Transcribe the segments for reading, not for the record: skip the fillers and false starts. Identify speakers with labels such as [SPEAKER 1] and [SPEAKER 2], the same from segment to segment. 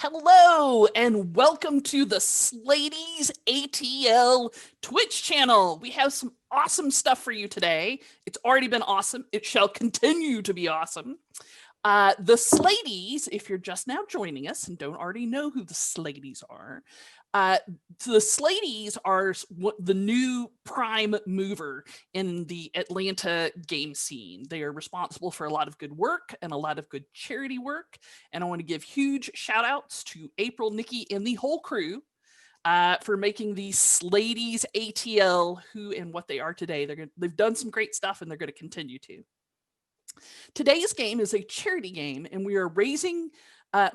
[SPEAKER 1] Hello and welcome to the SlaydiesAtl Twitch channel. We have some awesome stuff for you today. It's already been awesome. It shall continue to be awesome. The Sladies, if you're just now joining us and don't already know who the Sladies are, the Sladies are the new prime mover in the Atlanta game scene. They are responsible for a lot of good work and a lot of good charity work. And I want to give huge shout outs to April, Nikki, and the whole crew for making the SlaydiesAtl who and what they are today. They've done some great stuff and they're going to continue to. Today's game is a charity game, and we are raising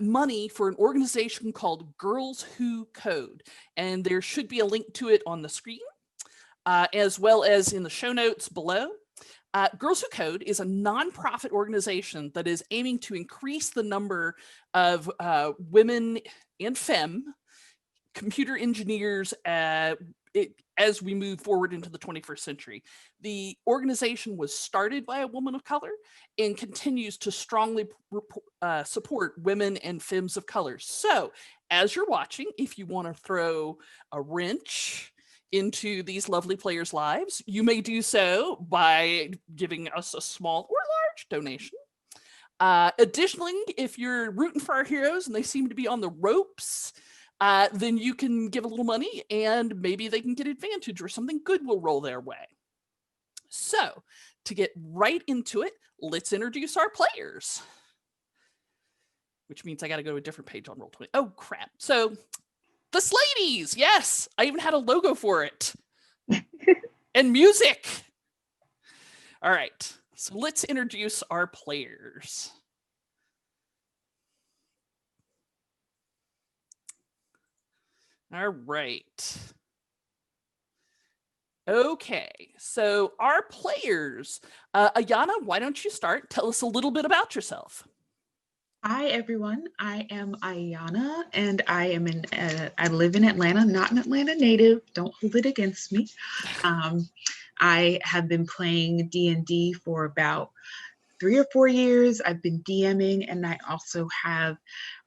[SPEAKER 1] money for an organization called Girls Who Code. And there should be a link to it on the screen, as well as in the show notes below. Girls Who Code is a nonprofit organization that is aiming to increase the number of women and femme computer engineers as we move forward into the 21st century. The organization was started by a woman of color and continues to strongly support women and femmes of color. So as you're watching, if you want to throw a wrench into these lovely players' lives, you may do so by giving us a small or large donation. Additionally, if you're rooting for our heroes and they seem to be on the ropes, then you can give a little money and maybe they can get advantage or something good will roll their way. So to get right into it, let's introduce our players. Which means I got to go to a different page on Roll20. Oh, crap. So the Sladies. Yes, I even had a logo for it. And music. All right. So let's introduce our players. All right. Okay, so our players, Ayanna, why don't you start? Tell us a little bit about yourself.
[SPEAKER 2] Hi, everyone. I am Ayanna, and I live in Atlanta, not an Atlanta native. Don't hold it against me. I have been playing D&D for about 3 or 4 years. I've been DMing, and I also have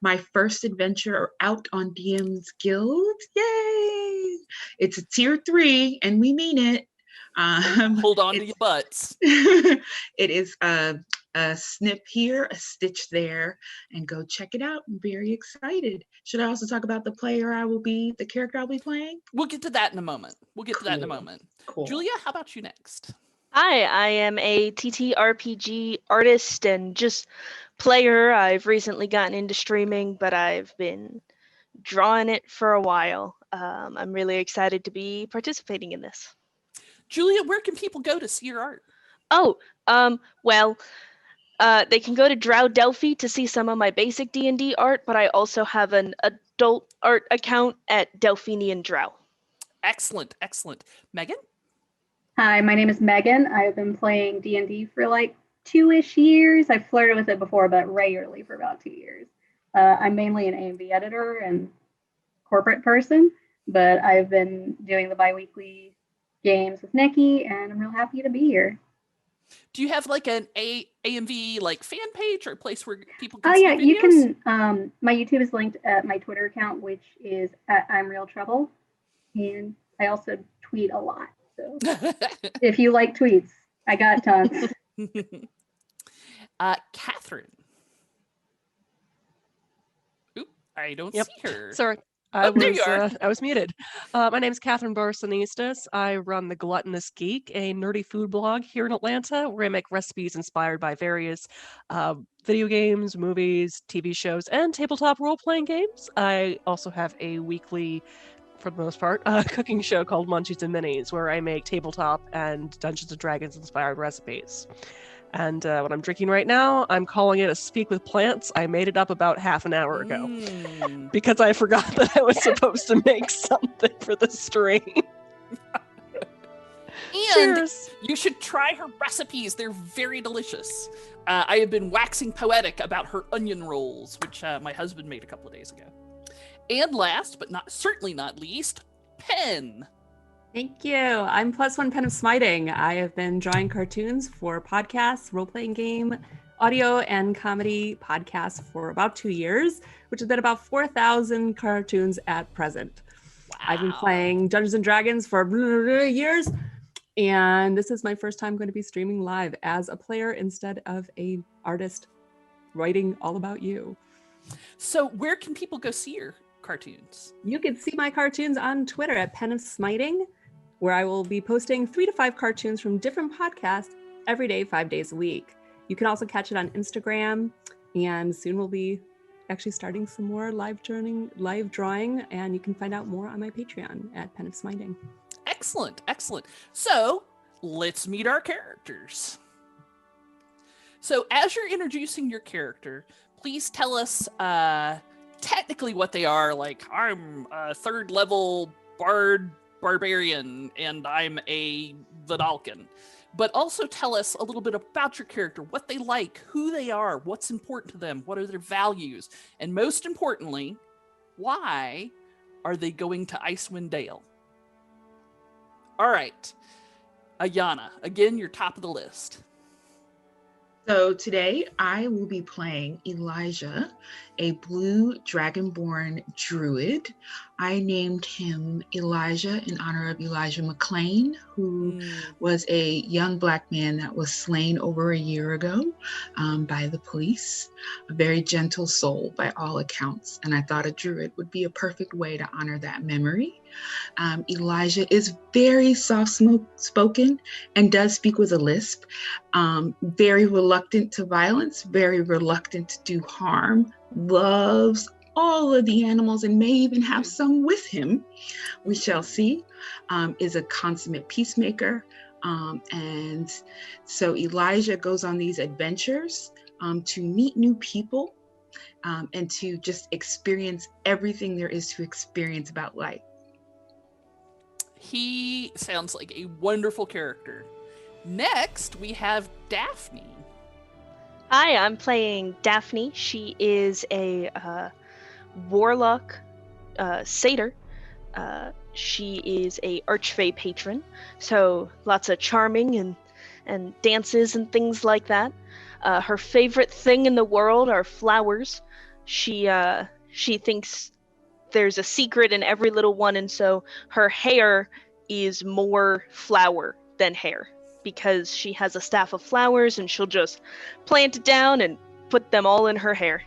[SPEAKER 2] my first adventure out on DM's Guild. Yay! It's a tier 3, and we mean it.
[SPEAKER 1] Hold on to your butts.
[SPEAKER 2] It is a snip here, a stitch there, and go check it out. I'm very excited. Should I also talk about the character I'll be playing?
[SPEAKER 1] We'll get to that in a moment.
[SPEAKER 2] Cool.
[SPEAKER 1] Julia, how about you next?
[SPEAKER 3] Hi, I am a TTRPG artist and just player. I've recently gotten into streaming, but I've been drawing it for a while. I'm really excited to be participating in this.
[SPEAKER 1] Julia, where can people go to see your art?
[SPEAKER 3] They can go to Drow Delphi to see some of my basic D&D art, but I also have an adult art account at Delphinian Drow.
[SPEAKER 1] Excellent, excellent. Megan?
[SPEAKER 4] Hi, my name is Megan. I've been playing D&D for like 2-ish years. I've flirted with it before, but regularly for about 2 years. I'm mainly an A&V editor and corporate person, but I've been doing the bi-weekly games with Nikki, and I'm real happy to be here.
[SPEAKER 1] Do you have like an AMV like fan page or a place where people can
[SPEAKER 4] see
[SPEAKER 1] videos?
[SPEAKER 4] You can. My YouTube is linked at my Twitter account, which is at I'm Real Trouble, and I also tweet a lot. So if you like tweets, I got tons.
[SPEAKER 1] Catherine. Oop, I don't see her.
[SPEAKER 5] Sorry.
[SPEAKER 1] There you are.
[SPEAKER 5] I was muted. My name is Catherine Barsonistas. I run the Gluttonous Geek, a nerdy food blog here in Atlanta, where I make recipes inspired by various video games, movies, TV shows, and tabletop role-playing games. I also have a weekly, for the most part, cooking show called Munchies and Minis, where I make tabletop and Dungeons & Dragons inspired recipes. And what I'm drinking right now, I'm calling it a Speak with Plants. I made it up about half an hour ago because I forgot that I was supposed to make something for the stream.
[SPEAKER 1] And cheers. You should try her recipes. They're very delicious. I have been waxing poetic about her onion rolls, which my husband made a couple of days ago. And last, but certainly not least, Pen.
[SPEAKER 6] Thank you. I'm +1 Pen of Smiting. I have been drawing cartoons for podcasts, role-playing game, audio and comedy podcast for about 2 years, which has been about 4,000 cartoons at present.
[SPEAKER 1] Wow.
[SPEAKER 6] I've been playing Dungeons and Dragons for years, and this is my first time going to be streaming live as a player instead of a artist writing all about you.
[SPEAKER 1] So where can people go see your cartoons?
[SPEAKER 6] You can see my cartoons on Twitter at Pen of Smiting, where I will be posting 3 to 5 cartoons from different podcasts every day, 5 days a week. You can also catch it on Instagram, and soon we'll be actually starting some more live drawing, and you can find out more on my Patreon at Pen of Smiting.
[SPEAKER 1] Excellent, excellent. So let's meet our characters. So as you're introducing your character, please tell us technically what they are. Like, I'm a 3rd level barbarian, and I'm a Vidalcan. But also tell us a little bit about your character, what they like, who they are, what's important to them, what are their values, and most importantly, why are they going to Icewind Dale? All right, Ayanna, again, you're top of the list.
[SPEAKER 2] So today I will be playing Elijah, a blue dragonborn druid. I named him Elijah in honor of Elijah McClain, who was a young Black man that was slain over a year ago by the police. A very gentle soul by all accounts. And I thought a druid would be a perfect way to honor that memory. Elijah is very soft-spoken and does speak with a lisp. Very reluctant to violence, very reluctant to do harm, loves all of the animals and may even have some with him. We shall see. Is a consummate peacemaker. And so Elijah goes on these adventures to meet new people and to just experience everything there is to experience about life.
[SPEAKER 1] He sounds like a wonderful character. Next, we have Daphne.
[SPEAKER 3] Hi, I'm playing Daphne. She is a warlock satyr. She is a archfey patron, so lots of charming and dances and things like that. Her favorite thing in the world are flowers. She thinks there's a secret in every little one, and so her hair is more flower than hair, because she has a staff of flowers and she'll just plant it down and put them all in her hair.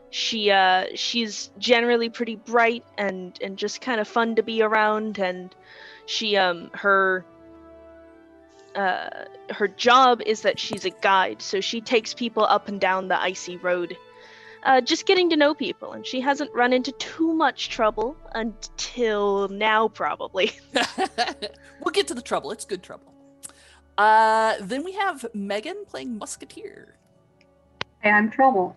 [SPEAKER 3] She's generally pretty bright and just kind of fun to be around, and she her job is that she's a guide, so she takes people up and down the icy road, just getting to know people, and she hasn't run into too much trouble until now, probably.
[SPEAKER 1] We'll get to the trouble. It's good trouble. Then we have Megan playing Musketeer.
[SPEAKER 4] Hey, I'm Trouble.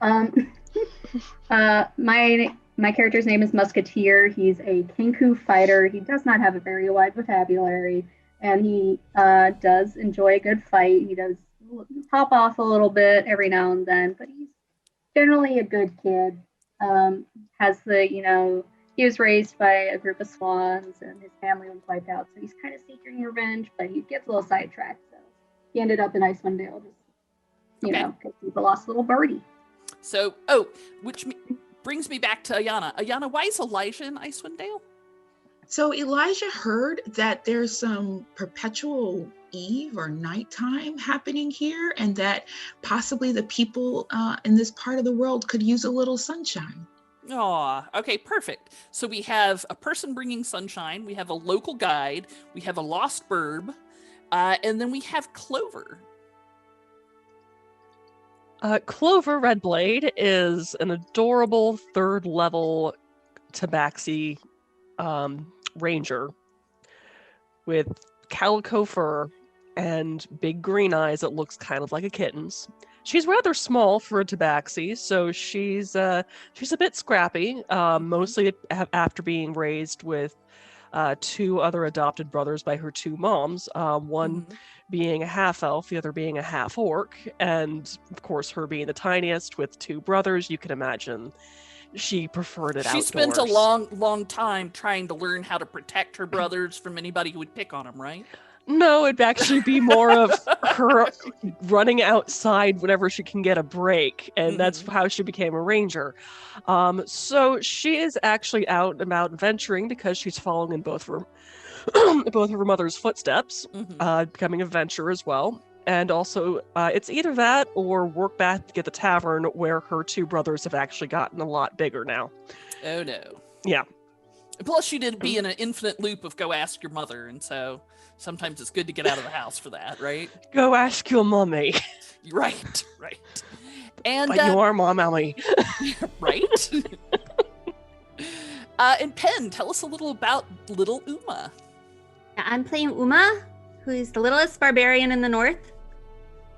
[SPEAKER 4] My character's name is Musketeer. He's a Kenku fighter. He does not have a very wide vocabulary, and he does enjoy a good fight. He does pop off a little bit every now and then, but he's generally a good kid. He was raised by a group of swans, and his family was wiped out, so he's kind of seeking revenge, but he gets a little sidetracked, so he ended up in Icewind Dale, because people lost a little birdie.
[SPEAKER 1] So, which brings me back to Ayanna. Ayanna, why is Elijah in Icewind Dale?
[SPEAKER 2] So Elijah heard that there's some perpetual eve or nighttime happening here, and that possibly the people in this part of the world could use a little sunshine.
[SPEAKER 1] Aw, okay, perfect. So we have a person bringing sunshine, we have a local guide, we have a lost burb, and then we have Clover.
[SPEAKER 5] Clover Redblade is an adorable 3rd level tabaxi ranger with calico fur and big green eyes that looks kind of like a kitten's. She's rather small for a tabaxi, so she's a bit scrappy, mostly after being raised with 2 other adopted brothers by her 2 moms, one being a half-elf, the other being a half-orc, and of course her being the tiniest with 2 brothers. You can imagine she preferred it outdoors.
[SPEAKER 1] She spent a long time trying to learn how to protect her brothers from anybody who would pick on them, right?
[SPEAKER 5] No, it'd actually be more of her running outside whenever she can get a break, and that's how she became a ranger. So she is actually out and about adventuring because she's following in both of her mother's footsteps, becoming an adventurer as well. And also, it's either that or work back at the tavern where her two brothers have actually gotten a lot bigger now.
[SPEAKER 1] Oh no.
[SPEAKER 5] Yeah.
[SPEAKER 1] Plus, you did be in an infinite loop of go ask your mother, and so sometimes it's good to get out of the house for that, right?
[SPEAKER 5] Go ask your mommy.
[SPEAKER 1] Right. And
[SPEAKER 5] But you are my mommy.
[SPEAKER 1] right? And Pen, tell us a little about little Uma.
[SPEAKER 6] I'm playing Uma, who is the littlest barbarian in the north.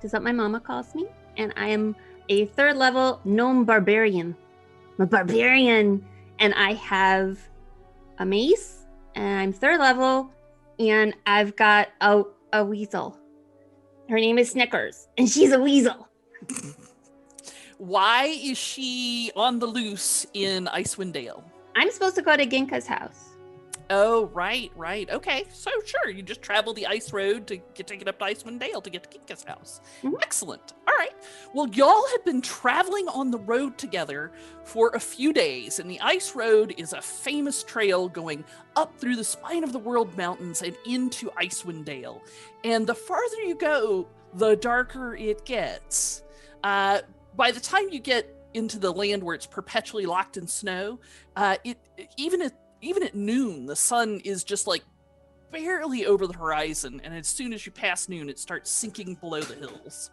[SPEAKER 6] That's what my mama calls me. And I am a 3rd level gnome barbarian. I'm a barbarian, and I have a mace, and I'm 3rd level, and I've got a weasel. Her name is Snickers, and she's a weasel.
[SPEAKER 1] Why is she on the loose in Icewind Dale?
[SPEAKER 6] I'm supposed to go to Ginka's house.
[SPEAKER 1] Oh, right. Okay, so sure, you just travel the ice road to take it up to Icewind Dale to get to Kinka's house. Excellent. All right. Well, y'all have been traveling on the road together for a few days, and the ice road is a famous trail going up through the Spine of the World Mountains and into Icewind Dale. And the farther you go, the darker it gets. By the time you get into the land where it's perpetually locked in snow, even at noon, the sun is just like barely over the horizon, and as soon as you pass noon, it starts sinking below the hills.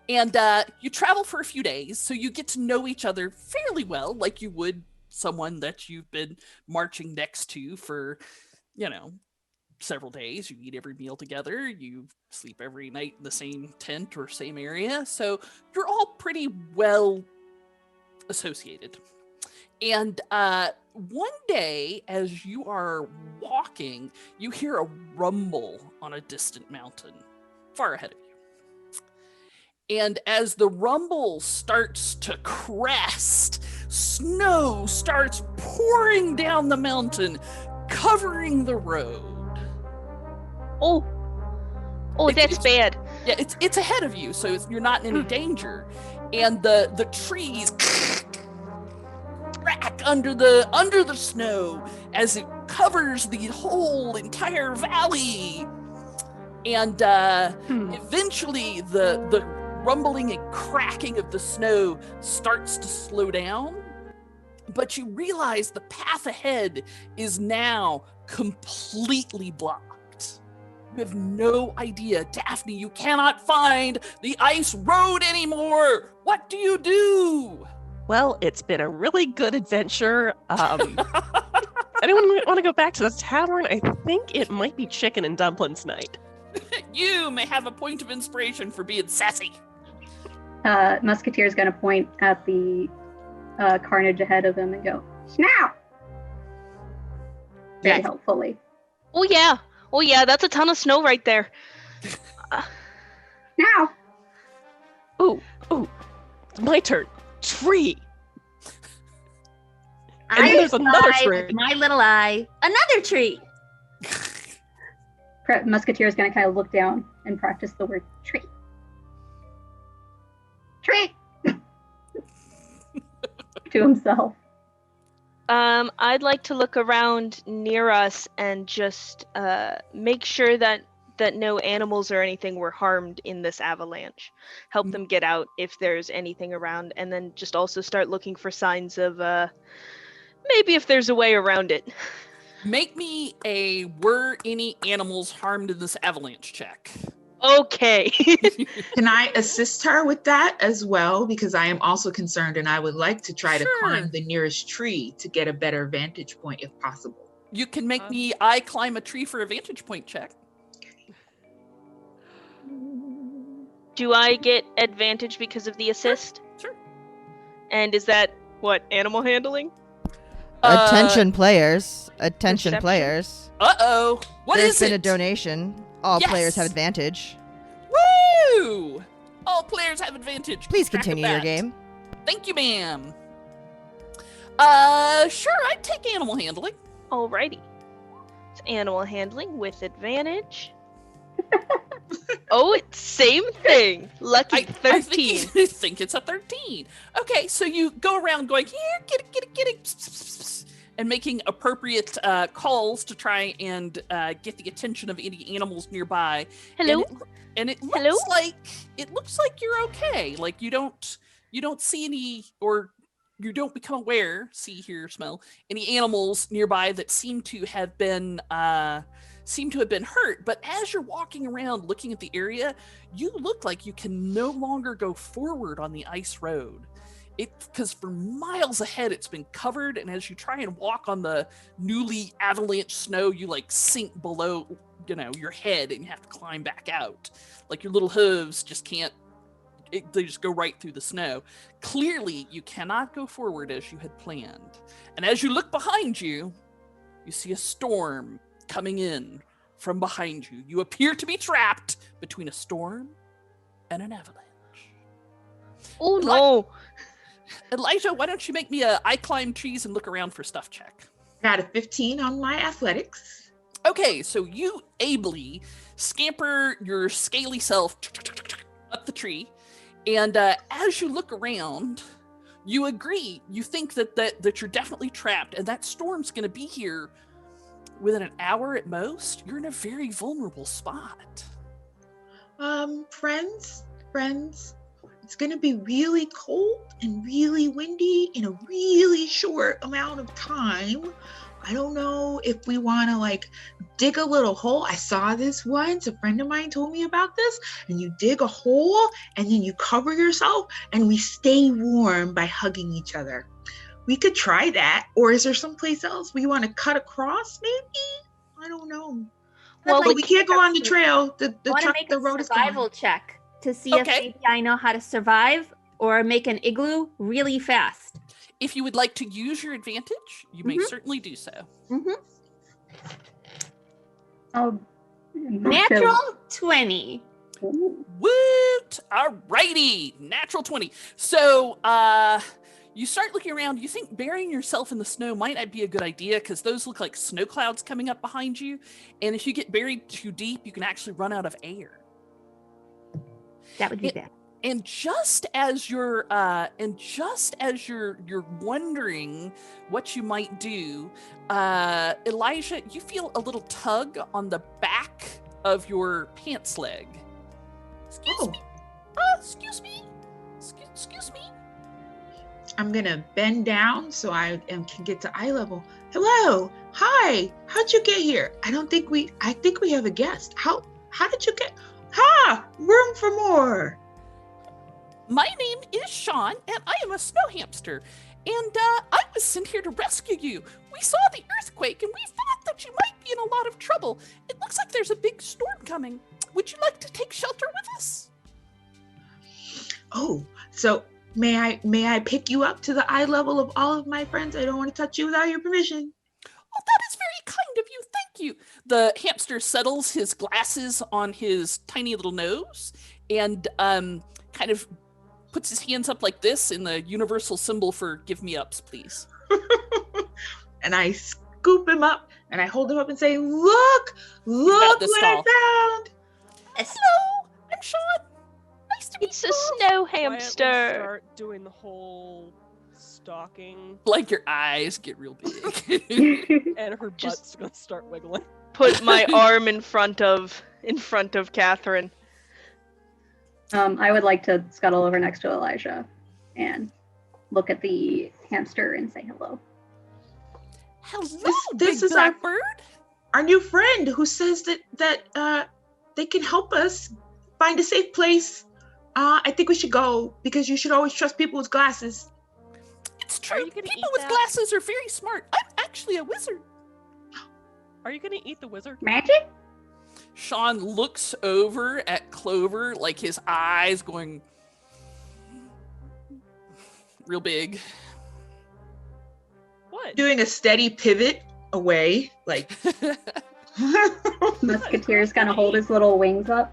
[SPEAKER 1] And you travel for a few days, so you get to know each other fairly well, like you would someone that you've been marching next to for, several days. You eat every meal together, you sleep every night in the same tent or same area, so you're all pretty well associated. And one day, as you are walking, you hear a rumble on a distant mountain far ahead of you. And as the rumble starts to crest, snow starts pouring down the mountain, covering the road.
[SPEAKER 3] Oh, that's bad.
[SPEAKER 1] Yeah, it's ahead of you, so you're not in any danger. And the trees crack under the snow as it covers the whole entire valley. And eventually the rumbling and cracking of the snow starts to slow down, but you realize the path ahead is now completely blocked. You have no idea. Daphne, you cannot find the ice road anymore. What do you do?
[SPEAKER 5] Well, it's been a really good adventure. Anyone want to go back to the tavern? I think it might be chicken and dumplings night.
[SPEAKER 1] You may have a point of inspiration for being sassy.
[SPEAKER 4] Musketeer's going to point at the carnage ahead of him and go, "Snow!" Very helpfully.
[SPEAKER 3] Oh yeah, that's a ton of snow right there.
[SPEAKER 4] Now.
[SPEAKER 5] Oh, it's my turn. Tree. And then there's another tree.
[SPEAKER 6] With my little eye, another tree.
[SPEAKER 4] Musketeer is going to kind of look down and practice the word tree. Tree. To himself.
[SPEAKER 3] I'd like to look around near us and just make sure that no animals or anything were harmed in this avalanche. Help them get out if there's anything around, and then just also start looking for signs of maybe if there's a way around it.
[SPEAKER 1] Make me a were any animals harmed in this avalanche check.
[SPEAKER 3] Okay.
[SPEAKER 2] Can I assist her with that as well? Because I am also concerned and I would like to try to climb the nearest tree to get a better vantage point if possible.
[SPEAKER 1] You can make me I climb a tree for a vantage point check.
[SPEAKER 3] Do I get advantage because of the assist?
[SPEAKER 1] Sure.
[SPEAKER 3] And is that, what, animal handling?
[SPEAKER 7] Attention players. Attention
[SPEAKER 3] Perception?
[SPEAKER 7] players.
[SPEAKER 1] Uh-oh. What
[SPEAKER 7] There's
[SPEAKER 1] is
[SPEAKER 7] been
[SPEAKER 1] it?
[SPEAKER 7] a donation. All
[SPEAKER 1] Yes!
[SPEAKER 7] players have advantage.
[SPEAKER 1] Woo! All players have advantage.
[SPEAKER 7] Please
[SPEAKER 1] Keep track of
[SPEAKER 7] continue your
[SPEAKER 1] that.
[SPEAKER 7] game.
[SPEAKER 1] Thank you, ma'am. Sure, I'd take animal handling.
[SPEAKER 3] Alrighty. It's animal handling with advantage. Oh, it's same thing. Lucky 13.
[SPEAKER 1] I think it's a 13. Okay, so you go around going, here, get it, pss, pss, pss, pss, and making appropriate calls to try and get the attention of any animals nearby.
[SPEAKER 3] Hello?
[SPEAKER 1] And it
[SPEAKER 3] Hello?
[SPEAKER 1] looks like you're okay. Like you don't see any, or you don't become aware, see, hear, smell any animals nearby that seem to have been hurt. But as you're walking around looking at the area, you look like you can no longer go forward on the ice road. Because for miles ahead it's been covered, and as you try and walk on the newly avalanche snow, you like sink below, your head, and you have to climb back out. Like your little hooves just can't, they just go right through the snow. Clearly you cannot go forward as you had planned. And as you look behind you, you see a storm coming in from behind you. You appear to be trapped between a storm and an avalanche.
[SPEAKER 3] Oh no!
[SPEAKER 1] Elijah, why don't you make me a I climb trees and look around for stuff check?
[SPEAKER 2] Got a 15 on my athletics.
[SPEAKER 1] Okay, so you ably scamper your scaly self up the tree, and as you look around, you agree. You think that you're definitely trapped, and that storm's going to be here within an hour at most. You're in a very vulnerable spot.
[SPEAKER 2] Friends, it's gonna be really cold and really windy in a really short amount of time. I don't know if we want to like dig a little hole. I saw this once. A friend of mine told me about this. And you dig a hole and then you cover yourself and we stay warm by hugging each other. We could try that. Or is there someplace else we want to cut across maybe? I don't know.
[SPEAKER 3] Well,
[SPEAKER 2] But we can't go on the trail. The road is
[SPEAKER 6] survival
[SPEAKER 2] gone.
[SPEAKER 6] check to see if maybe I know how to survive or make an igloo really fast.
[SPEAKER 1] If you would like to use your advantage, you may certainly do so.
[SPEAKER 4] Oh,
[SPEAKER 6] Natural 20.
[SPEAKER 1] Woot! Alrighty, natural 20. So, you start looking around. You think burying yourself in the snow might not be a good idea because those look like snow clouds coming up behind you. And if you get buried too deep, you can actually run out of air.
[SPEAKER 6] That would be bad.
[SPEAKER 1] And just as you're wondering what you might do, Elijah, you feel a little tug on the back of your pants leg. Excuse me. Excuse me.
[SPEAKER 2] I'm gonna bend down so I can get to eye level. Hello, hi. How'd you get here? I think we have a guest. How did you get? Room for more.
[SPEAKER 1] My name is Sean, and I am a snow hamster. And I was sent here to rescue you. We saw the earthquake, and we thought that you might be in a lot of trouble. It looks like there's a big storm coming. Would you like to take shelter with us?
[SPEAKER 2] Oh, so may I pick you up to the eye level of all of my friends? I don't want to touch you without your permission.
[SPEAKER 1] Oh, that is very kind of you. Thank you. The hamster settles his glasses on his tiny little nose and kind of puts his hands up like this in the universal symbol for give me ups, please.
[SPEAKER 2] And I scoop him up and I hold him up and say, look what I found.
[SPEAKER 1] Hello, I'm Sean. Nice to meet
[SPEAKER 3] It's
[SPEAKER 1] you.
[SPEAKER 3] a snow
[SPEAKER 5] Quietly
[SPEAKER 3] hamster.
[SPEAKER 5] Start doing the whole stalking,
[SPEAKER 1] Like your eyes get real big.
[SPEAKER 5] and her
[SPEAKER 3] Just-
[SPEAKER 5] butt's gonna start wiggling.
[SPEAKER 3] Put my arm in front of Catherine.
[SPEAKER 4] I would like to scuttle over next to Elijah and look at the hamster and say hello.
[SPEAKER 1] Hello,
[SPEAKER 2] This
[SPEAKER 1] big
[SPEAKER 2] is our
[SPEAKER 1] blackbird.
[SPEAKER 2] our new friend who says that they can help us find a safe place. I think we should go because you should always trust people with glasses.
[SPEAKER 1] It's
[SPEAKER 5] Are
[SPEAKER 1] true.
[SPEAKER 5] you gonna
[SPEAKER 1] People
[SPEAKER 5] eat
[SPEAKER 1] with
[SPEAKER 5] that?
[SPEAKER 1] glasses are very smart. I'm actually a wizard.
[SPEAKER 5] Are you gonna eat the wizard?
[SPEAKER 4] Magic?
[SPEAKER 1] Sean looks over at Clover, like his eyes going real big.
[SPEAKER 5] What?
[SPEAKER 2] Doing a steady pivot away, like.
[SPEAKER 4] Musketeer's gonna hold his little wings up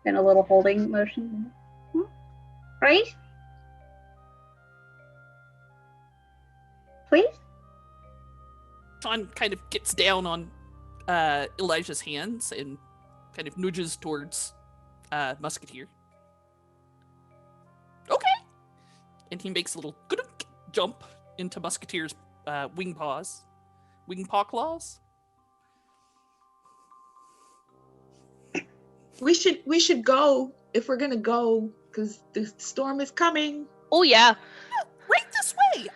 [SPEAKER 4] in a little holding motion. Right? Please?
[SPEAKER 1] Sean kind of gets down on Elijah's hands and kind of nudges towards Musketeer. Okay. And he makes a little jump into Musketeer's wing paw claws.
[SPEAKER 2] We should go if we're gonna go because the storm is coming.
[SPEAKER 3] Oh yeah.
[SPEAKER 1] Right this way.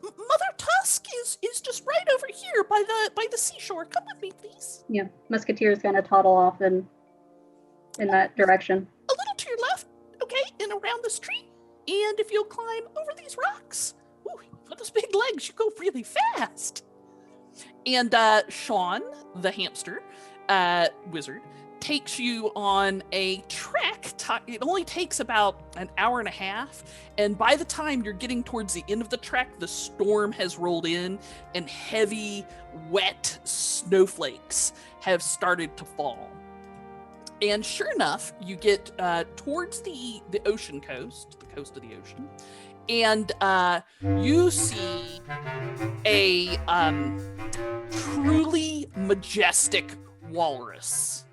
[SPEAKER 1] Mother Tusk is just right over here by the seashore. Come with me, please.
[SPEAKER 4] Yeah, Musketeer's gonna toddle off in that direction.
[SPEAKER 1] A little to your left, okay, and around this tree. And if you'll climb over these rocks, ooh, with those big legs, you go really fast. And Sean, the hamster wizard, takes you on a trek. It only takes about an hour and a half, and by the time you're getting towards the end of the trek, the storm has rolled in and heavy, wet snowflakes have started to fall. And sure enough, you get towards the ocean coast, the coast of the ocean, and you see a truly majestic walrus.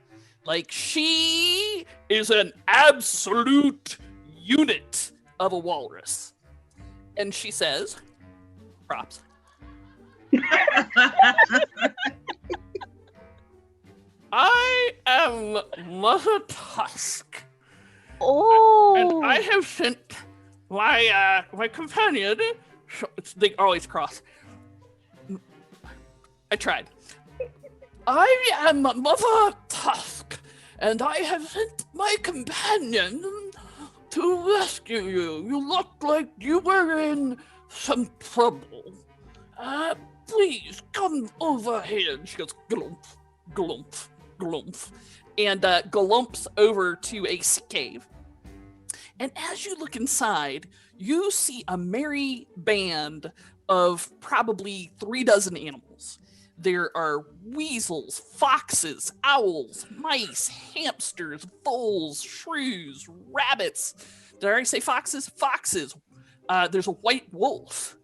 [SPEAKER 1] Like, she is an absolute unit of a walrus. And she says, props. I am Mother Tusk.
[SPEAKER 3] Oh.
[SPEAKER 1] And I have sent my companion. They always cross. I tried. I am Mother Tusk, and I have sent my companion to rescue you. You look like you were in some trouble. Please come over here. And she goes, glump, glump, glump, and glumps over to a sea cave. And as you look inside, you see a merry band of probably 36 animals. There are weasels, foxes, owls, mice, hamsters, voles, shrews, rabbits. Did I already say foxes? Foxes. There's a white wolf.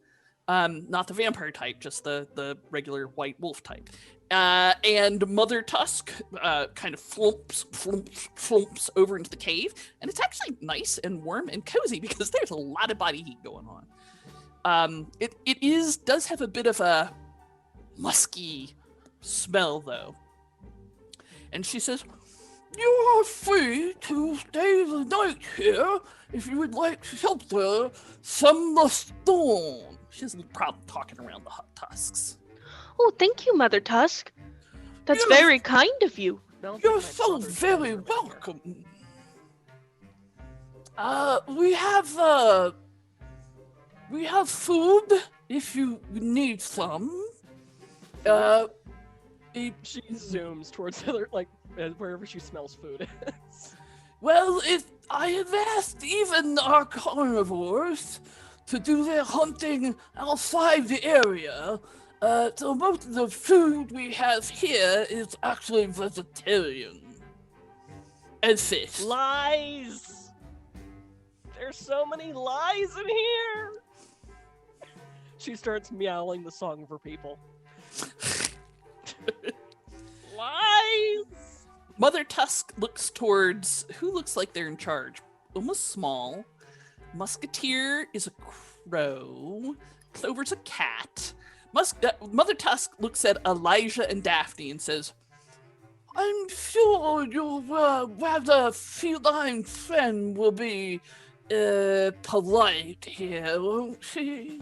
[SPEAKER 1] Not the vampire type, just the regular white wolf type. And Mother Tusk kind of flumps over into the cave. And it's actually nice and warm and cozy because there's a lot of body heat going on. It does have a bit of a musky smell, though. And she says, you are free to stay the night here if you would like shelter from the storm. She's probably talking around the hot tusks.
[SPEAKER 3] Oh, thank you, Mother Tusk. That's
[SPEAKER 1] You're-
[SPEAKER 3] very kind of you.
[SPEAKER 1] You're so very welcome. We have food if you need some.
[SPEAKER 5] She zooms towards other, like, wherever she smells food.
[SPEAKER 1] Well, I have asked even our carnivores to do their hunting outside the area. So most of the food we have here is actually vegetarian. And fish.
[SPEAKER 5] Lies! There's so many lies in here! She starts meowing the song for people. Lies!
[SPEAKER 1] Mother Tusk looks towards who looks like they're in charge. Almost small. Musketeer is a crow. Clover's a cat. Mother Tusk looks at Elijah and Daphne and says, I'm sure your rather feline friend will be polite here, won't she?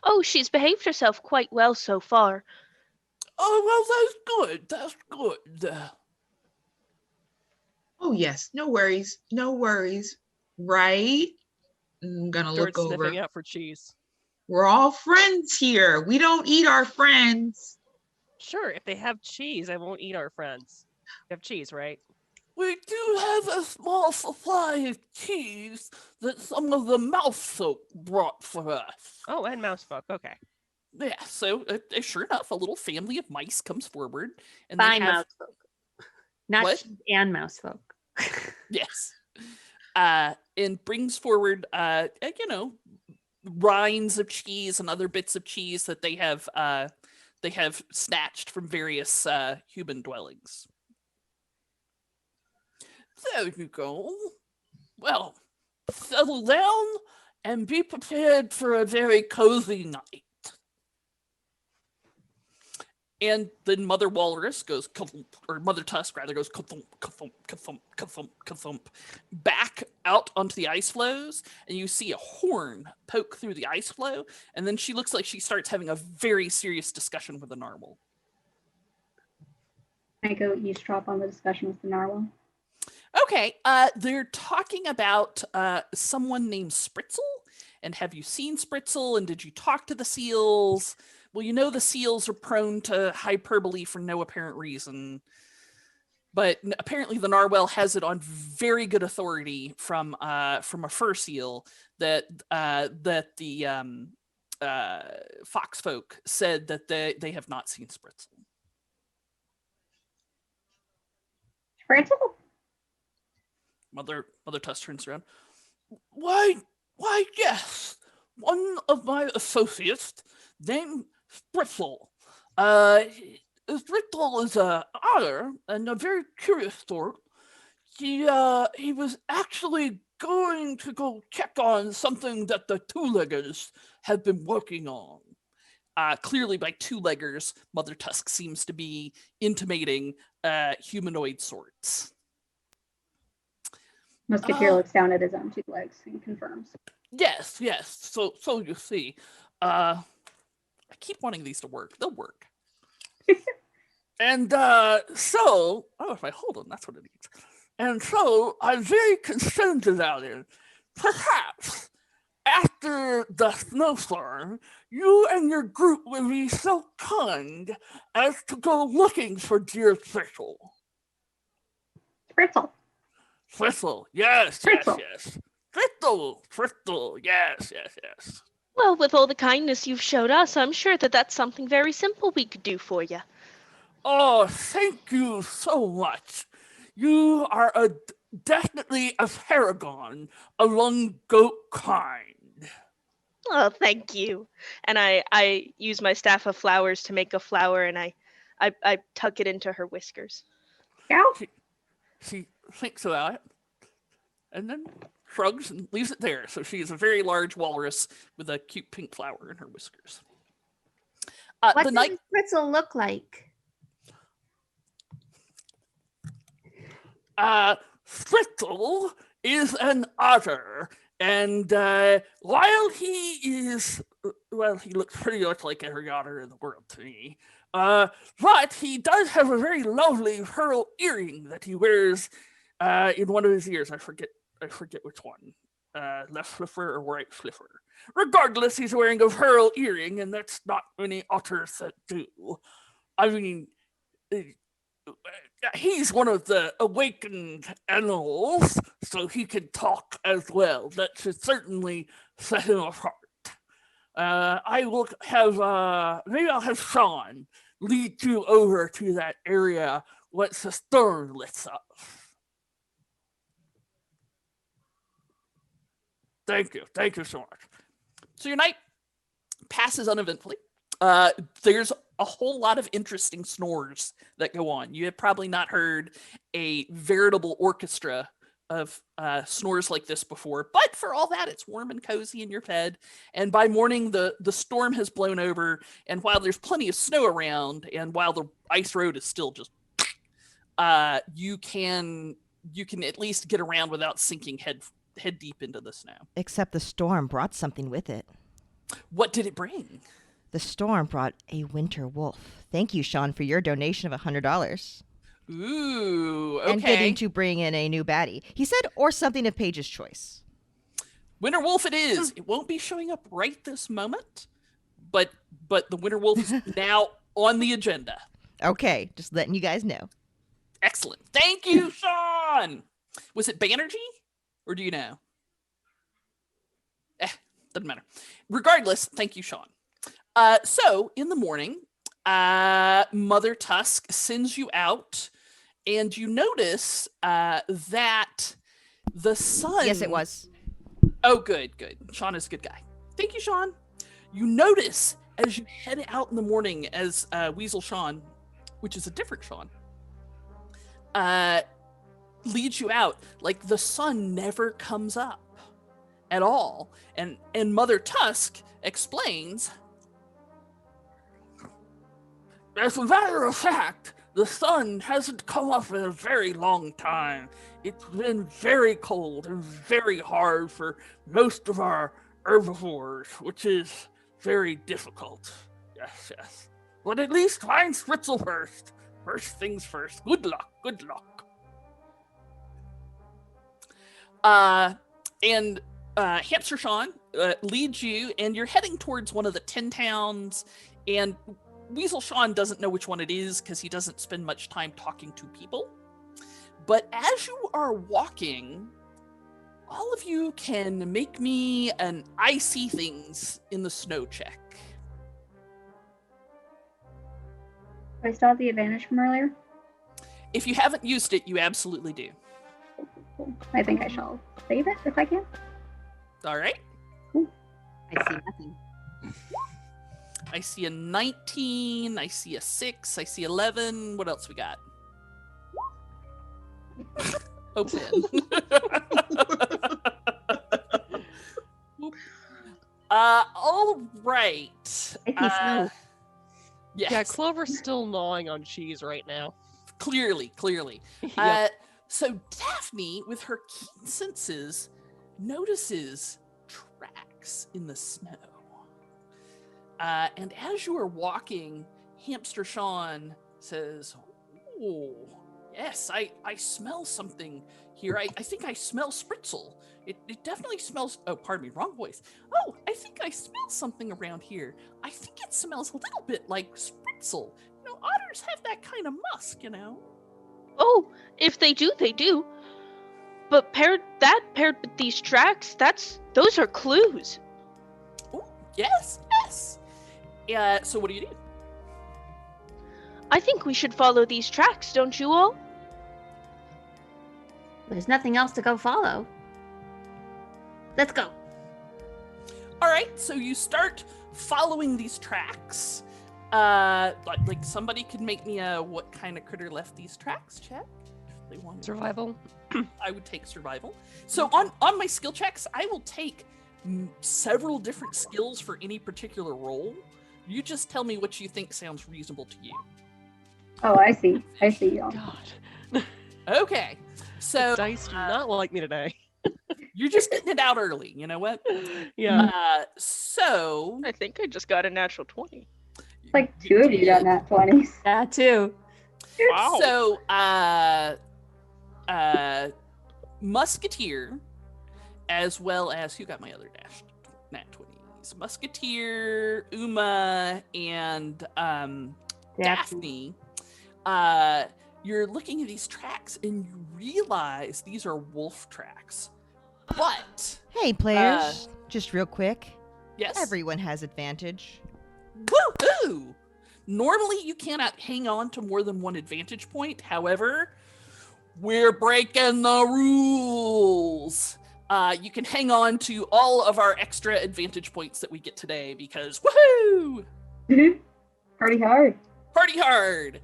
[SPEAKER 3] Oh, she's behaved herself quite well so far.
[SPEAKER 1] Oh, well, that's good. That's good.
[SPEAKER 2] Oh yes, no worries, no worries. Right? I'm gonna
[SPEAKER 5] Starts
[SPEAKER 2] look over.
[SPEAKER 5] sniffing out for cheese.
[SPEAKER 2] We're all friends here. We don't eat our friends.
[SPEAKER 5] Sure, if they have cheese, I won't eat our friends. They have cheese, right?
[SPEAKER 1] We do have a small supply of cheese that some of the mouse folk brought for us.
[SPEAKER 5] Oh, and mouse folk. Okay.
[SPEAKER 1] Yeah, so sure enough, a little family of mice comes forward, and
[SPEAKER 6] Fine
[SPEAKER 1] they have
[SPEAKER 6] mouse folk. Not
[SPEAKER 1] What?
[SPEAKER 6] cheese and mouse folk.
[SPEAKER 1] yes, and brings forward rinds of cheese and other bits of cheese that they have they have snatched from various human dwellings. There you go. Well, settle down and be prepared for a very cozy night. And then Mother Walrus goes, or Mother Tusk rather, goes ka-thump, ka-thump, ka-thump, ka-thump, ka-thump, back out onto the ice floes, and you see a horn poke through the ice floe, and then she looks like she starts having a very serious discussion with the narwhal.
[SPEAKER 4] Can I go eavesdrop on the discussion with the narwhal?
[SPEAKER 1] Okay, they're talking about someone named Spritzel, and have you seen Spritzel, and did you talk to the seals? Well, you know the seals are prone to hyperbole for no apparent reason, but apparently the narwhal has it on very good authority from a fur seal that the fox folk said that they have not seen Spritzel.
[SPEAKER 4] Spritzel?
[SPEAKER 1] Mother Tusk turns around. Why, yes. One of my associates named Spritzel. Spritzel is a otter and a very curious sort. He was actually going to go check on something that the two-leggers have been working on. Clearly by two-leggers, Mother Tusk seems to be intimating humanoid sorts.
[SPEAKER 4] Musketeer looks down at his own 2 legs and confirms.
[SPEAKER 1] Yes. So you see, I keep wanting these to work. They'll work. And so, if I hold them, that's what it needs. And so I'm very concerned about it. Perhaps after the snowstorm, you and your group will be so kind as to go looking for dear Spritzel. Spritzel, yes. Spritzel, yes.
[SPEAKER 3] Well, with all the kindness you've showed us, I'm sure that that's something very simple we could do for you.
[SPEAKER 1] Oh, thank you so much. You are definitely a paragon among goat kind.
[SPEAKER 3] Oh, thank you. And I use my staff of flowers to make a flower, and I tuck it into her whiskers.
[SPEAKER 1] She thinks about it, and then shrugs and leaves it there. So she is a very large walrus with a cute pink flower in her whiskers.
[SPEAKER 8] What does Spritzel look like?
[SPEAKER 1] Spritzel is an otter, and while he is, he looks pretty much like every otter in the world to me, but he does have a very lovely pearl earring that he wears in one of his ears. I forget which one, left flipper or right flipper. Regardless, he's wearing a pearl earring, and that's not many otters that do. I mean, he's one of the awakened animals, so he can talk as well. That should certainly set him apart. I will have, maybe I'll have Sean lead you over to that area once the storm lifts up. Thank you so much. So your night passes uneventfully. There's a whole lot of interesting snores that go on. You have probably not heard a veritable orchestra of snores like this before, but for all that, it's warm and cozy in your bed. And by morning, the storm has blown over, and while there's plenty of snow around, and while the ice road is still just, you can at least get around without sinking head deep into the snow.
[SPEAKER 7] Except the storm brought something with it.
[SPEAKER 1] What did it bring?
[SPEAKER 7] The storm brought a winter wolf. Thank you, Sean, for your donation of $100.
[SPEAKER 1] Ooh, okay.
[SPEAKER 7] And getting to bring in a new baddie. He said, or something of Paige's choice.
[SPEAKER 1] Winter wolf it is. It won't be showing up right this moment, but the winter wolf is now on the agenda.
[SPEAKER 7] Okay, just letting you guys know.
[SPEAKER 1] Excellent. Thank you, Sean. Was it Banerjee? Or do you know? Doesn't matter. Regardless, thank you, Sean. So in the morning, Mother Tusk sends you out, and you notice that the sun...
[SPEAKER 7] Yes, it was.
[SPEAKER 1] Oh, good. Sean is a good guy. Thank you, Sean. You notice as you head out in the morning, as Weasel Sean, which is a different Sean, leads you out, like the sun never comes up at all. And Mother Tusk explains, as a matter of fact, the sun hasn't come up in a very long time. It's been very cold and very hard for most of our herbivores, which is very difficult. Yes, yes. But at least find Spritzel first. First things first. Good luck, good luck. And Hamster Sean leads you, and you're heading towards one of the 10 towns, and Weasel Sean doesn't know which one it is because he doesn't spend much time talking to people. But as you are walking, all of you can make me an I see things in the snow check.
[SPEAKER 4] Do I still have the advantage from earlier?
[SPEAKER 1] If you haven't used it, you absolutely do.
[SPEAKER 4] Cool. I think I shall save it if I can.
[SPEAKER 1] All right.
[SPEAKER 9] I see nothing.
[SPEAKER 1] I see a 19, I see a 6, I see 11. What else we got? Open. All right.
[SPEAKER 9] I see snow.
[SPEAKER 1] Yes.
[SPEAKER 5] Yeah, Clover's still gnawing on cheese right now.
[SPEAKER 1] Clearly.
[SPEAKER 5] Yep.
[SPEAKER 1] So Daphne, with her keen senses, notices tracks in the snow. And as you are walking, Hamster Sean says, "Oh, yes, I smell something here. I think I smell Spritzel. It definitely smells." Oh, pardon me, wrong voice. "Oh, I think I smell something around here. I think it smells a little bit like Spritzel. You know, otters have that kind of musk, you know."
[SPEAKER 3] Oh, if they do, they do. But paired with these tracks, those are clues.
[SPEAKER 1] Oh, yes. So what do you do?
[SPEAKER 3] I think we should follow these tracks, don't you all?
[SPEAKER 8] There's nothing else to go follow. Let's go.
[SPEAKER 1] All right, so you start following these tracks. Like somebody could make me a what kind of critter left these tracks check if they want.
[SPEAKER 5] Survival.
[SPEAKER 1] I would take survival. So on my skill checks, I will take several different skills for any particular role. You just tell me what you think sounds reasonable to you.
[SPEAKER 4] Oh, I see, y'all.
[SPEAKER 5] God.
[SPEAKER 1] Okay, so
[SPEAKER 5] The dice do not like me today.
[SPEAKER 1] you're just getting it out early. You know what?
[SPEAKER 5] Yeah.
[SPEAKER 1] So
[SPEAKER 3] I think I just got a natural 20.
[SPEAKER 4] It's like two of you got nat 20s.
[SPEAKER 6] Yeah, too.
[SPEAKER 3] Wow.
[SPEAKER 1] So Musketeer, as well as who got my other nat 20s? Musketeer, Uma, and Daphne. You're looking at these tracks and you realize these are wolf tracks. But
[SPEAKER 7] Hey, players, just real quick.
[SPEAKER 1] yes,
[SPEAKER 7] Everyone has advantage.
[SPEAKER 1] woohoo! Normally, you cannot hang on to more than one advantage point. However, we're breaking the rules. You can hang on to all of our extra advantage points that we get today because woohoo!
[SPEAKER 4] Party hard.
[SPEAKER 1] Party hard.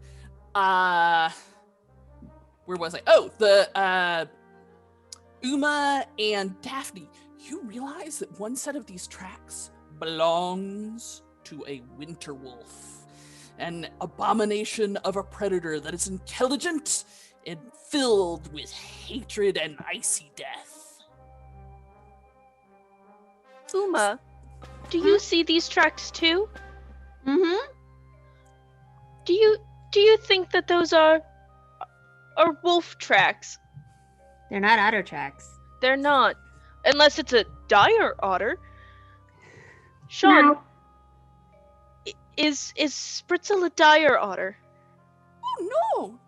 [SPEAKER 1] Where was I? Oh, the Uma and Daphne. You realize that one set of these tracks belongs to a winter wolf, an abomination of a predator that is intelligent and filled with hatred and icy death.
[SPEAKER 3] Uma, do you see these tracks too?
[SPEAKER 8] Mm-hmm.
[SPEAKER 3] Do you think that those are wolf tracks?
[SPEAKER 8] They're not otter tracks.
[SPEAKER 3] They're not, unless it's a dire otter. Sean,
[SPEAKER 4] No.
[SPEAKER 3] is Spritzel a dire otter?
[SPEAKER 1] Oh no,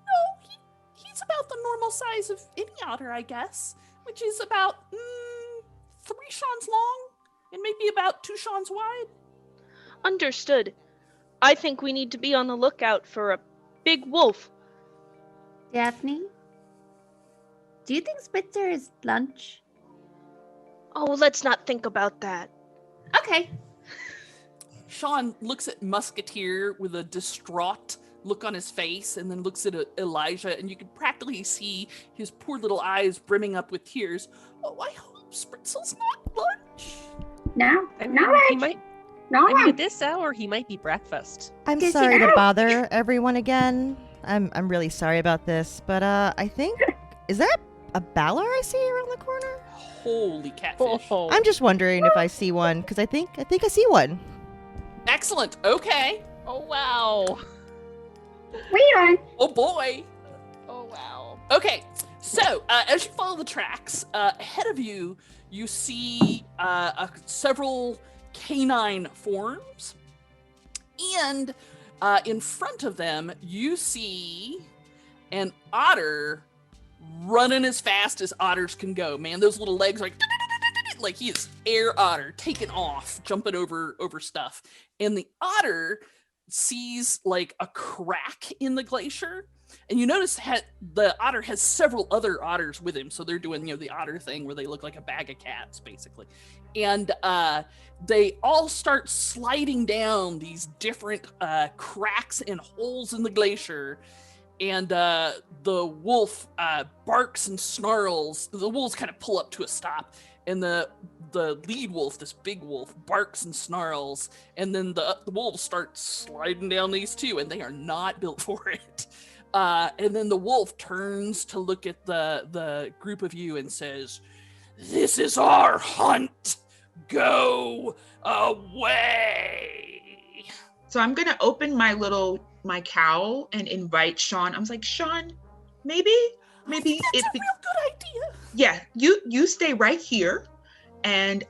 [SPEAKER 1] he's about the normal size of any otter, I guess, which is about 3 shawns long and maybe about 2 shawns wide.
[SPEAKER 3] Understood. I think we need to be on the lookout for a big wolf.
[SPEAKER 8] Daphne? Do you think Spitzer is lunch?
[SPEAKER 3] Oh, let's not think about that.
[SPEAKER 8] Okay.
[SPEAKER 1] Sean looks at Musketeer with a distraught look on his face, and then looks at Elijah, and you can practically see his poor little eyes brimming up with tears. Oh, I hope Spritzel's not lunch.
[SPEAKER 9] No,
[SPEAKER 5] I mean,
[SPEAKER 9] no,
[SPEAKER 5] he might.
[SPEAKER 9] no.
[SPEAKER 5] I mean, at this hour, he might be breakfast.
[SPEAKER 7] I'm
[SPEAKER 9] Did
[SPEAKER 7] sorry
[SPEAKER 9] you-
[SPEAKER 7] to bother everyone again. I'm really sorry about this, but I think is that a Balor I see around the corner?
[SPEAKER 1] Holy catfish.
[SPEAKER 5] Oh.
[SPEAKER 7] I'm just wondering if I see one because I think I see one.
[SPEAKER 1] Excellent. Okay.
[SPEAKER 5] Oh, wow.
[SPEAKER 9] Leon.
[SPEAKER 1] Oh boy.
[SPEAKER 5] Oh, wow.
[SPEAKER 1] Okay. So as you follow the tracks, ahead of you, you see several canine forms, and in front of them, you see an otter running as fast as otters can go. Man, those little legs are like he is air otter, taking off, jumping over stuff. And the otter sees like a crack in the glacier, and you notice the otter has several other otters with him, so they're doing the otter thing where they look like a bag of cats basically, and they all start sliding down these different cracks and holes in the glacier, and the wolf barks and snarls. The wolves kind of pull up to a stop, and the lead wolf, this big wolf, barks and snarls, and then the wolves start sliding down these too, and they are not built for it. And then the wolf turns to look at the group of you and says, "This is our hunt. Go away."
[SPEAKER 2] So I'm gonna open my cowl and invite Sean. I was like, Sean, maybe
[SPEAKER 1] That's a real good idea.
[SPEAKER 2] yeah, you stay right here and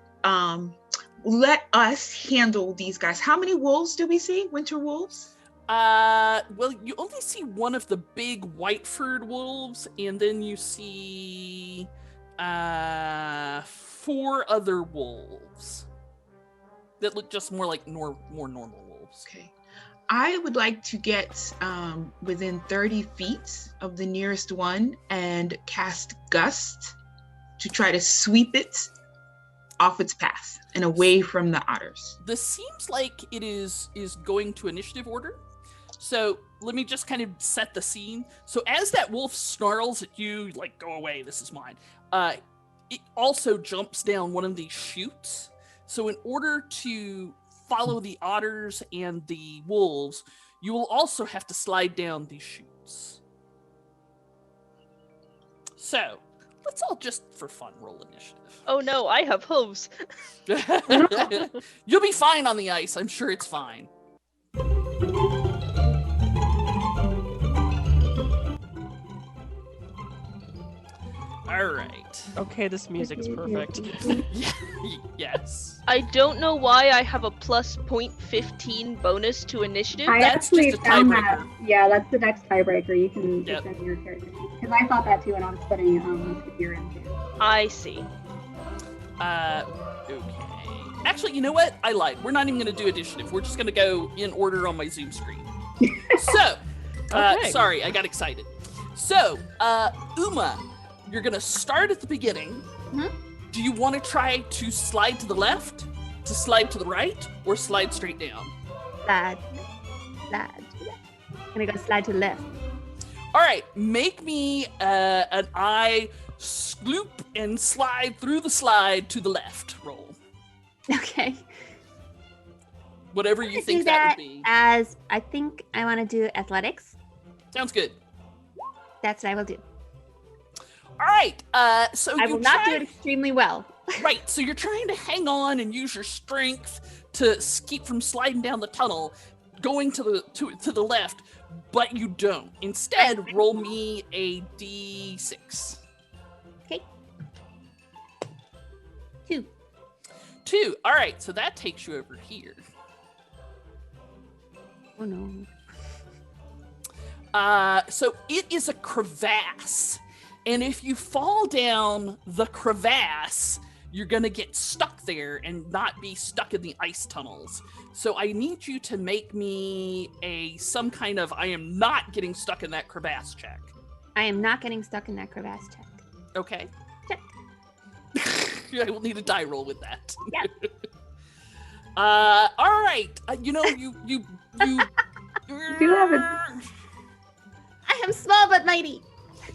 [SPEAKER 2] let us handle these guys. How many wolves do we see? Winter wolves?
[SPEAKER 1] Well, you only see one of the big white-furred wolves, and then you see 4 other wolves that look just more like more normal wolves.
[SPEAKER 2] Okay. I would like to get within 30 feet of the nearest one and cast Gust to try to sweep it off its path and away from the otters.
[SPEAKER 1] This seems like it is going to initiative order. So let me just kind of set the scene. So as that wolf snarls at you, like, "Go away, this is mine," it also jumps down one of these chutes. So in order to follow the otters and the wolves, you will also have to slide down these chutes. So let's all just, for fun, roll initiative.
[SPEAKER 3] Oh no, I have hooves.
[SPEAKER 1] You'll be fine on the ice. I'm sure it's fine. All right.
[SPEAKER 5] Okay, this music is perfect.
[SPEAKER 1] Yes.
[SPEAKER 3] I don't know why I have a plus 0.15 bonus to initiative.
[SPEAKER 4] I
[SPEAKER 1] That's
[SPEAKER 4] actually
[SPEAKER 1] just a
[SPEAKER 4] found that.
[SPEAKER 1] tiebreaker.
[SPEAKER 4] Yeah, that's the next tiebreaker. You can
[SPEAKER 1] Yep.
[SPEAKER 4] defend your character. Because I thought that too when I was putting Musketeer in too.
[SPEAKER 3] I see.
[SPEAKER 1] Okay. Actually, you know what? I lied. We're not even going to do initiative. We're just going to go in order on my Zoom screen. So,
[SPEAKER 5] Okay.
[SPEAKER 1] sorry, I got excited. So, Uma, you're going to start at the beginning.
[SPEAKER 8] Mhm.
[SPEAKER 1] Do you want to try to slide to the left, to slide to the right, or slide straight down?
[SPEAKER 8] Slide. Gonna go slide to the left.
[SPEAKER 1] All right, make me an eye sloop and slide through the slide to the left roll.
[SPEAKER 8] Okay.
[SPEAKER 1] Whatever
[SPEAKER 8] I'm
[SPEAKER 1] you
[SPEAKER 8] gonna
[SPEAKER 1] think
[SPEAKER 8] do
[SPEAKER 1] that would be.
[SPEAKER 8] as I think I want to do athletics.
[SPEAKER 1] Sounds good.
[SPEAKER 8] That's what I will do.
[SPEAKER 1] All right, so
[SPEAKER 8] I
[SPEAKER 1] you
[SPEAKER 8] will not do
[SPEAKER 1] try-
[SPEAKER 8] it extremely well.
[SPEAKER 1] Right, so you're trying to hang on and use your strength to keep from sliding down the tunnel, going to the left, but you don't. Instead, roll me a d6.
[SPEAKER 8] Okay. 2.
[SPEAKER 1] 2. All right, so that takes you over here.
[SPEAKER 8] Oh no.
[SPEAKER 1] So it is a crevasse, and if you fall down the crevasse, you're gonna get stuck there and not be stuck in the ice tunnels. So I need you to make me some kind of I am not getting stuck in that crevasse check.
[SPEAKER 8] I am not getting stuck in that crevasse check.
[SPEAKER 1] Okay.
[SPEAKER 8] Check.
[SPEAKER 1] I will need a die roll with that.
[SPEAKER 8] Yep.
[SPEAKER 1] All right. You know, you
[SPEAKER 9] do have a...
[SPEAKER 8] I am small but mighty.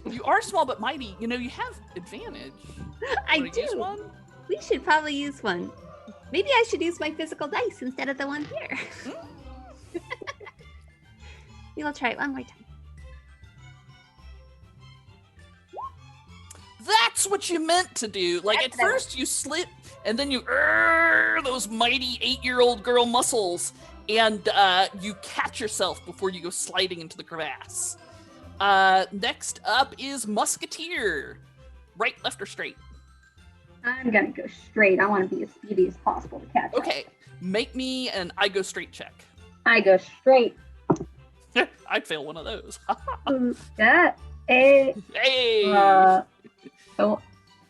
[SPEAKER 1] You are small but mighty. You know, you have advantage.
[SPEAKER 8] I
[SPEAKER 1] Wanna use
[SPEAKER 8] do.
[SPEAKER 1] one?
[SPEAKER 8] We should probably use one. Maybe I should use my physical dice instead of the one here. We will try it one more time.
[SPEAKER 1] That's what you meant to do. Like, at first you slip, and then you those mighty 8-year-old girl muscles, and you catch yourself before you go sliding into the crevasse. Next up is Musketeer. Right, left, or straight?
[SPEAKER 9] I'm gonna go straight. I want to be as speedy as possible to catch up.
[SPEAKER 1] Okay, make me an I go straight check.
[SPEAKER 9] I go straight.
[SPEAKER 1] I'd fail one of those.
[SPEAKER 9] Yeah. Hey. So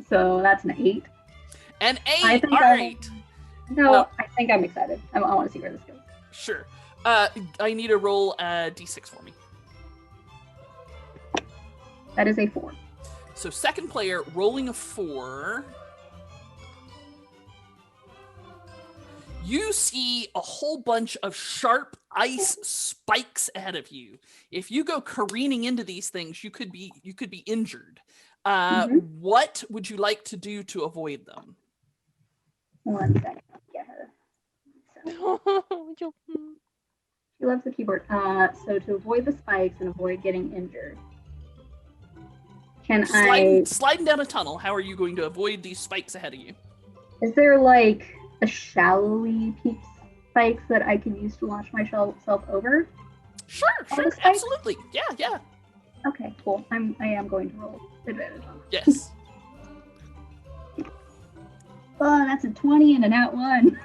[SPEAKER 9] that's an 8.
[SPEAKER 1] An 8.
[SPEAKER 9] I think
[SPEAKER 1] All right.
[SPEAKER 9] No, I think I'm excited. I want to see where this goes.
[SPEAKER 1] Sure. I need to roll a d6 for me.
[SPEAKER 9] That is a 4.
[SPEAKER 1] So second player rolling a 4. You see a whole bunch of sharp ice spikes ahead of you. If you go careening into these things, you could be injured. What would you like to do to avoid them?
[SPEAKER 9] 1 second. Get her. So. She loves the keyboard. So to avoid the spikes and avoid getting injured,
[SPEAKER 1] Sliding down a tunnel, how are you going to avoid these spikes ahead of you?
[SPEAKER 9] Is there like a shallowy peak spikes that I can use to launch myself over?
[SPEAKER 1] Sure, absolutely. Yeah.
[SPEAKER 9] Okay, cool. I am going to roll advantage on that.
[SPEAKER 1] Yes.
[SPEAKER 9] Oh, that's a 20 and a nat 1.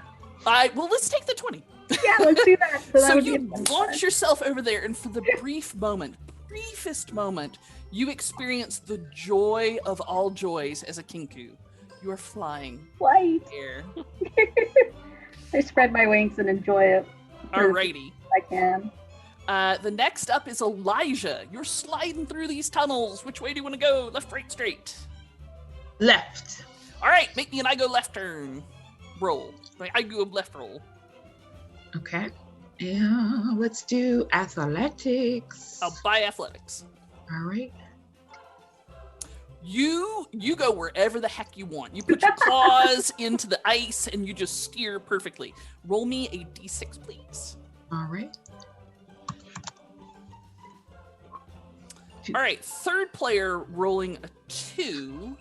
[SPEAKER 1] Well, let's take the 20.
[SPEAKER 9] Yeah, let's do that.
[SPEAKER 1] So you launch yourself over there, and for the briefest moment, you experience the joy of all joys as a kinku. You are flying.
[SPEAKER 9] White.
[SPEAKER 1] Air.
[SPEAKER 9] I spread my wings and enjoy it.
[SPEAKER 1] Alrighty.
[SPEAKER 9] I can.
[SPEAKER 1] The next up is Elijah. You're sliding through these tunnels. Which way do you want to go? Left, right, straight?
[SPEAKER 2] Left.
[SPEAKER 1] All right, make me an I go left turn. Roll. I go left roll.
[SPEAKER 2] Okay. Yeah, let's do athletics.
[SPEAKER 1] I'll buy athletics.
[SPEAKER 2] All right.
[SPEAKER 1] You go wherever the heck you want. You put your claws into the ice and you just steer perfectly. Roll me a d6, please.
[SPEAKER 2] All right.
[SPEAKER 1] All right, third player rolling a 2.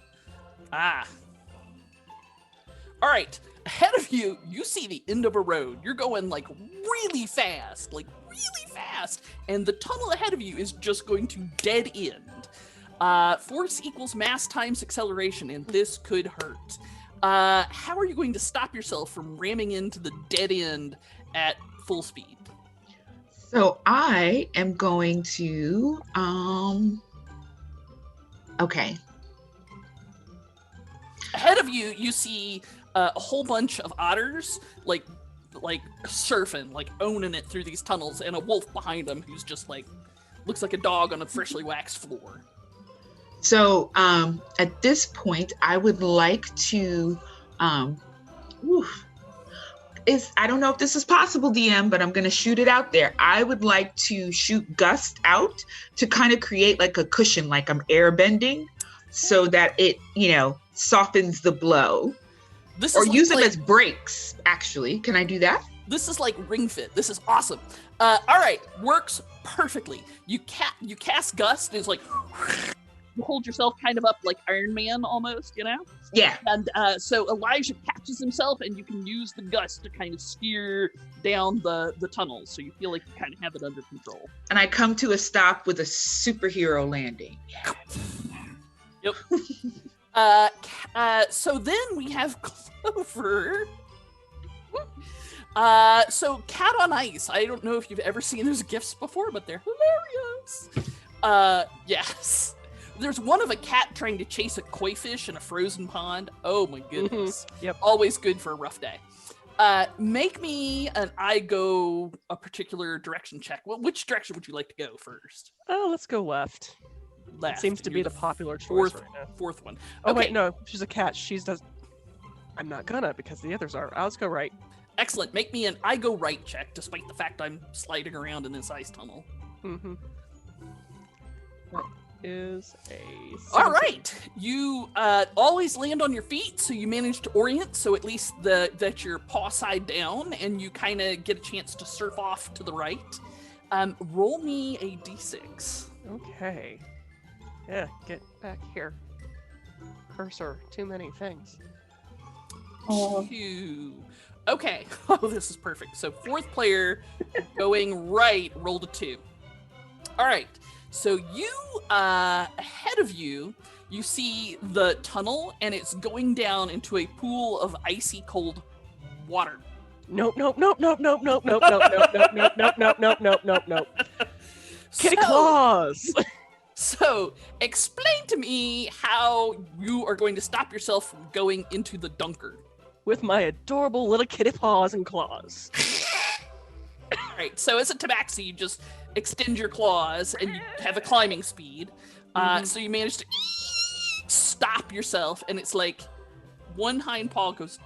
[SPEAKER 1] All right, ahead of you, you see the end of a road. You're going like really fast, and the tunnel ahead of you is just going to dead end. Force equals mass times acceleration, and this could hurt. How are you going to stop yourself from ramming into the dead end at full speed?
[SPEAKER 2] So I am going to, okay.
[SPEAKER 1] Ahead of you, you see a whole bunch of otters, like surfing, like owning it through these tunnels, and a wolf behind them who's just like, looks like a dog on a freshly waxed floor.
[SPEAKER 2] So at this point, I would like to, I don't know if this is possible, DM, but I'm going to shoot it out there. I would like to shoot Gust out to kind of create like a cushion, like I'm air bending, so that it, softens the blow. Or use them as brakes, actually. Can I do that?
[SPEAKER 1] This is like Ring Fit. This is awesome. All right, works perfectly. You cast Gust, and it's like... You hold yourself kind of up like Iron Man almost,
[SPEAKER 2] Yeah.
[SPEAKER 1] And so Elijah catches himself, and you can use the Gust to kind of steer down the tunnel, so you feel like you kind of have it under control.
[SPEAKER 2] And I come to a stop with a superhero landing.
[SPEAKER 1] Yep. So then we have Clover. So Cat on Ice. I don't know if you've ever seen those GIFs before, but they're hilarious. Yes. There's one of a cat trying to chase a koi fish in a frozen pond. Oh my goodness.
[SPEAKER 5] Yep.
[SPEAKER 1] Always good for a rough day. Make me an I go a particular direction check. Well, which direction would you like to go first?
[SPEAKER 5] Oh, let's go left.
[SPEAKER 1] Left.
[SPEAKER 5] It seems to be the popular choice
[SPEAKER 1] fourth,
[SPEAKER 5] right now.
[SPEAKER 1] Fourth one.
[SPEAKER 5] Oh
[SPEAKER 1] Okay.
[SPEAKER 5] wait, no, she's a cat. I'm not gonna because the others are. Let's go right.
[SPEAKER 1] Excellent. Make me an I go right check, despite the fact I'm sliding around in this ice tunnel.
[SPEAKER 5] Mm-hmm. That is a 17.
[SPEAKER 1] All right. You always land on your feet, so you manage to orient, so at least that you're paw side down, and you kind of get a chance to surf off to the right. Roll me a d6.
[SPEAKER 5] Okay. Yeah, get back here. Cursor, too many things.
[SPEAKER 4] Oh.
[SPEAKER 1] 2. Okay. Oh, this is perfect. So 4th player going right, rolled a 2. All right. So you, ahead of you, you see the tunnel, and it's going down into a pool of icy cold water.
[SPEAKER 5] Nope. Kitty claws!
[SPEAKER 1] So, explain to me how you are going to stop yourself from going into the dunker.
[SPEAKER 5] With my adorable little kitty paws and claws.
[SPEAKER 1] All right, so as a tabaxi, you just extend your claws, and you have a climbing speed. So you manage to stop yourself, and it's like one hind paw goes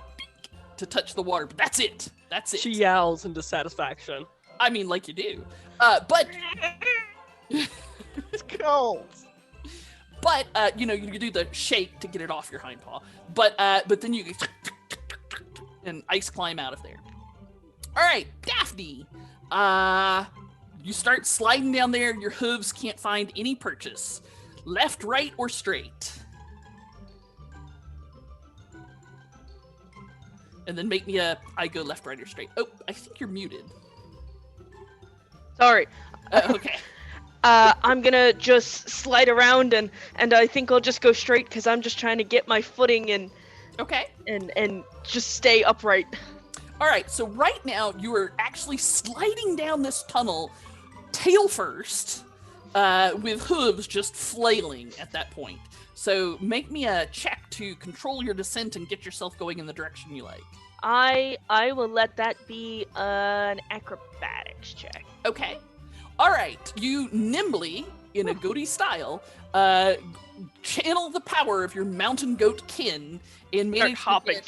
[SPEAKER 1] to touch the water, but that's it. That's it.
[SPEAKER 5] She yowls in dissatisfaction.
[SPEAKER 1] I mean, like you do. But
[SPEAKER 5] It's cold.
[SPEAKER 1] But you do the shake to get it off your hind paw. But then you and ice climb out of there. All right, Daphne. You start sliding down there. Your hooves can't find any purchase. Left, right, or straight. And then make me I go left, right, or straight. Oh, I think you're muted.
[SPEAKER 3] Sorry.
[SPEAKER 1] Okay.
[SPEAKER 3] I'm gonna just slide around and I think I'll just go straight because I'm just trying to get my footing and
[SPEAKER 1] Okay.
[SPEAKER 3] and just stay upright.
[SPEAKER 1] All right, so right now you are actually sliding down this tunnel tail first with hooves just flailing at that point. So make me a check to control your descent and get yourself going in the direction you like.
[SPEAKER 3] I will let that be an acrobatics check.
[SPEAKER 1] Okay. All right, you nimbly, in a goatee style, channel the power of your mountain goat kin and manage
[SPEAKER 3] hopping.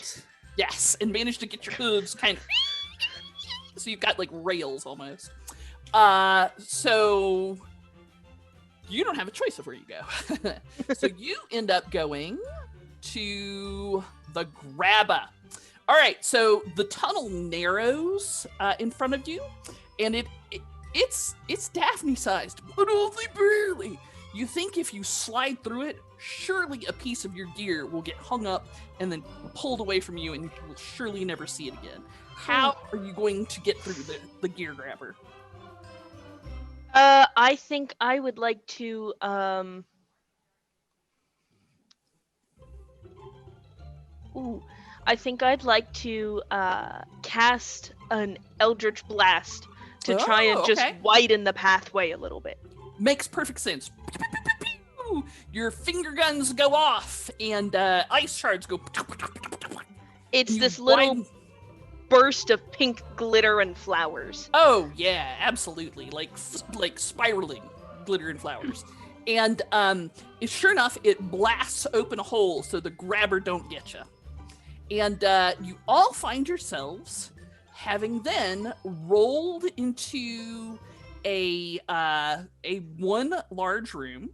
[SPEAKER 1] and manage to get your hooves kind of so you've got like rails almost. So you don't have a choice of where you go. So you end up going to the grabber. All right, so the tunnel narrows in front of you, and it's Daphne-sized, but only barely. You think if you slide through it, surely a piece of your gear will get hung up and then pulled away from you, and you will surely never see it again. How are you going to get through the gear grabber?
[SPEAKER 3] I think I would like to I think I'd like to cast an Eldritch Blast to try and just widen the pathway a little bit.
[SPEAKER 1] Makes perfect sense. Your finger guns go off, and ice shards go.
[SPEAKER 3] It's this little burst of pink glitter and flowers.
[SPEAKER 1] Oh yeah, absolutely, like spiraling glitter and flowers. And sure enough, it blasts open a hole so the grabber don't get you. And you all find yourselves having then rolled into a one large room.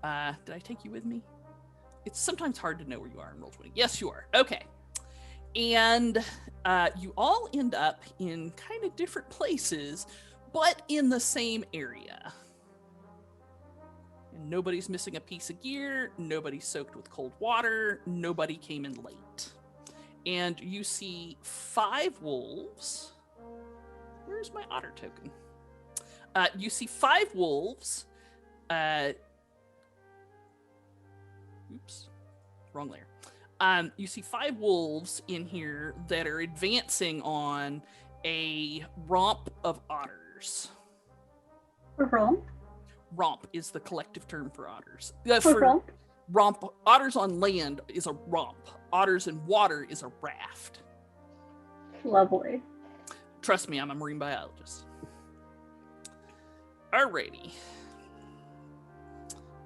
[SPEAKER 1] Did I take you with me? It's sometimes hard to know where you are in Roll20. Yes, you are. Okay. And you all end up in kind of different places, but in the same area. And nobody's missing a piece of gear, nobody's soaked with cold water, nobody came in late. And you see 5 wolves. Where's my otter token? You see 5 wolves. Oops, wrong layer. You see 5 wolves in here that are advancing on a romp of otters. Romp is the collective term for otters. Romp, otters on land is a romp. Otters in water is a raft.
[SPEAKER 4] Lovely.
[SPEAKER 1] Trust me, I'm a marine biologist. Alrighty.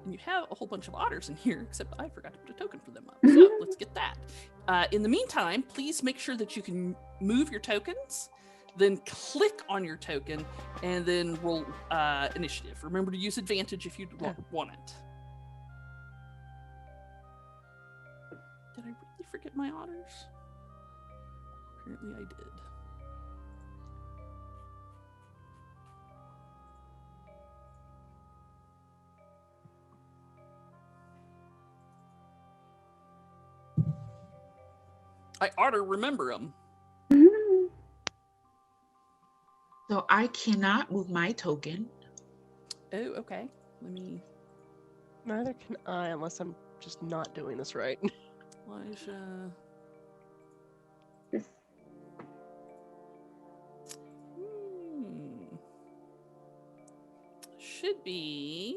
[SPEAKER 1] And you have a whole bunch of otters in here, except I forgot to put a token for them up. So let's get that. In the meantime, please make sure that you can move your tokens, then click on your token, and then roll initiative. Remember to use advantage if you want it. Did I really forget my otters? Apparently I did. I ought to remember them.
[SPEAKER 2] So I cannot move my token.
[SPEAKER 1] Oh, okay. Let me.
[SPEAKER 5] Neither can I, unless I'm just not doing this right.
[SPEAKER 1] Elijah. Should be.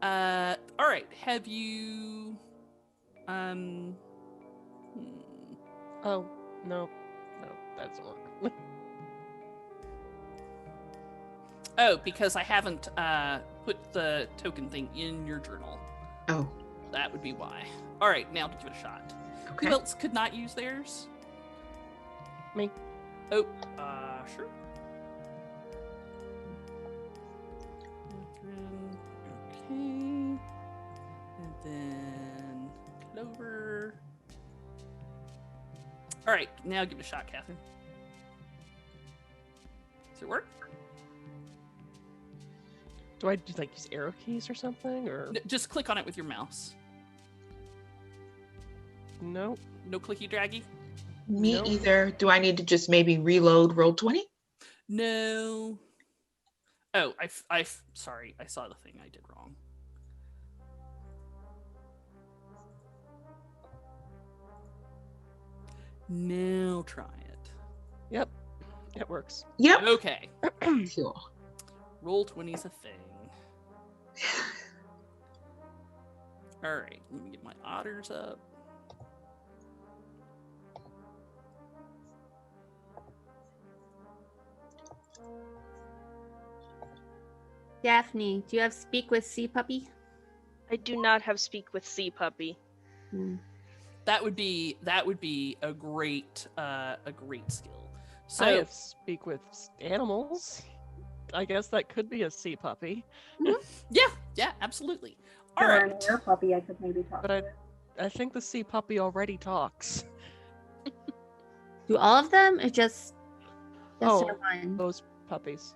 [SPEAKER 1] All right. Have you?
[SPEAKER 5] Oh, no, that doesn't work.
[SPEAKER 1] Oh, because I haven't put the token thing in your journal.
[SPEAKER 2] Oh.
[SPEAKER 1] That would be why. All right, now to give it a shot.
[SPEAKER 2] Okay.
[SPEAKER 1] Who else could not use theirs?
[SPEAKER 5] Me.
[SPEAKER 1] Oh, sure. Okay. And then Clover. All right, now give it a shot, Catherine. Does it work?
[SPEAKER 5] Do I like use arrow keys or something, or
[SPEAKER 1] Just click on it with your mouse.
[SPEAKER 5] no?
[SPEAKER 1] No clicky draggy?
[SPEAKER 2] Me
[SPEAKER 5] Nope.
[SPEAKER 2] either. Do I need to just maybe reload roll 20?
[SPEAKER 1] No. Oh, sorry, I saw the thing I did wrong. Now try it.
[SPEAKER 5] Yep, it works.
[SPEAKER 2] Yep.
[SPEAKER 1] Okay.
[SPEAKER 2] Cool.
[SPEAKER 1] Roll 20's a thing. All right, let me get my otters up.
[SPEAKER 8] Daphne, do you have Speak with Sea Puppy?
[SPEAKER 3] I do not have Speak with Sea Puppy.
[SPEAKER 1] That would be a great skill. So
[SPEAKER 5] I have speak with animals. I guess that could be a sea puppy.
[SPEAKER 1] yeah, absolutely. All
[SPEAKER 4] Or an
[SPEAKER 1] right.
[SPEAKER 4] air puppy I could maybe talk
[SPEAKER 5] But
[SPEAKER 4] to.
[SPEAKER 5] I think the sea puppy already talks.
[SPEAKER 8] Do all of them, or just
[SPEAKER 5] Oh.
[SPEAKER 8] one?
[SPEAKER 5] Those puppies.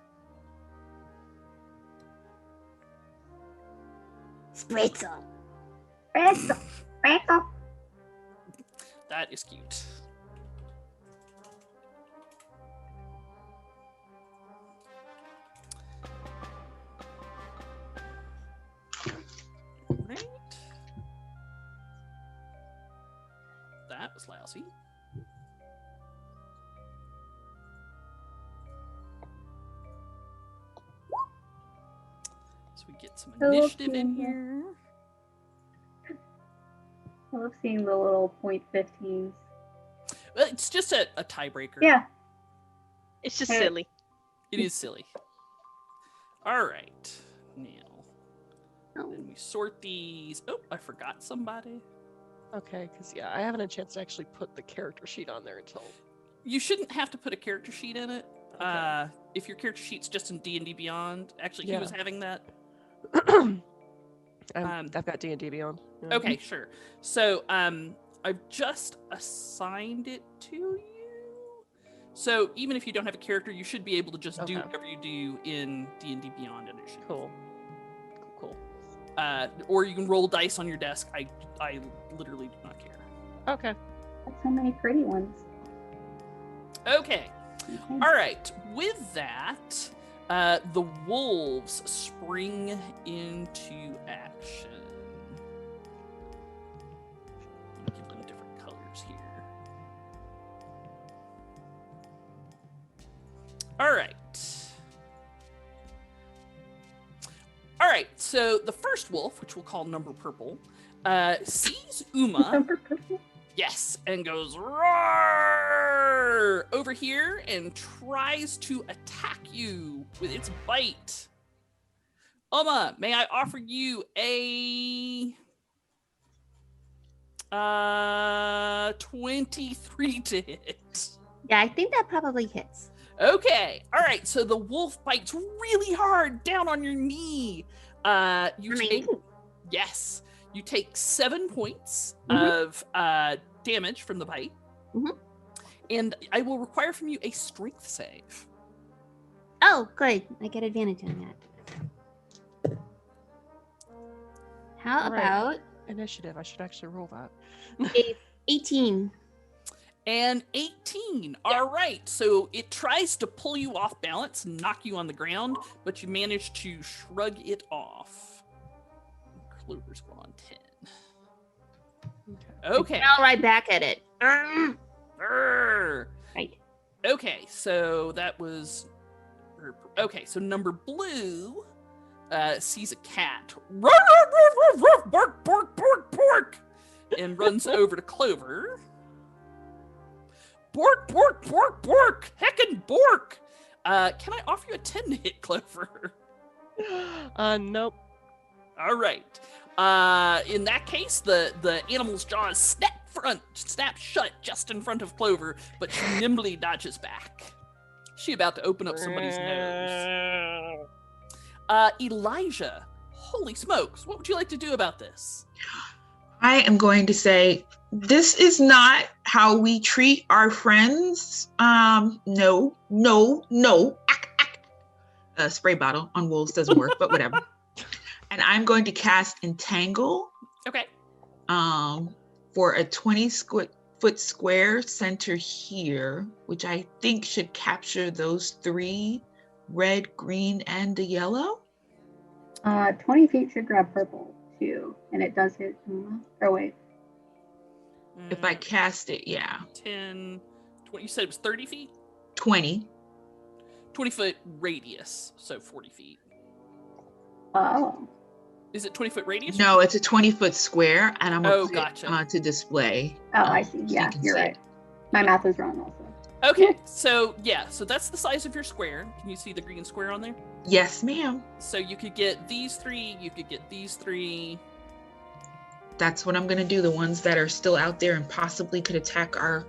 [SPEAKER 8] Spritzel.
[SPEAKER 4] Pretzel, pretzel.
[SPEAKER 1] That is cute. Right. That was lousy. So we get some
[SPEAKER 4] Hello,
[SPEAKER 1] initiative in
[SPEAKER 4] Tina.
[SPEAKER 1] here.
[SPEAKER 4] I love seeing the little .15s.
[SPEAKER 1] Well, it's just a tiebreaker.
[SPEAKER 4] Yeah.
[SPEAKER 3] It's just
[SPEAKER 4] Hey.
[SPEAKER 3] silly.
[SPEAKER 1] It is silly. All right. Now, then we sort these. Oh, I forgot somebody.
[SPEAKER 5] Okay, because I haven't had a chance to actually put the character sheet on there until.
[SPEAKER 1] You shouldn't have to put a character sheet in it.
[SPEAKER 5] Okay.
[SPEAKER 1] If your character sheet's just in D&D Beyond. Actually,
[SPEAKER 5] Yeah.
[SPEAKER 1] he was having that.
[SPEAKER 5] I've got D&D Beyond. Yeah.
[SPEAKER 1] Okay, sure. So, I've just assigned it to you. So, even if you don't have a character, you should be able to just do
[SPEAKER 5] Okay.
[SPEAKER 1] whatever you do in D&D Beyond Initiative.
[SPEAKER 5] Cool.
[SPEAKER 1] Or you can roll dice on your desk. I literally do not care.
[SPEAKER 5] Okay.
[SPEAKER 4] That's so many pretty ones.
[SPEAKER 1] Okay.
[SPEAKER 4] Okay.
[SPEAKER 1] All right. With that, the wolves spring into action. Give them different colors here. All right. All right. So the first wolf, which we'll call Number Purple, sees Uma.
[SPEAKER 4] Number purple.
[SPEAKER 1] Yes, and goes roar over here and tries to attack you with its bite. Uma, may I offer you a 23 to hit?
[SPEAKER 8] Yeah, I think that probably hits.
[SPEAKER 1] Okay, all right. So the wolf bites really hard down on your knee. You take 7 points of damage from the bite, and I will require from you a strength save.
[SPEAKER 8] Oh, good. I get advantage on that. How about
[SPEAKER 5] initiative? I should actually roll that.
[SPEAKER 8] 18?
[SPEAKER 1] And 18. All right. So it tries to pull you off balance and knock you on the ground, but you manage to shrug it off. Clover's going on 10. Okay.
[SPEAKER 8] I'll right back at it.
[SPEAKER 1] Right.
[SPEAKER 8] Right.
[SPEAKER 1] Okay. So that was. Okay. So number blue sees a cat. Bark, bark, bark, bark. And runs over to Clover. Bork, bork, bork, bork! Heckin' bork! Can I offer you a 10 to hit, Clover?
[SPEAKER 5] Nope.
[SPEAKER 1] All right. In that case, the animal's jaws snap shut just in front of Clover, but she nimbly dodges back. She about to open up somebody's nose. Elijah, holy smokes, what would you like to do about this?
[SPEAKER 2] I am going to say, this is not how we treat our friends. No. A spray bottle on wolves doesn't work, but whatever. And I'm going to cast Entangle.
[SPEAKER 1] Okay.
[SPEAKER 2] For a 20-foot square center here, which I think should capture those 3, red, green, and the yellow.
[SPEAKER 9] 20 feet should grab purple too, and it does hit. Oh wait.
[SPEAKER 2] If I cast it, yeah.
[SPEAKER 1] 10, 20, you said it was 30 feet?
[SPEAKER 2] 20.
[SPEAKER 1] 20-foot radius, so 40 feet.
[SPEAKER 9] Oh.
[SPEAKER 1] Is it 20-foot radius?
[SPEAKER 2] No, it's a 20-foot square, and I'm going to
[SPEAKER 1] gotcha.
[SPEAKER 2] To display.
[SPEAKER 9] Oh, I see. Yeah, you're right. My math is wrong also.
[SPEAKER 1] Okay, so yeah, so that's the size of your square. Can you see the green square on there?
[SPEAKER 2] Yes, ma'am.
[SPEAKER 1] So you could get these 3, you could get these 3.
[SPEAKER 2] That's what I'm going to do. The ones that are still out there and possibly could attack our,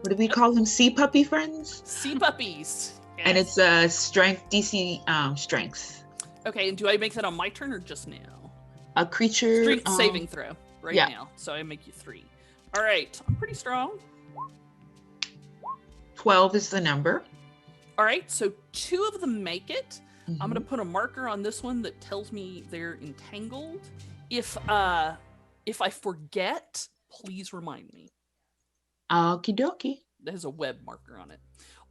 [SPEAKER 2] what do we call them? Sea puppy friends?
[SPEAKER 1] Sea puppies. Yes.
[SPEAKER 2] And it's a strength, DC strength.
[SPEAKER 1] Okay, and do I make that on my turn or just now?
[SPEAKER 2] A creature.
[SPEAKER 1] Strength saving throw now. So I make you 3. All right, I'm pretty strong.
[SPEAKER 2] 12 is the number.
[SPEAKER 1] All right, so 2 of them make it. I'm going to put a marker on this one that tells me they're entangled. If I forget, please remind me.
[SPEAKER 2] Okie dokie.
[SPEAKER 1] There's a web marker on it.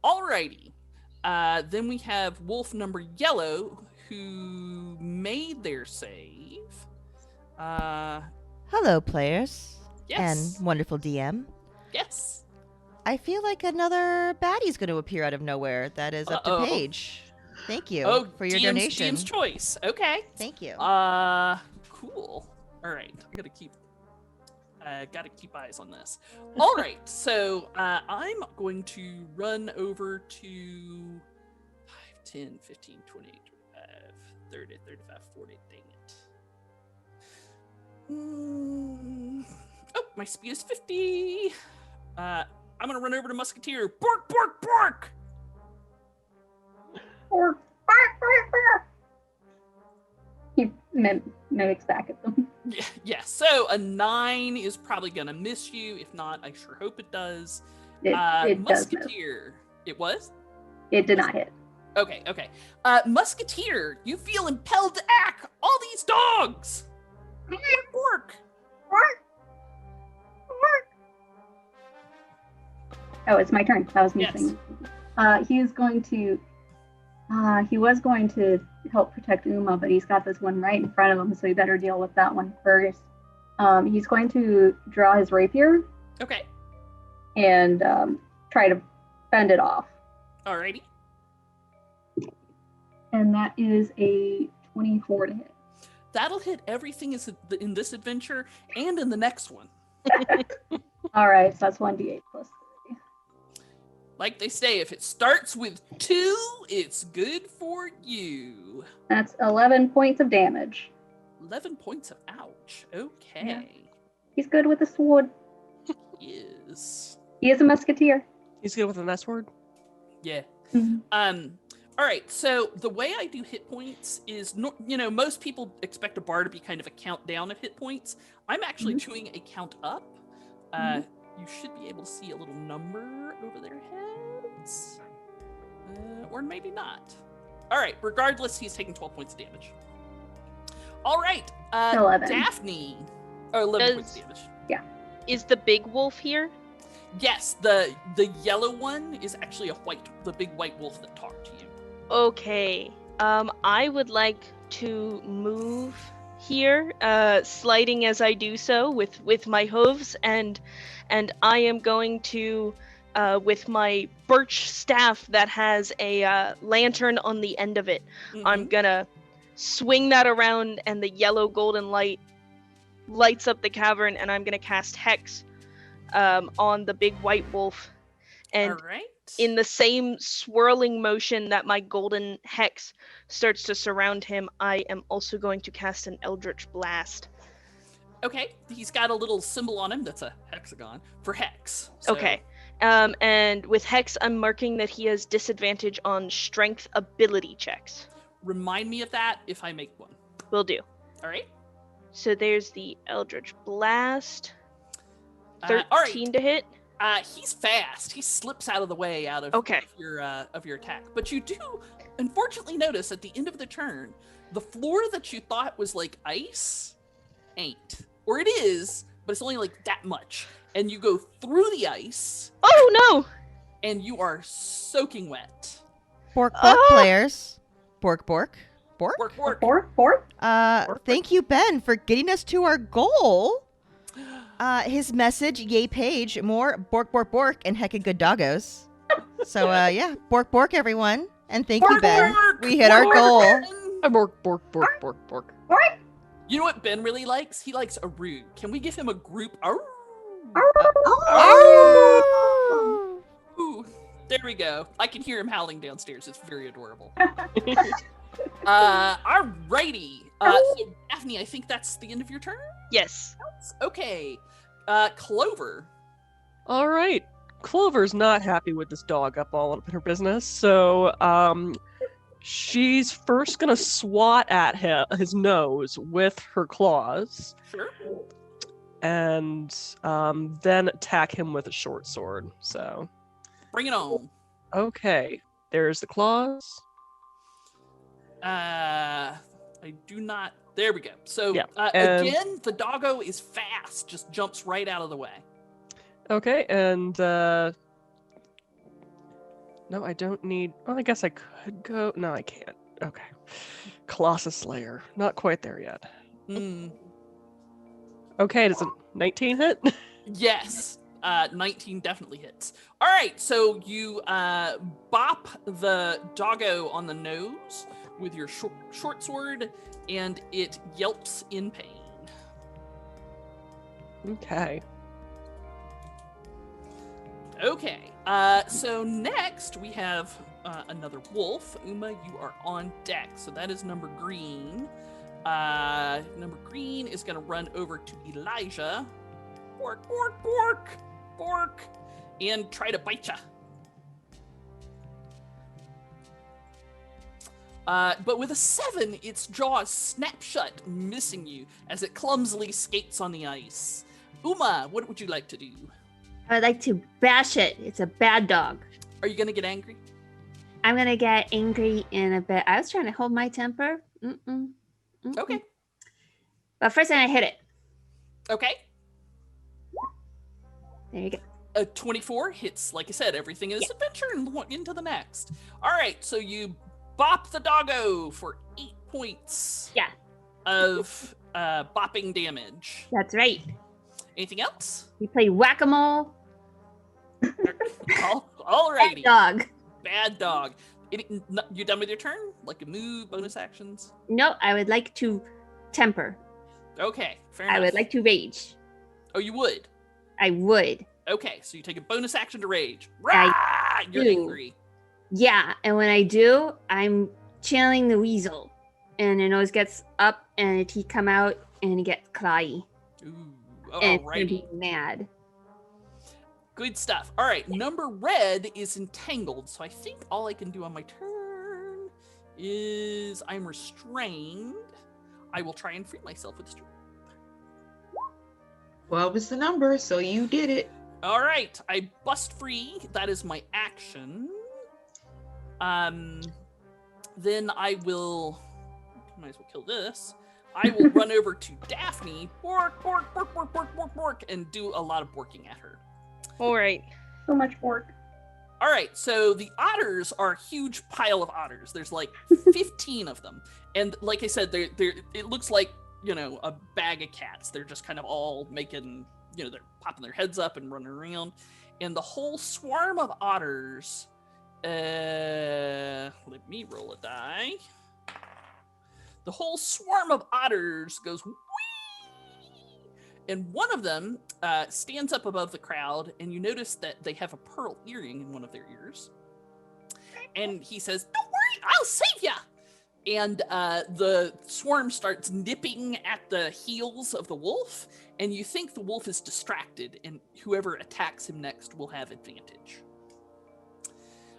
[SPEAKER 1] Alrighty. Then we have wolf number yellow, who made their save.
[SPEAKER 7] Hello, players.
[SPEAKER 1] Yes.
[SPEAKER 7] And wonderful DM.
[SPEAKER 1] Yes.
[SPEAKER 7] I feel like another baddie's going to appear out of nowhere. That is up to Paige. Thank you for your donation.
[SPEAKER 1] DM's choice. Okay.
[SPEAKER 7] Thank you.
[SPEAKER 1] Cool. All right. Gotta keep eyes on this. All right. So I'm going to run over to 5, 10, 15, 20, 25, 30, 35, 40. Dang it. Oh, my speed is 50. I'm gonna run over to Musketeer. Bark, bark, bark!
[SPEAKER 9] Or bark, bark, bark. He mimics back at them.
[SPEAKER 1] Yeah. So a 9 is probably gonna miss you. If not, I sure hope it does.
[SPEAKER 9] It
[SPEAKER 1] Musketeer. It was?
[SPEAKER 9] It did not hit.
[SPEAKER 1] Okay. Musketeer, you feel impelled to act. All these dogs. Bark.
[SPEAKER 9] Oh, it's my turn. That was me saying. He was going to help protect Uma, but he's got this one right in front of him, so he better deal with that one first. He's going to draw his rapier.
[SPEAKER 1] Okay.
[SPEAKER 9] And try to fend it off.
[SPEAKER 1] Alrighty.
[SPEAKER 9] And that is a 24 to hit.
[SPEAKER 1] That'll hit everything in this adventure and in the next one.
[SPEAKER 9] All right, so that's 1d8 plus 3.
[SPEAKER 1] Like they say, if it starts with 2, it's good for you.
[SPEAKER 9] That's 11 points of damage.
[SPEAKER 1] 11 points of ouch. Okay.
[SPEAKER 9] Yeah. He's good with a sword.
[SPEAKER 1] Is.
[SPEAKER 9] He is a musketeer.
[SPEAKER 5] He's good with an S word.
[SPEAKER 1] Yeah.
[SPEAKER 9] Mhm.
[SPEAKER 1] All right. So the way I do hit points is, most people expect a bar to be kind of a countdown of hit points. I'm actually doing a count up. You should be able to see a little number over their heads, or maybe not. All right. Regardless, he's taking 12 points of damage. All right.
[SPEAKER 9] 11.
[SPEAKER 1] Daphne. Oh, 11 points of damage.
[SPEAKER 9] Yeah.
[SPEAKER 3] Is the big wolf here?
[SPEAKER 1] Yes, the yellow one is actually the big white wolf that talked to you.
[SPEAKER 3] Okay. I would like to move here, sliding as I do so with my hooves, and I am going to, with my birch staff that has a lantern on the end of it, I'm gonna swing that around, and the yellow golden light lights up the cavern, and I'm gonna cast Hex on the big white wolf. And
[SPEAKER 1] All right.
[SPEAKER 3] in the same swirling motion that my golden hex starts to surround him, I am also going to cast an Eldritch Blast.
[SPEAKER 1] Okay, he's got a little symbol on him that's a hexagon for Hex. So.
[SPEAKER 3] Okay. And with Hex, I'm marking that he has disadvantage on strength ability checks.
[SPEAKER 1] Remind me of that if I make one.
[SPEAKER 3] Will do.
[SPEAKER 1] All right.
[SPEAKER 3] So there's the Eldritch Blast.
[SPEAKER 1] All right.
[SPEAKER 3] 13 to hit.
[SPEAKER 1] He's fast. He slips out of the way of your attack. But you do, unfortunately, notice at the end of the turn, the floor that you thought was like ice ain't. Or it is, but it's only like that much. And you go through the ice.
[SPEAKER 3] Oh no!
[SPEAKER 1] And you are soaking wet.
[SPEAKER 7] Bork, players. Bork.
[SPEAKER 1] Bork.
[SPEAKER 7] Thank you, Ben, for getting us to our goal. His message, yay Paige, more bork, and heckin' good doggos. So, yeah, bork, everyone. And thank you, Ben. We hit our goal.
[SPEAKER 5] Bork.
[SPEAKER 1] You know what Ben really likes? He likes a rude. Can we give him a group? Ooh, there we go. I can hear him howling downstairs. It's very adorable. Alrighty. So Daphne, I think that's the end of your turn?
[SPEAKER 3] Yes.
[SPEAKER 1] Okay. Clover.
[SPEAKER 5] All right. Clover's not happy with this dog up all up in her business, so she's first gonna swat at his nose with her claws.
[SPEAKER 1] Sure.
[SPEAKER 5] And then attack him with a short sword. So
[SPEAKER 1] bring it on.
[SPEAKER 5] Okay. There's the claws.
[SPEAKER 1] I do not. There we go. So again, the doggo is fast. Just jumps right out of the way.
[SPEAKER 5] Okay, and no, I don't need. Oh, I guess I could go. No, I can't. Okay, Colossus Slayer. Not quite there yet. Okay, does a 19 hit?
[SPEAKER 1] Yes. 19 definitely hits. All right, so you bop the doggo on the nose with your short sword, and it yelps in pain.
[SPEAKER 5] Okay.
[SPEAKER 1] Okay, so next we have another wolf. Uma, you are on deck, so that is number green. Number green is going to run over to Elijah. Bork, and try to bite ya. But with a 7, its jaws snap shut, missing you as it clumsily skates on the ice. Uma, what would you like to do?
[SPEAKER 8] I would like to bash it. It's a bad dog.
[SPEAKER 1] Are you going to get angry?
[SPEAKER 8] I'm going to get angry in a bit. I was trying to hold my temper.
[SPEAKER 1] Okay.
[SPEAKER 8] But first I'm going to hit it.
[SPEAKER 1] Okay.
[SPEAKER 8] There you go.
[SPEAKER 1] A 24 hits, like I said, everything is adventure and into the next. All right, so you bop the doggo for 8 points of bopping damage.
[SPEAKER 8] That's right.
[SPEAKER 1] Anything else?
[SPEAKER 8] We play whack-a-mole.
[SPEAKER 1] Alrighty.
[SPEAKER 8] Bad
[SPEAKER 1] dog. You done with your turn? Like a move, bonus actions?
[SPEAKER 8] No, I would like to temper.
[SPEAKER 1] Okay, fair enough.
[SPEAKER 8] I would like to rage.
[SPEAKER 1] Oh, you would?
[SPEAKER 8] I would.
[SPEAKER 1] Okay, so you take a bonus action to rage.
[SPEAKER 8] I
[SPEAKER 1] Rah! You're
[SPEAKER 8] do.
[SPEAKER 1] angry.
[SPEAKER 8] Yeah, and when I do, I'm channeling the weasel. And it always gets up and he come out and he gets clawy.
[SPEAKER 1] Ooh,
[SPEAKER 8] And it's gonna
[SPEAKER 1] alrighty.
[SPEAKER 8] be mad.
[SPEAKER 1] Good stuff. All right, number red is entangled, so I think all I can do on my turn is I'm restrained. I will try and free myself with strength.
[SPEAKER 2] 12 is the number, so you did it.
[SPEAKER 1] All right, I bust free. That is my action. Then I will. Might as well kill this. I will run over to Daphne, bork, bork, bork, bork, bork, bork, bork, and do a lot of borking at her.
[SPEAKER 3] All right.
[SPEAKER 4] So much work.
[SPEAKER 1] All right, so the otters are a huge pile of otters. There's like 15 of them, and like I said, they're it looks like, you know, a bag of cats. They're just kind of all making, you know, they're popping their heads up and running around, and the whole swarm of otters. Let me roll a die. The whole swarm of otters goes whee! And one of them stands up above the crowd, and you notice that they have a pearl earring in one of their ears. And he says, "Don't worry, I'll save ya!" And the swarm starts nipping at the heels of the wolf, and you think the wolf is distracted, and whoever attacks him next will have advantage.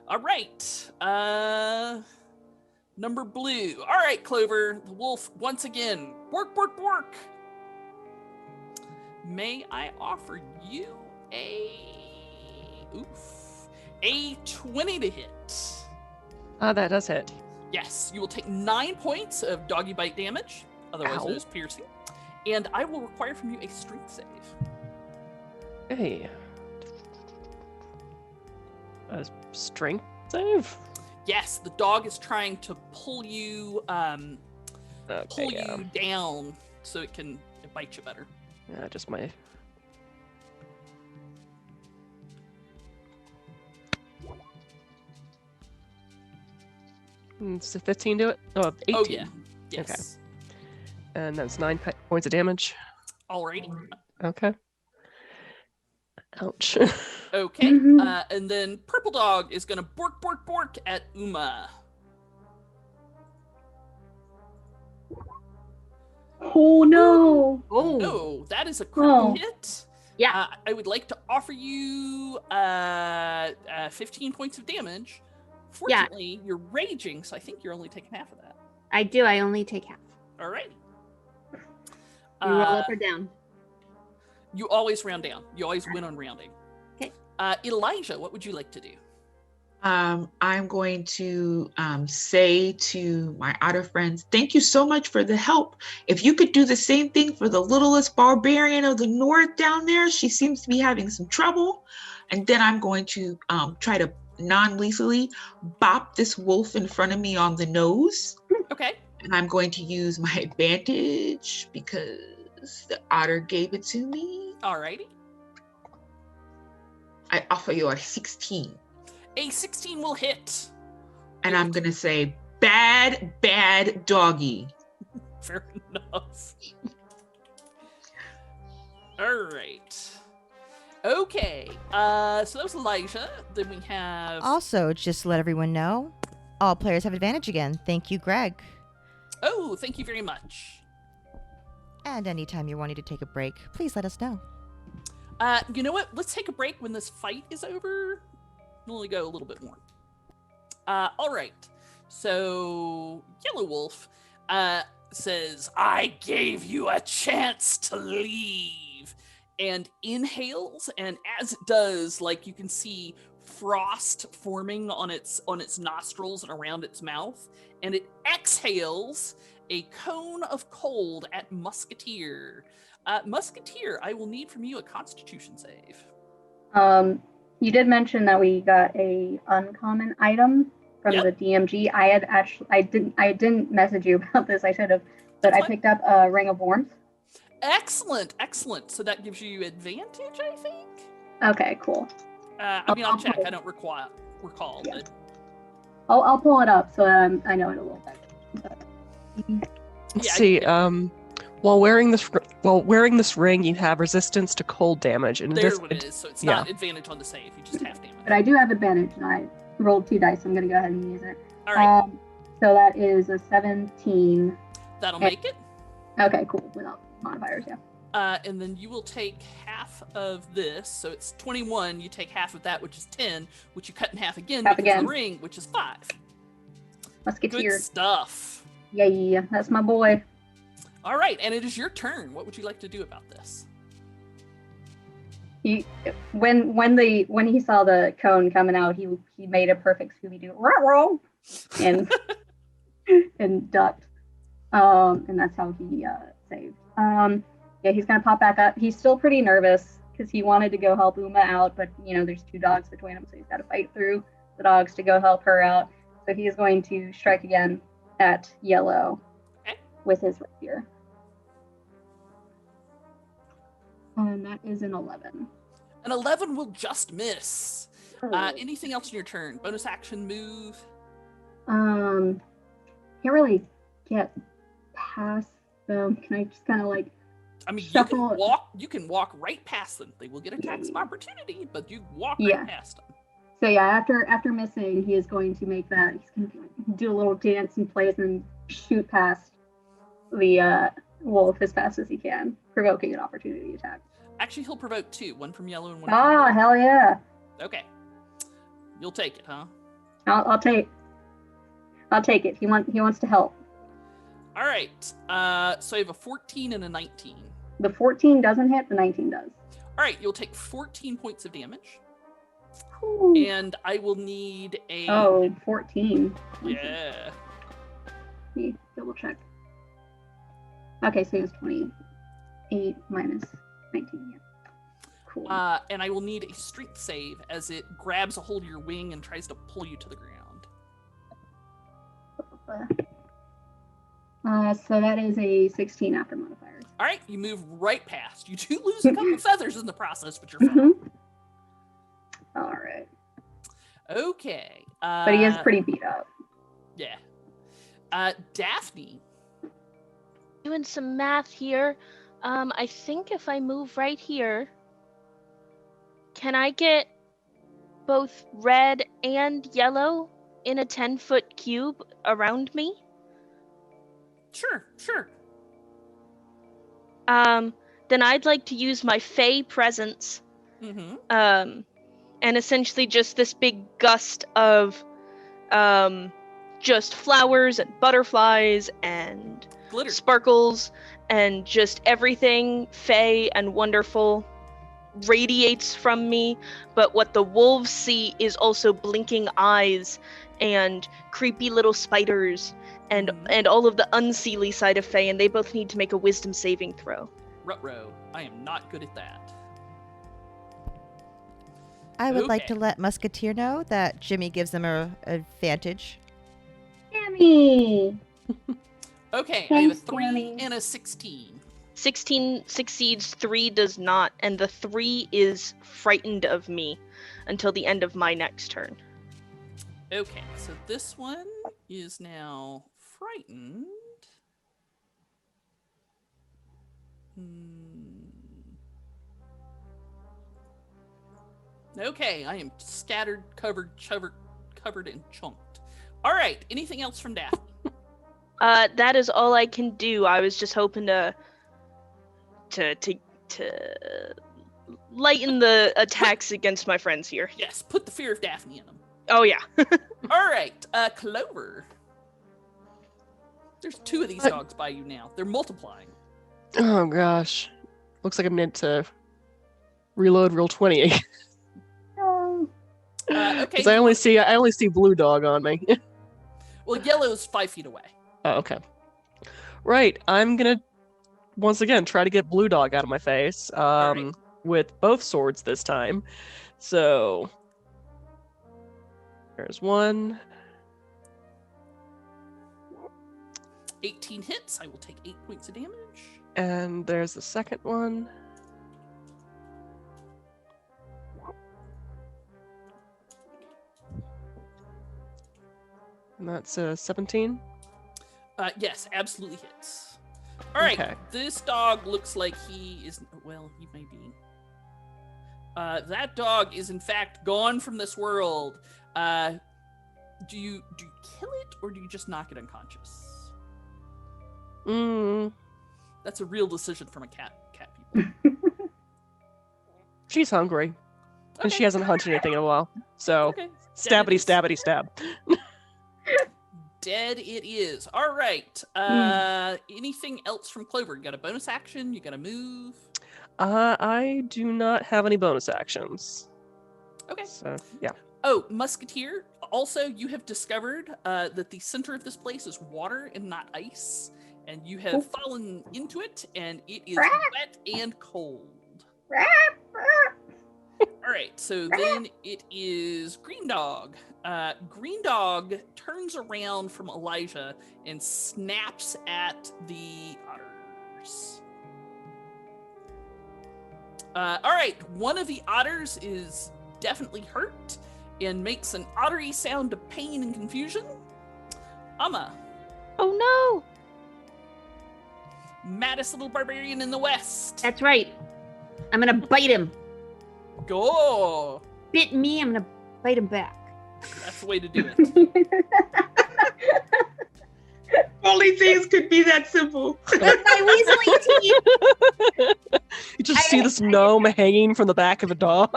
[SPEAKER 1] All right. Number blue. All right, Clover. The wolf once again. Bork, bork, bork. May I offer you a 20 to hit?
[SPEAKER 5] That does hit.
[SPEAKER 1] Yes, you will take 9 points of doggy bite damage, otherwise known as piercing, and I will require from you a strength save.
[SPEAKER 5] Hey. A strength save?
[SPEAKER 1] Yes, the dog is trying to pull you, you down so it can bite you better.
[SPEAKER 5] Yeah, just my... It's a 15 to it? Oh, 18.
[SPEAKER 1] Oh, yeah. Yes.
[SPEAKER 5] Okay. And that's 9 points of damage.
[SPEAKER 1] Alrighty.
[SPEAKER 5] Okay. Ouch.
[SPEAKER 1] Okay. And then Purple Dog is going to bork, bork, bork at Uma.
[SPEAKER 4] Oh no!
[SPEAKER 8] Oh,
[SPEAKER 1] No, that is a critical
[SPEAKER 4] Oh.
[SPEAKER 1] hit.
[SPEAKER 8] Yeah.
[SPEAKER 1] I would like to offer you 15 points of damage.
[SPEAKER 8] Yeah.
[SPEAKER 1] Fortunately, you're raging, so I think you're only taking half of that.
[SPEAKER 8] I do. I only take half.
[SPEAKER 1] Alrighty.
[SPEAKER 8] You roll up or down.
[SPEAKER 1] You always round down. You always win on rounding.
[SPEAKER 8] Okay.
[SPEAKER 1] Elijah, what would you like to do?
[SPEAKER 2] I'm going to say to my otter friends, thank you so much for the help. If you could do the same thing for the littlest barbarian of the north down there, she seems to be having some trouble. And then I'm going to try to non-lethally bop this wolf in front of me on the nose.
[SPEAKER 1] Okay.
[SPEAKER 2] And I'm going to use my advantage because the otter gave it to me.
[SPEAKER 1] Alrighty.
[SPEAKER 2] I offer you a 16.
[SPEAKER 1] A 16 will hit.
[SPEAKER 2] And I'm going to say, bad, bad doggy.
[SPEAKER 1] Fair enough. Alright. Okay. So that was Elijah. Then we have...
[SPEAKER 7] Also, just to let everyone know, all players have advantage again. Thank you, Greg.
[SPEAKER 1] Oh, thank you very much.
[SPEAKER 7] And anytime you're wanting to take a break, please let us know.
[SPEAKER 1] You know what? Let's take a break when this fight is over. We'll only go a little bit more. All right. So Yellow Wolf says, "I gave you a chance to leave," and inhales, and as it does, like you can see frost forming on its nostrils and around its mouth, and it exhales a cone of cold at Musketeer. Musketeer, I will need from you a Constitution save.
[SPEAKER 4] You did mention that we got a uncommon item from
[SPEAKER 1] Yep.
[SPEAKER 4] the DMG. I didn't message you about this. I should have, but
[SPEAKER 1] That's
[SPEAKER 4] I
[SPEAKER 1] fine.
[SPEAKER 4] picked up a Ring of Warmth.
[SPEAKER 1] Excellent. So that gives you advantage, I think.
[SPEAKER 4] Okay, cool.
[SPEAKER 1] I'll check. I don't recall.
[SPEAKER 4] Yeah.
[SPEAKER 1] But
[SPEAKER 4] I'll pull it up so I know it a little bit.
[SPEAKER 5] Let's
[SPEAKER 1] Yeah,
[SPEAKER 5] see. While wearing this ring, you have resistance to cold damage, and
[SPEAKER 1] There's what it is. So it's not advantage on the save. You just half damage.
[SPEAKER 9] But I do have advantage, and I rolled 2 dice, so I'm going to go ahead and use it.
[SPEAKER 1] All right.
[SPEAKER 9] So that is a 17.
[SPEAKER 1] That'll make it.
[SPEAKER 9] Okay, cool. Without modifiers, yeah.
[SPEAKER 1] And then you will take half of this. So it's 21. You take half of that, which is 10, which you cut in half again because of the ring, which is 5.
[SPEAKER 9] Musketeer.
[SPEAKER 1] Good stuff.
[SPEAKER 9] Yeah, that's my boy.
[SPEAKER 1] All right, and it is your turn. What would you like to do about this?
[SPEAKER 9] When he saw the cone coming out, he made a perfect Scooby-Doo roll and and ducked. And that's how he saved. Yeah, he's gonna pop back up. He's still pretty nervous because he wanted to go help Uma out, but there's 2 dogs between them, so he's got to fight through the dogs to go help her out. So he is going to strike again at Yellow with his rapier. And that is an 11.
[SPEAKER 1] An 11 will just miss. Anything else in your turn? Bonus action, move?
[SPEAKER 9] Can't really get past them. Can I just kind of like shuffle?
[SPEAKER 1] You can walk right past them. They will get attacks of opportunity, but you walk right past them.
[SPEAKER 9] So yeah, after missing, he is going to make that. He's going to do a little dance and plays and shoot past the wolf as fast as he can, provoking an opportunity attack.
[SPEAKER 1] Actually, he'll provoke 2. One from Yellow and one from Blue.
[SPEAKER 9] Hell yeah.
[SPEAKER 1] Okay. You'll take it, huh?
[SPEAKER 9] I'll take it. He wants to help.
[SPEAKER 1] All right. So I have a 14 and a 19.
[SPEAKER 9] The 14 doesn't hit, the 19 does.
[SPEAKER 1] All right, you'll take 14 points of damage.
[SPEAKER 9] Ooh.
[SPEAKER 1] And I will need a...
[SPEAKER 9] 14.
[SPEAKER 1] Yeah.
[SPEAKER 9] Let me double check. Okay, so it's 28 minus 19. Yeah. Cool.
[SPEAKER 1] And I will need a strength save as it grabs a hold of your wing and tries to pull you to the ground.
[SPEAKER 9] So that is a 16 after modifiers.
[SPEAKER 1] All right, you move right past. You do lose a couple feathers in the process, but you're fine.
[SPEAKER 9] All right.
[SPEAKER 1] Okay.
[SPEAKER 9] But he is pretty beat up.
[SPEAKER 1] Yeah. Daphne.
[SPEAKER 3] Doing some math here. I think if I move right here, can I get both red and yellow in a 10-foot cube around me?
[SPEAKER 1] Sure.
[SPEAKER 3] Then I'd like to use my Fey presence. And essentially just this big gust of just flowers and butterflies and
[SPEAKER 1] glitter,
[SPEAKER 3] sparkles, and just everything Fey and wonderful radiates from me. But what the wolves see is also blinking eyes and creepy little spiders and all of the unseelie side of Fey, and they both need to make a wisdom saving throw.
[SPEAKER 1] Ruh-roh, I am not good at that.
[SPEAKER 7] I would like to let Musketeer know that Jimmy gives them an advantage.
[SPEAKER 9] Jimmy!
[SPEAKER 1] Okay,
[SPEAKER 9] Thanks,
[SPEAKER 1] I have a 3
[SPEAKER 9] Jimmy.
[SPEAKER 1] and a 16.
[SPEAKER 3] 16 succeeds, 3 does not, and the 3 is frightened of me until the end of my next turn.
[SPEAKER 1] Okay, so this one is now frightened. Okay, I am scattered, covered, and chunked. All right, anything else from Daphne?
[SPEAKER 3] That is all I can do. I was just hoping to lighten the attacks against my friends here.
[SPEAKER 1] Yes, put the fear of Daphne in them.
[SPEAKER 3] Oh yeah.
[SPEAKER 1] All right, Clover. There's 2 of these dogs by you now. They're multiplying.
[SPEAKER 5] Oh gosh, looks like I'm meant to reload roll 20.
[SPEAKER 1] Okay.
[SPEAKER 5] Because I only see blue dog on me.
[SPEAKER 1] Well, yellow's 5 feet away.
[SPEAKER 5] Oh, okay. Right, I'm gonna once again try to get blue dog out of my face.
[SPEAKER 1] Right.
[SPEAKER 5] With both swords this time. So there's one.
[SPEAKER 1] 18 hits. I will take 8 points of damage.
[SPEAKER 5] And there's the second one. And that's 17.
[SPEAKER 1] Yes, absolutely hits. All right.
[SPEAKER 5] Okay.
[SPEAKER 1] This dog looks like he is. Well, he may be. That dog is in fact gone from this world. Do you kill it or do you just knock it unconscious? That's a real decision from a cat people.
[SPEAKER 5] She's hungry. And she
[SPEAKER 1] Okay.
[SPEAKER 5] hasn't hunted anything in a while. So,
[SPEAKER 1] Okay.
[SPEAKER 5] stabbity,
[SPEAKER 1] Dead it is.
[SPEAKER 5] stabbity, stab.
[SPEAKER 1] Dead it is. All right. Anything else from Clover? You got a bonus action? You got a move?
[SPEAKER 5] I do not have any bonus actions.
[SPEAKER 1] Okay.
[SPEAKER 5] So, yeah.
[SPEAKER 1] Oh, Musketeer. Also, you have discovered that the center of this place is water and not ice. And you have fallen into it, and it is wet and cold. All right, so then it is Green Dog. Green Dog turns around from Elijah and snaps at the otters. All right, one of the otters is definitely hurt and makes an ottery sound of pain and confusion. Amma.
[SPEAKER 3] Oh no!
[SPEAKER 1] Maddest little barbarian in the west.
[SPEAKER 8] That's right. I'm gonna bite him.
[SPEAKER 1] Go.
[SPEAKER 8] Bit me, I'm gonna bite him back.
[SPEAKER 1] That's the way to do it.
[SPEAKER 2] Only things could be that simple.
[SPEAKER 8] My weaselly teeth.
[SPEAKER 5] You just see this gnome hanging from the back of a dog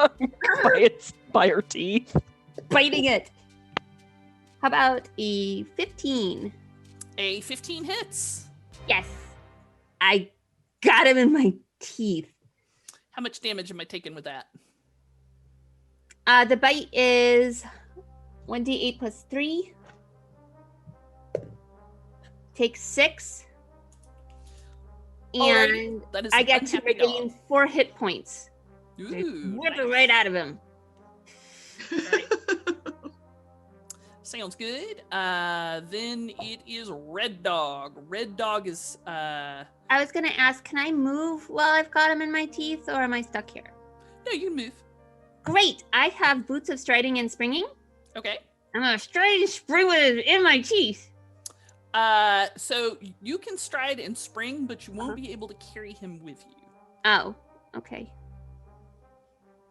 [SPEAKER 5] by her teeth.
[SPEAKER 8] Biting it. How about a 15?
[SPEAKER 1] A 15 hits.
[SPEAKER 8] Yes. I got him in my teeth.
[SPEAKER 1] How much damage am I taking with that?
[SPEAKER 8] The bite is 1d8 plus 3. Take 6.
[SPEAKER 1] Alrighty,
[SPEAKER 8] And
[SPEAKER 1] that is
[SPEAKER 8] I
[SPEAKER 1] an
[SPEAKER 8] get to
[SPEAKER 1] unhappy
[SPEAKER 8] regain
[SPEAKER 1] dog.
[SPEAKER 8] 4 hit points.
[SPEAKER 1] Ooh,
[SPEAKER 8] Whip it
[SPEAKER 1] nice.
[SPEAKER 8] right out of him.
[SPEAKER 1] Sounds good. Then it is Red Dog. Red Dog is
[SPEAKER 8] I was gonna ask, can I move while I've got him in my teeth, or am I stuck here?
[SPEAKER 1] no, you can move.
[SPEAKER 8] Great! I have boots of striding and springing.
[SPEAKER 1] Okay.
[SPEAKER 8] I'm gonna stride and spring with it in my teeth.
[SPEAKER 1] So you can stride and spring, but you won't be able to carry him with you.
[SPEAKER 8] Oh, okay.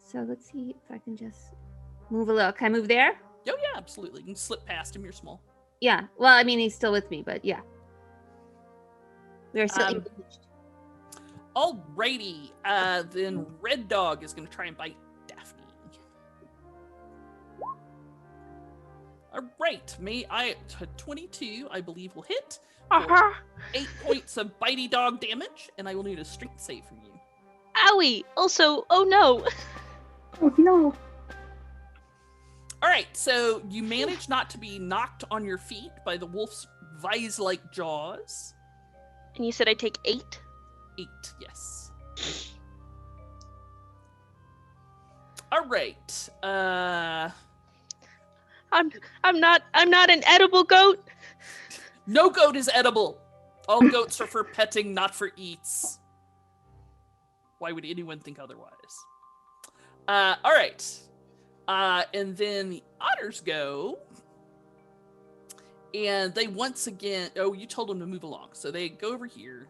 [SPEAKER 8] So let's see if I can just move a little. Can I move there?
[SPEAKER 1] Oh yeah, absolutely. You can slip past him. You're small.
[SPEAKER 8] Yeah. Well, I mean, he's still with me, but yeah. We're still engaged.
[SPEAKER 1] Alrighty. Then Red Dog is going to try and bite Daphne. All right. 22, I believe, will hit. For 8 points of bitey dog damage, and I will need a strength save from you.
[SPEAKER 3] Owie! Also, oh no!
[SPEAKER 9] Oh no.
[SPEAKER 1] All right, so you manage not to be knocked on your feet by the wolf's vise-like jaws.
[SPEAKER 3] And you said I take 8?
[SPEAKER 1] 8, yes. All right.
[SPEAKER 3] I'm not an edible goat.
[SPEAKER 1] No goat is edible. All goats are for petting, not for eats. Why would anyone think otherwise? All right. And then the otters go. And they once again... Oh, you told them to move along. So they go over here.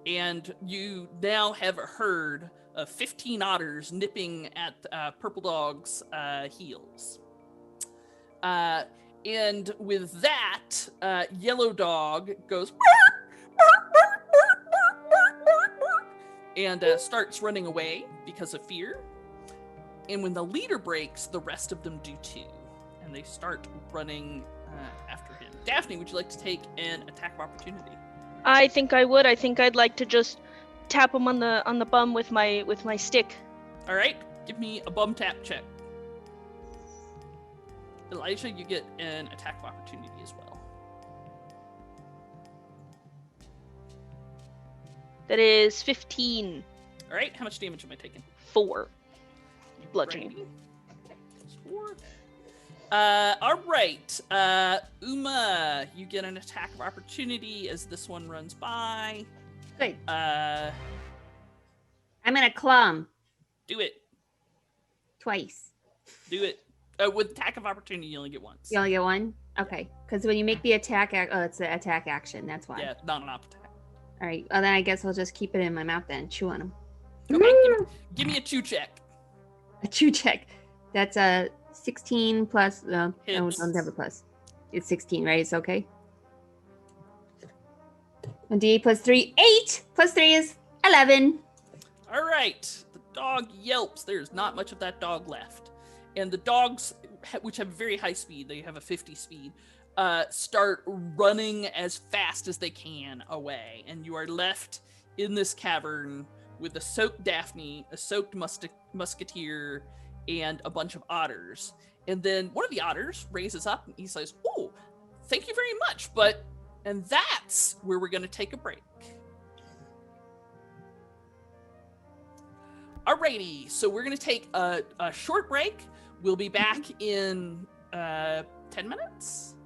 [SPEAKER 1] And you now have a herd of 15 otters nipping at Purple Dog's heels. And with that, Yellow Dog goes... and starts running away because of fear. And when the leader breaks, the rest of them do too. And they start running after him. Daphne, would you like to take an attack of opportunity?
[SPEAKER 3] I think I would. I think I'd like to just tap him on the bum with my stick.
[SPEAKER 1] All right, give me a bum tap check. Elijah, you get an attack of opportunity as well.
[SPEAKER 3] That is 15.
[SPEAKER 1] All right, how much damage am I taking?
[SPEAKER 3] 4. Bludgeoning.
[SPEAKER 1] Righty. 4. All right, Uma, you get an attack of opportunity as this one runs by.
[SPEAKER 8] Good.
[SPEAKER 1] Uh,
[SPEAKER 8] I'm gonna claw him
[SPEAKER 1] do it.
[SPEAKER 8] twice.
[SPEAKER 1] Do it. With attack of opportunity, you only get once.
[SPEAKER 8] You only get one? Okay, because when you make the attack, it's the attack action. That's why.
[SPEAKER 1] Yeah, not an op attack.
[SPEAKER 8] All right. Well, then I guess I'll just keep it in my mouth then. Chew on them.
[SPEAKER 1] Okay, give me a chew check.
[SPEAKER 8] A chew check. That's a 16 plus. I
[SPEAKER 1] Hits.
[SPEAKER 8] don't have a plus. It's 16, right? It's okay. 1d8 plus 3, 8 plus 3 is 11.
[SPEAKER 1] All right, the dog yelps. There's not much of that dog left. And the dogs, which have very high speed, they have a 50 speed, start running as fast as they can away. And you are left in this cavern with a soaked Daphne, a soaked musketeer, and a bunch of otters. And then one of the otters raises up and he says, "Oh, thank you very much, but..." And that's where we're going to take a break. Alrighty, so we're going to take a short break. We'll be back in 10 minutes?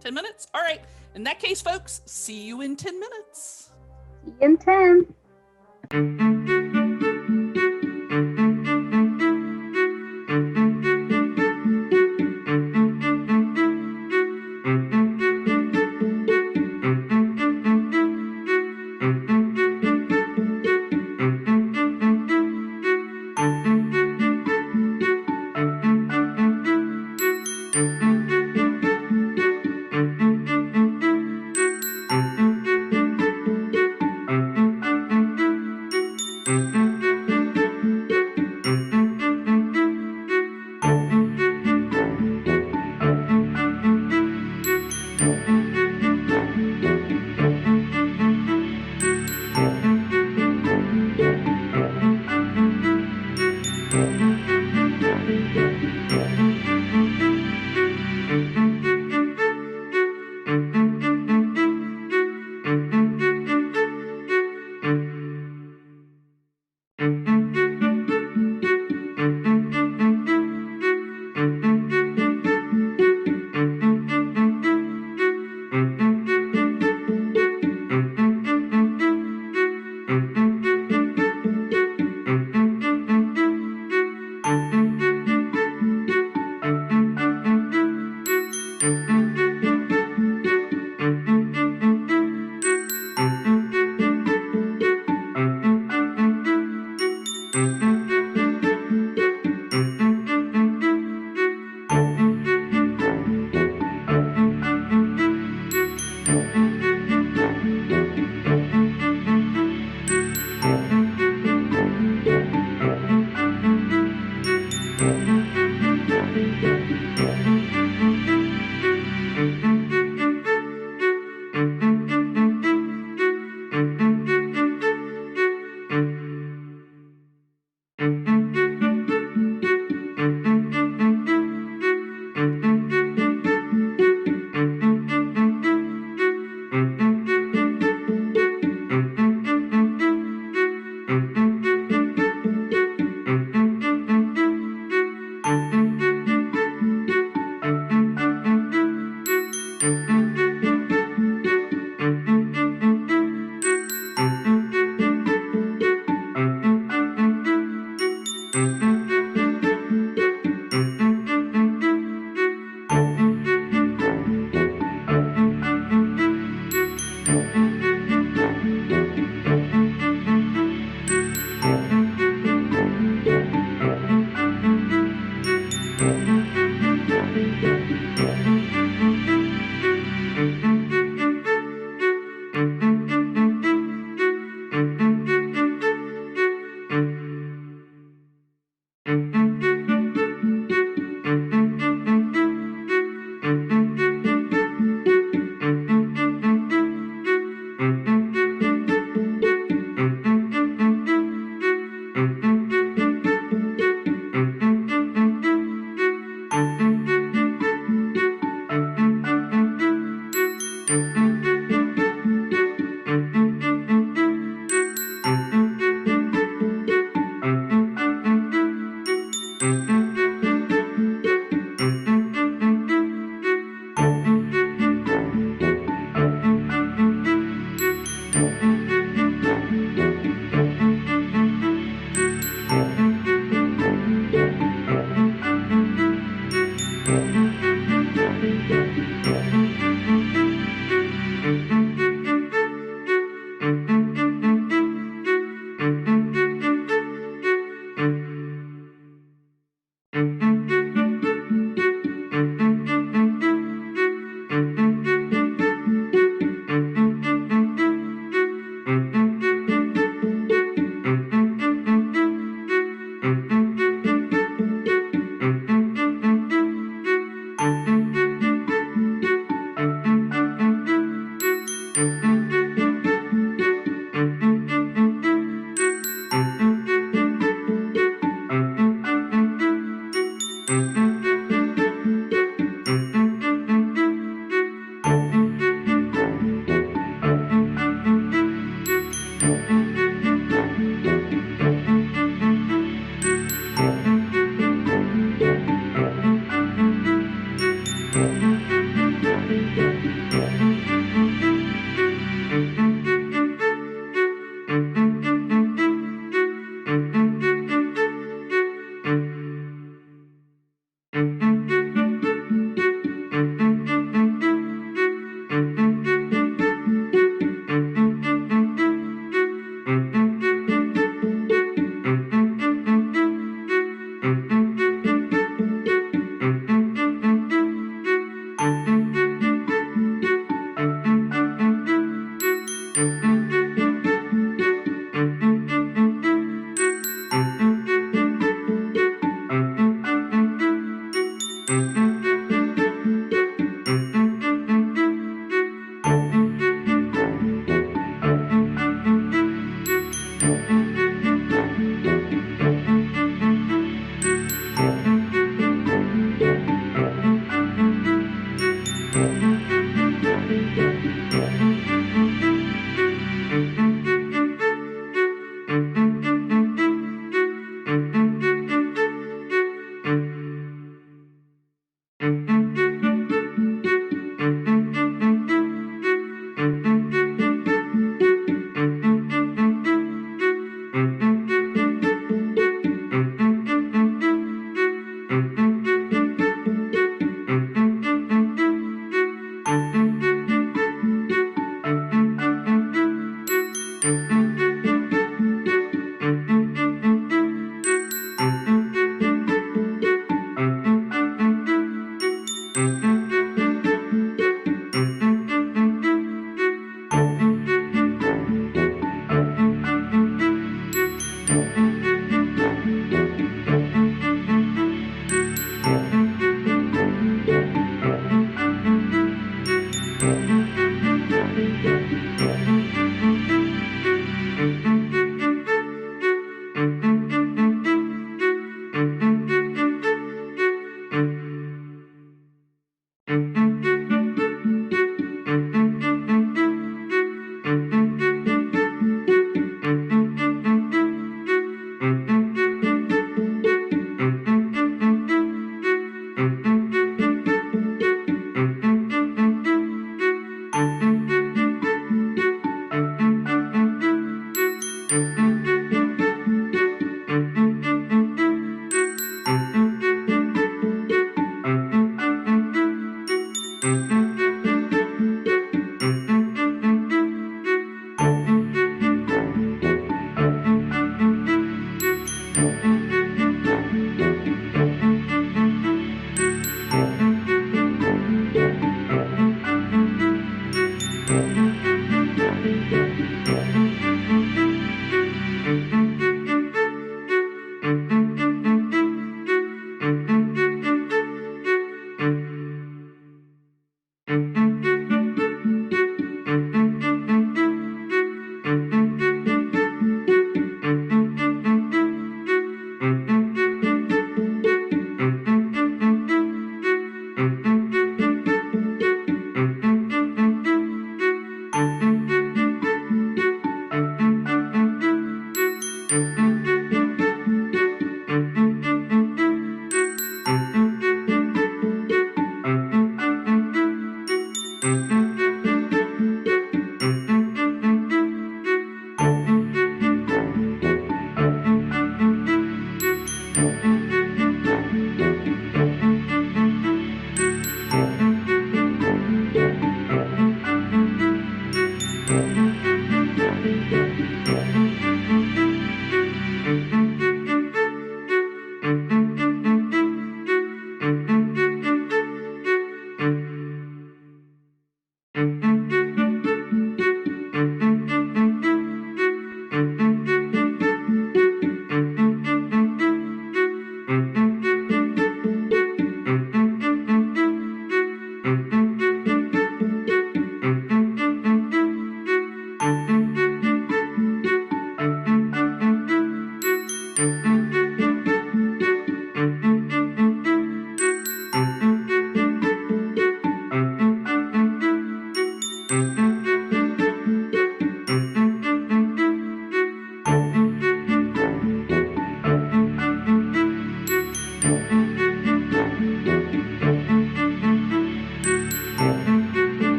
[SPEAKER 1] 10 minutes? All right. In that case, folks, see you in 10 minutes.
[SPEAKER 9] See you in 10.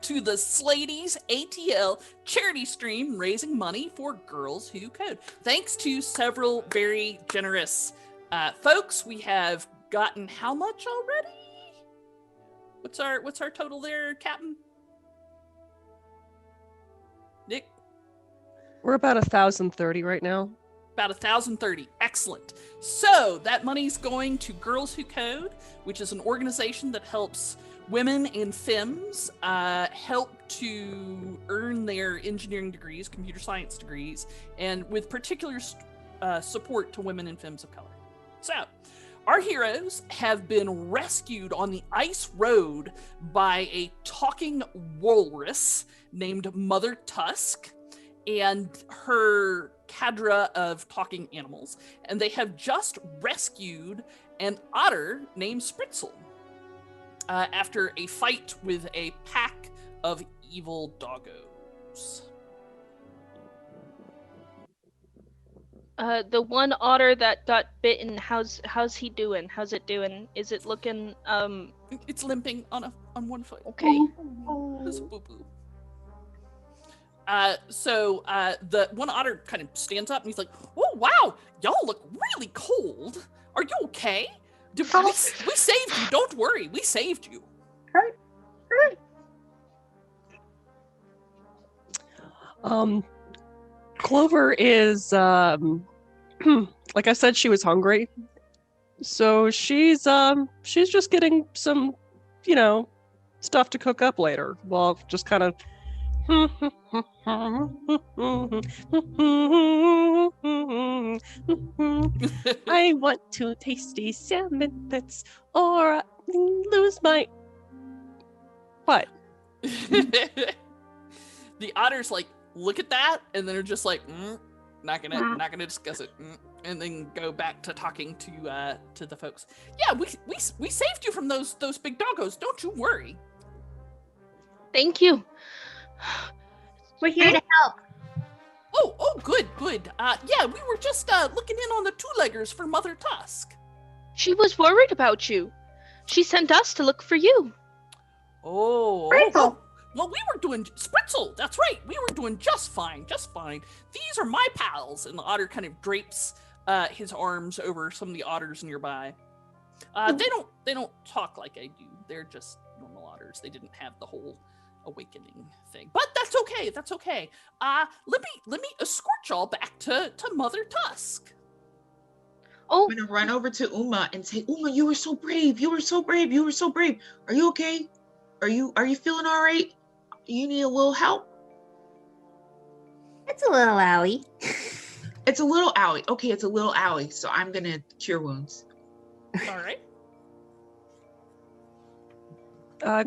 [SPEAKER 1] to the SlaydiesAtl charity stream raising money for Girls Who Code. Thanks to several very generous folks. We have gotten how much already? What's our total there, Captain? Nick?
[SPEAKER 5] We're about 1,030 right now.
[SPEAKER 1] About 1,030. Excellent. So that money's going to Girls Who Code, which is an organization that helps women in FEMS help to earn their engineering degrees, computer science degrees, and with particular support to women in FEMS of color. So, our heroes have been rescued on the ice road by a talking walrus named Mother Tusk and her cadre of talking animals. And they have just rescued an otter named Spritzel after a fight with a pack of evil doggos.
[SPEAKER 3] The one otter that got bitten, how's he doing? How's it doing? Is it looking
[SPEAKER 1] It's limping on one foot.
[SPEAKER 3] okay?
[SPEAKER 1] It's boo-boo. So the one otter kind of stands up and he's like, "Oh wow, y'all look really cold. Are you okay? We saved you. Don't worry, we saved you."
[SPEAKER 5] Clover is like I said, she was hungry, so she's just getting some, stuff to cook up later. Well, just kind of. I want to taste these salmon bits, or I lose my. What?
[SPEAKER 1] The otters like look at that and then are just like, not gonna discuss it, and then go back to talking to the folks. Yeah, we saved you from those big doggos. Don't you worry.
[SPEAKER 3] Thank you.
[SPEAKER 8] We're here to help.
[SPEAKER 1] Oh, good. Yeah, we were just looking in on the two-leggers for Mother Tusk.
[SPEAKER 3] She was worried about you. She sent us to look for you.
[SPEAKER 1] Oh.
[SPEAKER 9] Spritzel.
[SPEAKER 1] Well, we were doing Spritzel. That's right. We were doing just fine. These are my pals. And the otter kind of drapes his arms over some of the otters nearby. They don't talk like I do. They're just normal otters. They didn't have the whole awakening thing. But that's okay. Let me escort y'all back to Mother Tusk.
[SPEAKER 3] Oh,
[SPEAKER 2] I'm gonna run over to Uma and say, Uma, you were so brave. Are you okay? Are you feeling all right? You need a little help?
[SPEAKER 8] It's a little owie.
[SPEAKER 2] It's a little owie. Okay, it's a little owie. So I'm gonna cure wounds.
[SPEAKER 1] All right.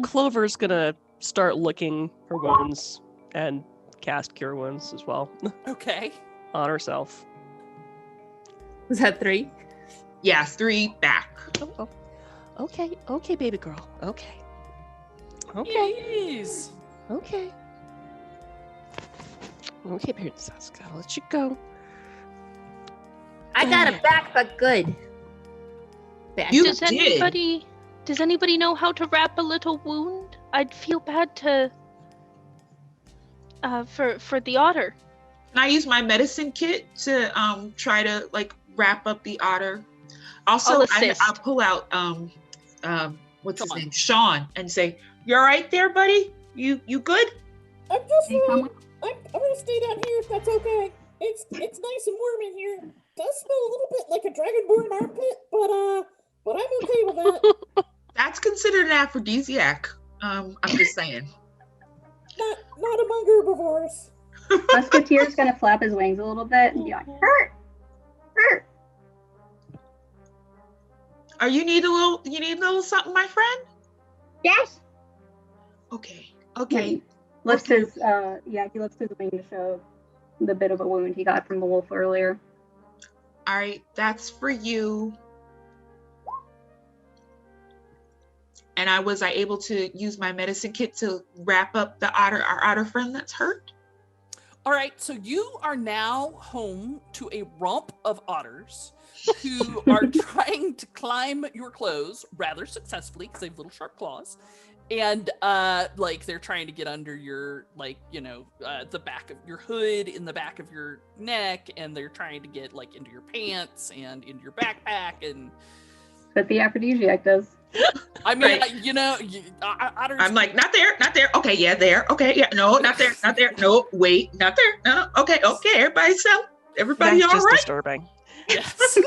[SPEAKER 5] Clover's gonna start licking her wounds and cast cure wounds as well
[SPEAKER 1] Okay.
[SPEAKER 5] on herself.
[SPEAKER 6] Was that 3?
[SPEAKER 2] Yeah, 3 back.
[SPEAKER 5] Oh. Okay, baby girl. Okay.
[SPEAKER 1] Yes.
[SPEAKER 5] Okay, princess. Gotta let you go.
[SPEAKER 8] I got it back, but good. Back.
[SPEAKER 2] You
[SPEAKER 3] does
[SPEAKER 2] did.
[SPEAKER 3] anybody know how to wrap a little wound? I'd feel bad to for the otter.
[SPEAKER 2] Can I use my medicine kit to try to wrap up the otter? Also,
[SPEAKER 3] I'll assist.
[SPEAKER 2] I'll pull out what's his
[SPEAKER 1] Sean.
[SPEAKER 2] name, Sean, and say, "You all right there, buddy? You good?"
[SPEAKER 10] I'm just
[SPEAKER 9] Hey, come
[SPEAKER 10] I'm gonna stay down here if that's okay. It's nice and warm in here. Does smell a little bit like a dragonborn armpit, but I'm okay with that.
[SPEAKER 2] That's considered an aphrodisiac. I'm just saying.
[SPEAKER 10] Not among herbivores.
[SPEAKER 9] Musketeer's gonna flap his wings a little bit and be like, hurt.
[SPEAKER 2] You need a little something, my friend?
[SPEAKER 9] Yes.
[SPEAKER 2] Okay.
[SPEAKER 9] He lifts his wing to show the bit of a wound he got from the wolf earlier.
[SPEAKER 2] All right, that's for you. And was I able to use my medicine kit to wrap up our otter friend that's hurt?
[SPEAKER 1] All right, so you are now home to a romp of otters who are trying to climb your clothes rather successfully because they have little sharp claws. And like they're trying to get under your, like, the back of your hood, in the back of your neck, and they're trying to get like into your pants and into your backpack. And
[SPEAKER 9] But the aphrodisiac does.
[SPEAKER 1] I mean,
[SPEAKER 2] Right.
[SPEAKER 1] otters.
[SPEAKER 2] I'm like, not there. Okay, yeah, there. Okay, yeah, no, not there. No, wait, not there. No. Okay, everybody everybody
[SPEAKER 5] That's
[SPEAKER 2] all
[SPEAKER 5] just
[SPEAKER 2] right?
[SPEAKER 5] disturbing.
[SPEAKER 1] Yes.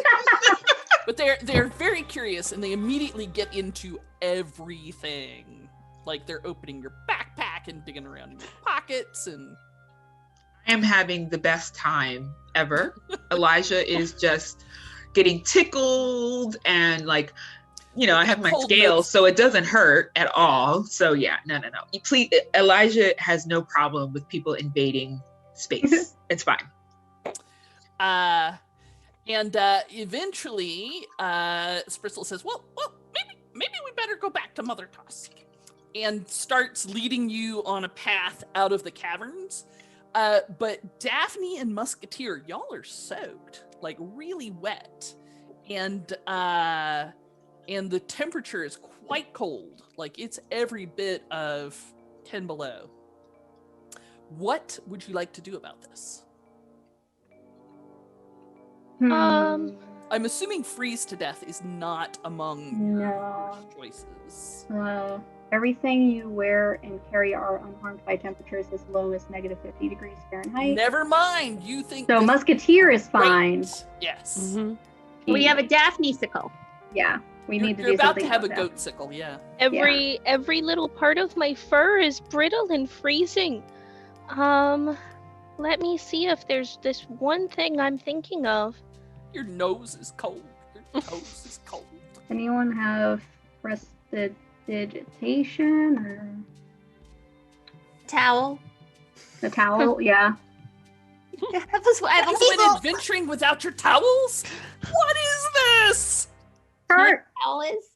[SPEAKER 1] But they're very curious, and they immediately get into everything. Like they're opening your backpack and digging around in your pockets, and
[SPEAKER 2] I am having the best time ever. Elijah is just getting tickled, and like, I have my
[SPEAKER 1] Cold
[SPEAKER 2] scales,
[SPEAKER 1] nuts.
[SPEAKER 2] so it doesn't hurt at all. So yeah, no. Please, Elijah has no problem with people invading space. It's fine.
[SPEAKER 1] And eventually, Spritzel says, well, maybe we better go back to Mother Tusk, and starts leading you on a path out of the caverns. But Daphne and Musketeer, y'all are soaked, like really wet, and the temperature is quite cold. Like it's every bit of 10 below. What would you like to do about this? I'm assuming freeze to death is not among your choices.
[SPEAKER 9] Everything you wear and carry are unharmed by temperatures as low as -50 degrees Fahrenheit.
[SPEAKER 1] Never mind. You think
[SPEAKER 9] So
[SPEAKER 1] this
[SPEAKER 9] Musketeer is
[SPEAKER 1] great.
[SPEAKER 9] fine.
[SPEAKER 1] Yes.
[SPEAKER 8] We have a Daphne sickle.
[SPEAKER 9] Yeah, we need to
[SPEAKER 1] You're
[SPEAKER 9] do
[SPEAKER 1] about
[SPEAKER 9] something
[SPEAKER 1] to have a
[SPEAKER 9] about that.
[SPEAKER 1] goat sickle, yeah.
[SPEAKER 3] Every little part of my fur is brittle and freezing. Let me see if there's this one thing I'm thinking of.
[SPEAKER 1] Your nose is cold. Your toes is cold.
[SPEAKER 9] Anyone have prestidigitation or
[SPEAKER 8] Towel.
[SPEAKER 9] the towel? Yeah.
[SPEAKER 8] That was what I
[SPEAKER 1] You went adventuring without your towels? What is this?
[SPEAKER 9] Kurt,
[SPEAKER 8] towel is.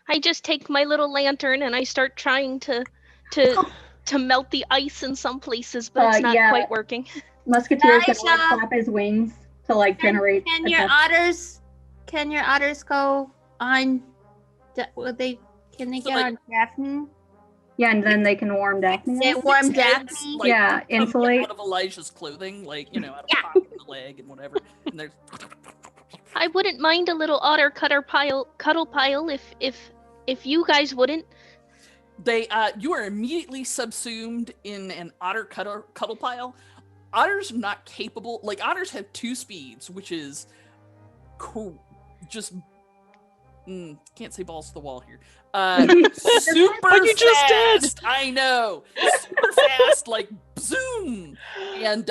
[SPEAKER 3] I just take my little lantern and I start trying to melt the ice in some places, but it's not
[SPEAKER 9] yeah.
[SPEAKER 3] quite working.
[SPEAKER 9] Musketeer's gonna like,
[SPEAKER 8] Aisha.
[SPEAKER 9] flap his wings to like generate.
[SPEAKER 8] Can
[SPEAKER 9] a
[SPEAKER 8] your
[SPEAKER 9] temp-
[SPEAKER 8] otters go on? Can they
[SPEAKER 1] So,
[SPEAKER 8] get
[SPEAKER 1] like-
[SPEAKER 8] on Daphne?
[SPEAKER 9] Yeah, and then they can warm Daphne.
[SPEAKER 8] They
[SPEAKER 9] up.
[SPEAKER 8] warm
[SPEAKER 1] Its heads,
[SPEAKER 8] Daphne.
[SPEAKER 1] like,
[SPEAKER 9] Yeah,
[SPEAKER 1] come
[SPEAKER 9] insulate.
[SPEAKER 1] out of Elijah's clothing, like, out of
[SPEAKER 8] Yeah.
[SPEAKER 1] the pocket and the leg and whatever. And there's
[SPEAKER 3] I wouldn't mind a little otter cuddle pile if you guys wouldn't.
[SPEAKER 1] you are immediately subsumed in an otter cuddle pile. Otters are not capable, like otters have 2 speeds, which is just can't say balls to the wall here. Super
[SPEAKER 5] But you just did.
[SPEAKER 1] fast. I know. Super fast, like zoom, and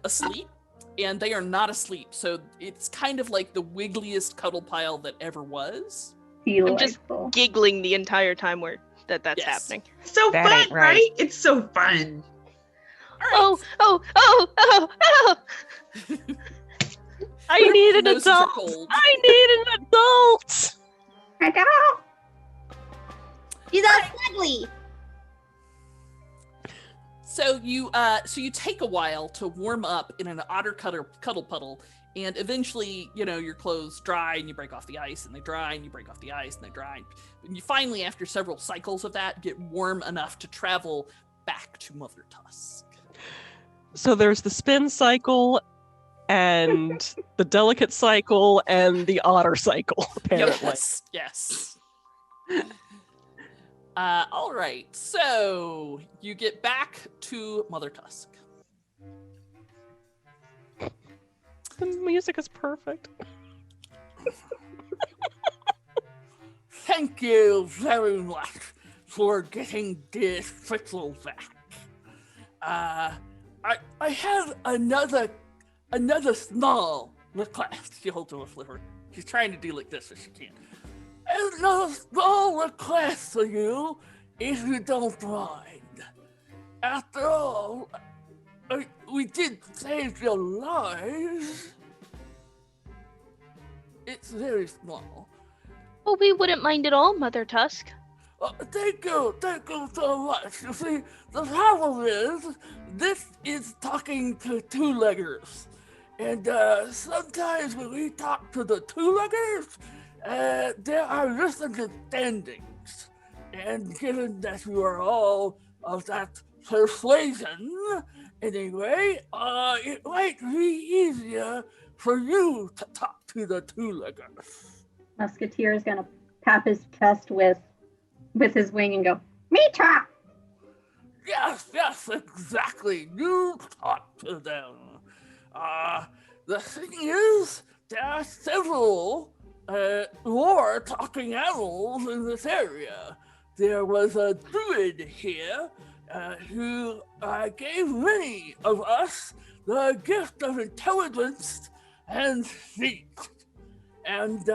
[SPEAKER 1] asleep. And they are not asleep, so it's kind of like the wiggliest cuddle pile that ever was.
[SPEAKER 3] I'm just
[SPEAKER 9] Delightful.
[SPEAKER 3] giggling the entire time that's
[SPEAKER 1] Yes.
[SPEAKER 3] happening.
[SPEAKER 2] So
[SPEAKER 5] That
[SPEAKER 2] fun,
[SPEAKER 5] ain't right.
[SPEAKER 2] right? It's so fun.
[SPEAKER 3] Oh!
[SPEAKER 5] I need an
[SPEAKER 1] Noses are
[SPEAKER 5] adult.
[SPEAKER 1] cold.
[SPEAKER 5] I need an adult.
[SPEAKER 8] She's all snuggly.
[SPEAKER 1] So you take a while to warm up in an otter cuddle puddle, and eventually, your clothes dry and you break off the ice, and they dry and you break off the ice and they dry. And you finally, after several cycles of that, get warm enough to travel back to Mother Tusk.
[SPEAKER 5] So there's the spin cycle and the delicate cycle and the otter cycle, apparently.
[SPEAKER 1] Yes. All right. So you get back to Mother Tusk.
[SPEAKER 5] The music is perfect.
[SPEAKER 1] Thank you very much for getting this crystal back. I have another small request. She holds her flipper. She's trying to do like this as she can. Another small request for you, if you don't mind. After all, we did save your lives. It's very small.
[SPEAKER 3] Oh, we wouldn't mind at all, Mother Tusk.
[SPEAKER 1] Thank you so much. You see, the problem is, this is talking to two-leggers. And sometimes when we talk to the two-leggers,
[SPEAKER 11] there are misunderstandings, and given that you are all of that persuasion, anyway, it might be easier for you to talk to the two-leggers.
[SPEAKER 9] Musketeer is gonna tap his chest with his wing and go, "Me talk."
[SPEAKER 11] Yes, exactly. You talk to them. The thing is, there are several more talking animals in this area. There was a druid here who gave many of us the gift of intelligence and speech. And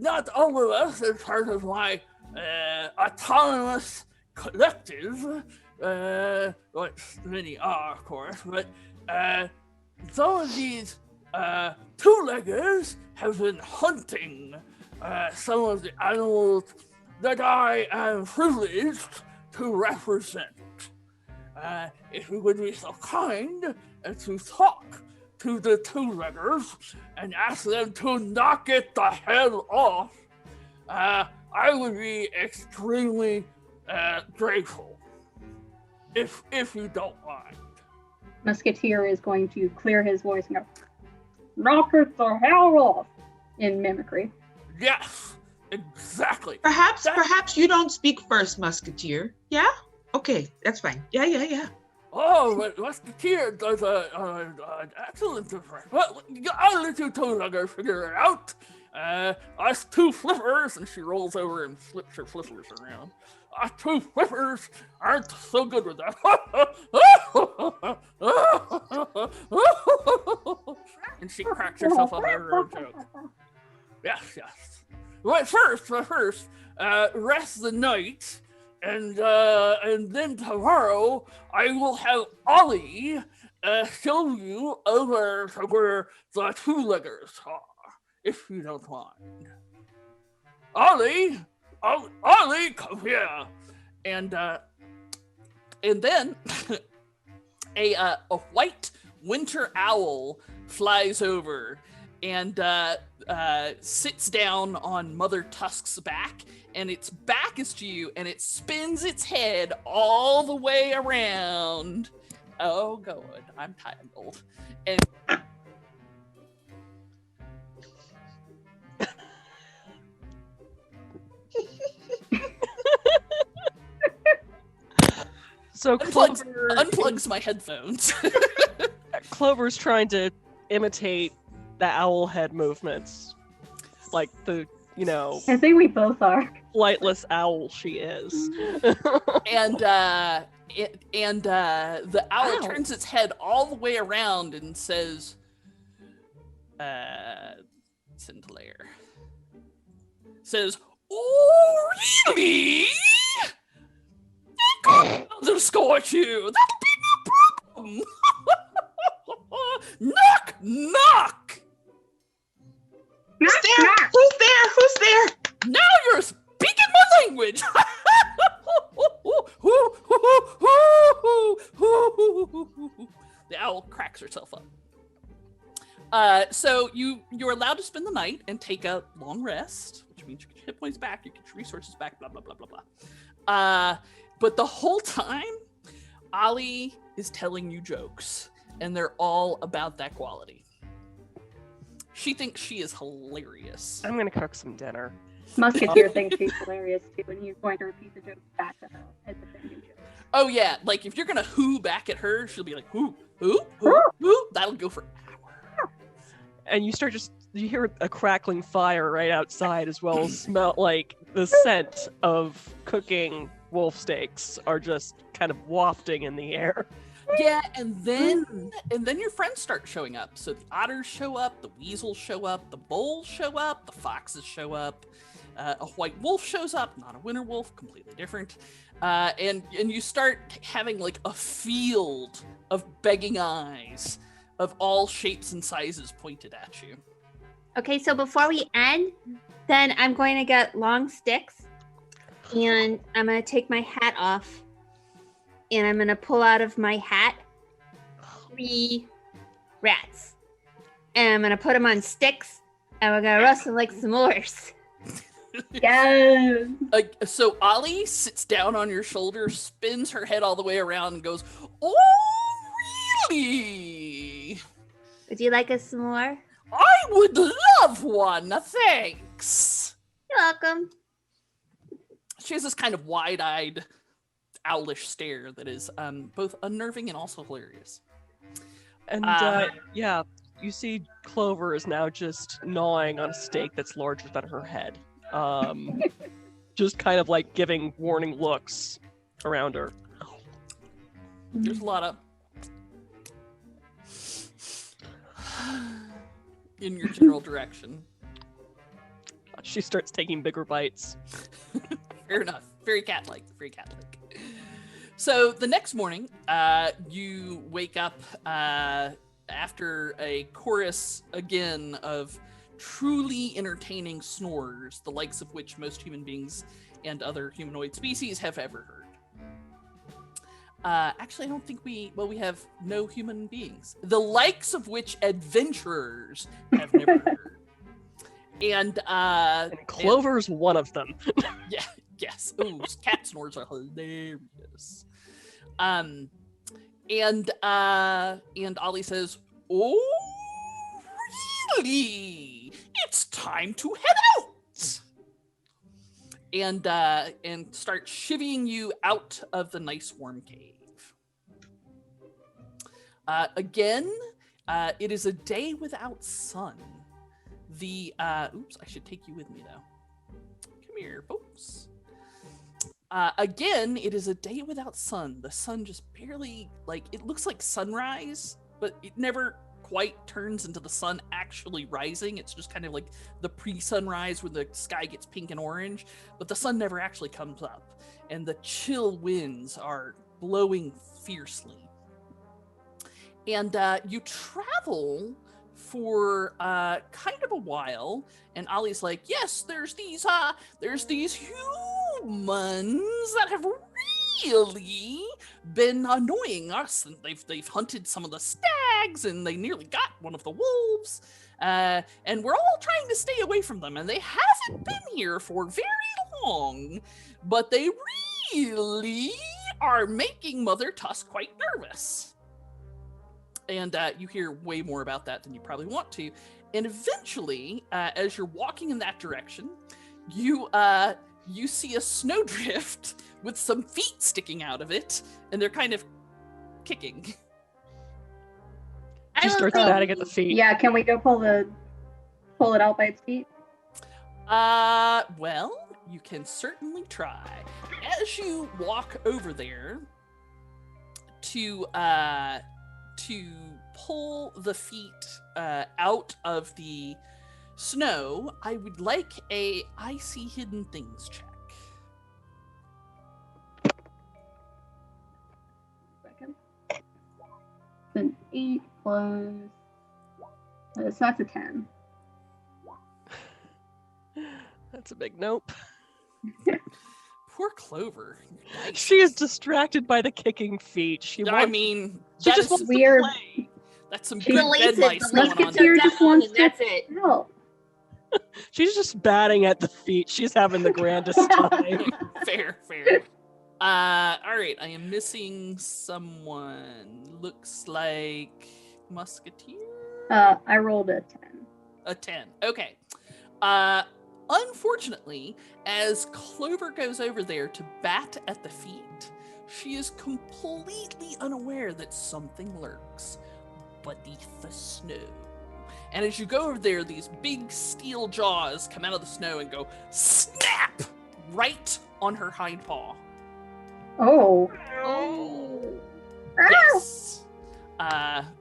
[SPEAKER 11] not all of us, as part of my autonomous collective, which many are, of course, but some of these two-leggers have been hunting some of the animals that I am privileged to represent. If you would be so kind as to talk to the two-leggers and ask them to knock it the hell off, I would be extremely grateful, if you don't mind.
[SPEAKER 9] Musketeer is going to clear his voice and go, "Knock it the hell off," in mimicry.
[SPEAKER 11] Yes, exactly.
[SPEAKER 2] Perhaps you don't speak first, Musketeer. Yeah? Okay, that's fine. Yeah.
[SPEAKER 11] Oh, but Musketeer does an excellent job. Well, I'll let you two-leggers figure it out. Us two flippers, and she rolls over and flips her flippers around. Us two flippers aren't so good with that. And she cracks herself up over her own joke. Yes. But first, rest the night, and then tomorrow I will have Ollie show you over to where the two-leggers are, if you don't mind. Ollie, come here. And then a white winter owl flies over and sits down on Mother Tusk's back, and its back is to you, and it spins its head all the way around. Oh, good. I'm tangled. And
[SPEAKER 5] So Clover
[SPEAKER 1] unplugs my headphones.
[SPEAKER 5] Clover's trying to imitate the owl head movements, like the,
[SPEAKER 9] I think we both are.
[SPEAKER 5] flightless owl she is.
[SPEAKER 1] and the owl turns its head all the way around and says, Scintillare says, "Oh, really? I'll scorch you. That'll be no problem." Knock!
[SPEAKER 2] Who's there?
[SPEAKER 1] Now you're speaking my language. The owl cracks herself up. So you're allowed to spend the night and take a long rest, which means you get hit points back, you get your resources back, blah blah blah blah blah. But the whole time, Ollie is telling you jokes, and they're all about that quality. She thinks she is hilarious.
[SPEAKER 5] I'm gonna cook some dinner.
[SPEAKER 9] Musketeer thinks she's hilarious too, and he's going to repeat the joke back to her as if they knew jokes.
[SPEAKER 1] Oh yeah, like if you're gonna who back at her, she'll be like, who? That'll go for hours.
[SPEAKER 5] And you hear a crackling fire right outside, as well as smell like the scent of cooking wolf steaks are just kind of wafting in the air.
[SPEAKER 1] Yeah, and then your friends start showing up. So the otters show up, the weasels show up, the bulls show up, the foxes show up, a white wolf shows up, not a winter wolf, completely different. And you start having like a field of begging eyes of all shapes and sizes pointed at you.
[SPEAKER 8] Okay, so before we end, then I'm going to get long sticks, and I'm going to take my hat off, and I'm going to pull out of my hat 3 rats. And I'm going to put them on sticks, And we're gonna roast them like s'mores.
[SPEAKER 9] Yes.
[SPEAKER 1] So Ollie sits down on your shoulder, spins her head all the way around, and goes, "Oh, really?
[SPEAKER 8] Would you like a s'more?
[SPEAKER 1] I would love one, thanks."
[SPEAKER 8] You're welcome.
[SPEAKER 1] She has this kind of wide-eyed, owlish stare that is both unnerving and also hilarious.
[SPEAKER 5] And yeah, you see Clover is now just gnawing on a steak that's larger than her head. Just kind of like giving warning looks around her.
[SPEAKER 1] There's a lot of in your general direction.
[SPEAKER 5] She starts taking bigger bites.
[SPEAKER 1] Fair enough. Very cat-like. Very cat-like. So the next morning, you wake up after a chorus again of truly entertaining snores, the likes of which most human beings and other humanoid species have ever heard. Actually, I don't think we have no human beings, the likes of which adventurers have never heard. And
[SPEAKER 5] Clover's one of them.
[SPEAKER 1] Yeah, yes. Ooh, cat snores are hilarious. And Ollie says, "Oh, really? It's time to head out." And start shivvying you out of the nice warm cave. Again, it is a day without sun. Oops, I should take you with me though. Come here, folks. Again, it is a day without sun. The sun just barely, it looks like sunrise, but it never quite turns into the sun actually rising. It's just kind of like the pre-sunrise where the sky gets pink and orange, but the sun never actually comes up, and the chill winds are blowing fiercely. And you travel for kind of a while, and Ollie's like, "Yes, there's these humans that have really been annoying us, and they've hunted some of the stags, and they nearly got one of the wolves, and we're all trying to stay away from them, and they haven't been here for very long, but they really are making Mother Tusk quite nervous." And you hear way more about that than you probably want to. And eventually, as you're walking in that direction, you see a snowdrift with some feet sticking out of it, and they're kind of kicking.
[SPEAKER 5] She starts batting at the feet.
[SPEAKER 9] Yeah, can we go pull it out by its feet?
[SPEAKER 1] Well, you can certainly try. As you walk over there to pull the feet out of the snow, I would like a I see hidden things check.
[SPEAKER 9] Second. It's an 8 plus. So that's a 10.
[SPEAKER 5] That's a big nope.
[SPEAKER 1] Poor Clover. Yikes.
[SPEAKER 5] She is distracted by the kicking feet. She just wants
[SPEAKER 9] weird.
[SPEAKER 5] to play.
[SPEAKER 1] That's some
[SPEAKER 9] She
[SPEAKER 1] good
[SPEAKER 8] relates
[SPEAKER 1] bed
[SPEAKER 8] it,
[SPEAKER 1] mice
[SPEAKER 8] the
[SPEAKER 1] going
[SPEAKER 8] least
[SPEAKER 1] on
[SPEAKER 8] gets her
[SPEAKER 1] there.
[SPEAKER 9] just
[SPEAKER 8] down,
[SPEAKER 9] wants
[SPEAKER 8] and
[SPEAKER 9] to-
[SPEAKER 8] that's it.
[SPEAKER 9] No.
[SPEAKER 5] She's just batting at the feet. She's having the grandest time.
[SPEAKER 1] Fair. All right, I am missing someone. Looks like Musketeer?
[SPEAKER 9] I rolled a 10.
[SPEAKER 1] A 10. Okay. Unfortunately, as Clover goes over there to bat at the feet, she is completely unaware that something lurks beneath the snow. And as you go over there, these big steel jaws come out of the snow and go snap right on her hind paw.
[SPEAKER 9] Oh.
[SPEAKER 1] Yes.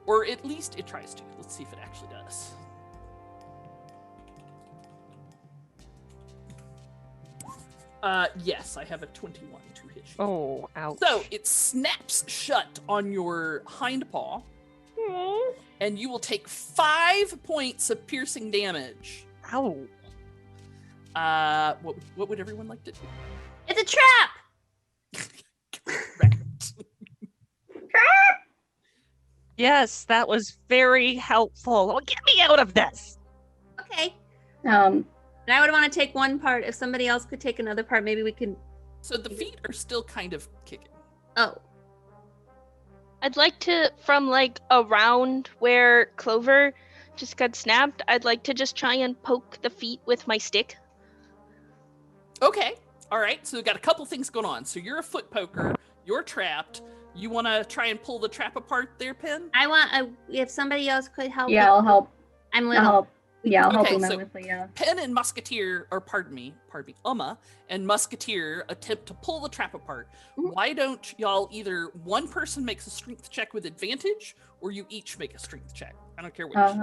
[SPEAKER 1] Or at least it tries to. Let's see if it actually does. Yes, I have a 21 to hit you.
[SPEAKER 5] Oh, ouch.
[SPEAKER 1] So it snaps shut on your hind paw, and you will take 5 points of piercing damage.
[SPEAKER 5] Ow.
[SPEAKER 1] What would everyone like to do?
[SPEAKER 8] It's a trap!
[SPEAKER 1] Correct.
[SPEAKER 5] Yes, that was very helpful. Oh, get me out of this.
[SPEAKER 8] Okay.
[SPEAKER 9] Um,
[SPEAKER 8] And I would want to take one part. If somebody else could take another part, maybe we can.
[SPEAKER 1] So the feet are still kind of kicking.
[SPEAKER 8] Oh,
[SPEAKER 3] I'd like to, from like around where Clover just got snapped, I'd like to just try and poke the feet with my stick.
[SPEAKER 1] Okay. All right. So we've got a couple things going on. So you're a foot poker. You're trapped. You want to try and pull the trap apart there, Pen?
[SPEAKER 8] I want. If somebody else could help.
[SPEAKER 9] yeah, I'll help.
[SPEAKER 8] I'm
[SPEAKER 9] I'll
[SPEAKER 8] little.
[SPEAKER 9] help. Yeah, I'll help
[SPEAKER 1] Okay,
[SPEAKER 9] him
[SPEAKER 1] so-
[SPEAKER 9] out with the, yeah.
[SPEAKER 1] Pen and Musketeer, or pardon me, Uma and Musketeer attempt to pull the trap apart.
[SPEAKER 8] Mhm.
[SPEAKER 1] Why don't y'all either one person makes a strength check with advantage, or you each make a strength check? I don't care which.
[SPEAKER 9] My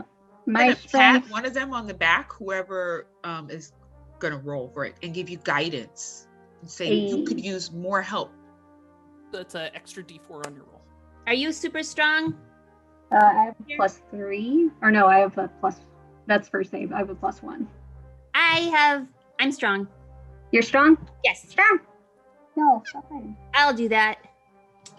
[SPEAKER 2] Gonna pat
[SPEAKER 9] strength,
[SPEAKER 2] one of them on the back, whoever is gonna roll for it, and give you guidance and say you could use more help.
[SPEAKER 1] That's an extra D4 on your roll.
[SPEAKER 8] Are you super strong?
[SPEAKER 9] I have a +3. Or no, I have a plus. That's first save. I have a +1.
[SPEAKER 8] I'm strong.
[SPEAKER 9] You're strong?
[SPEAKER 8] Yes.
[SPEAKER 9] Strong. No, fine.
[SPEAKER 8] I'll do that.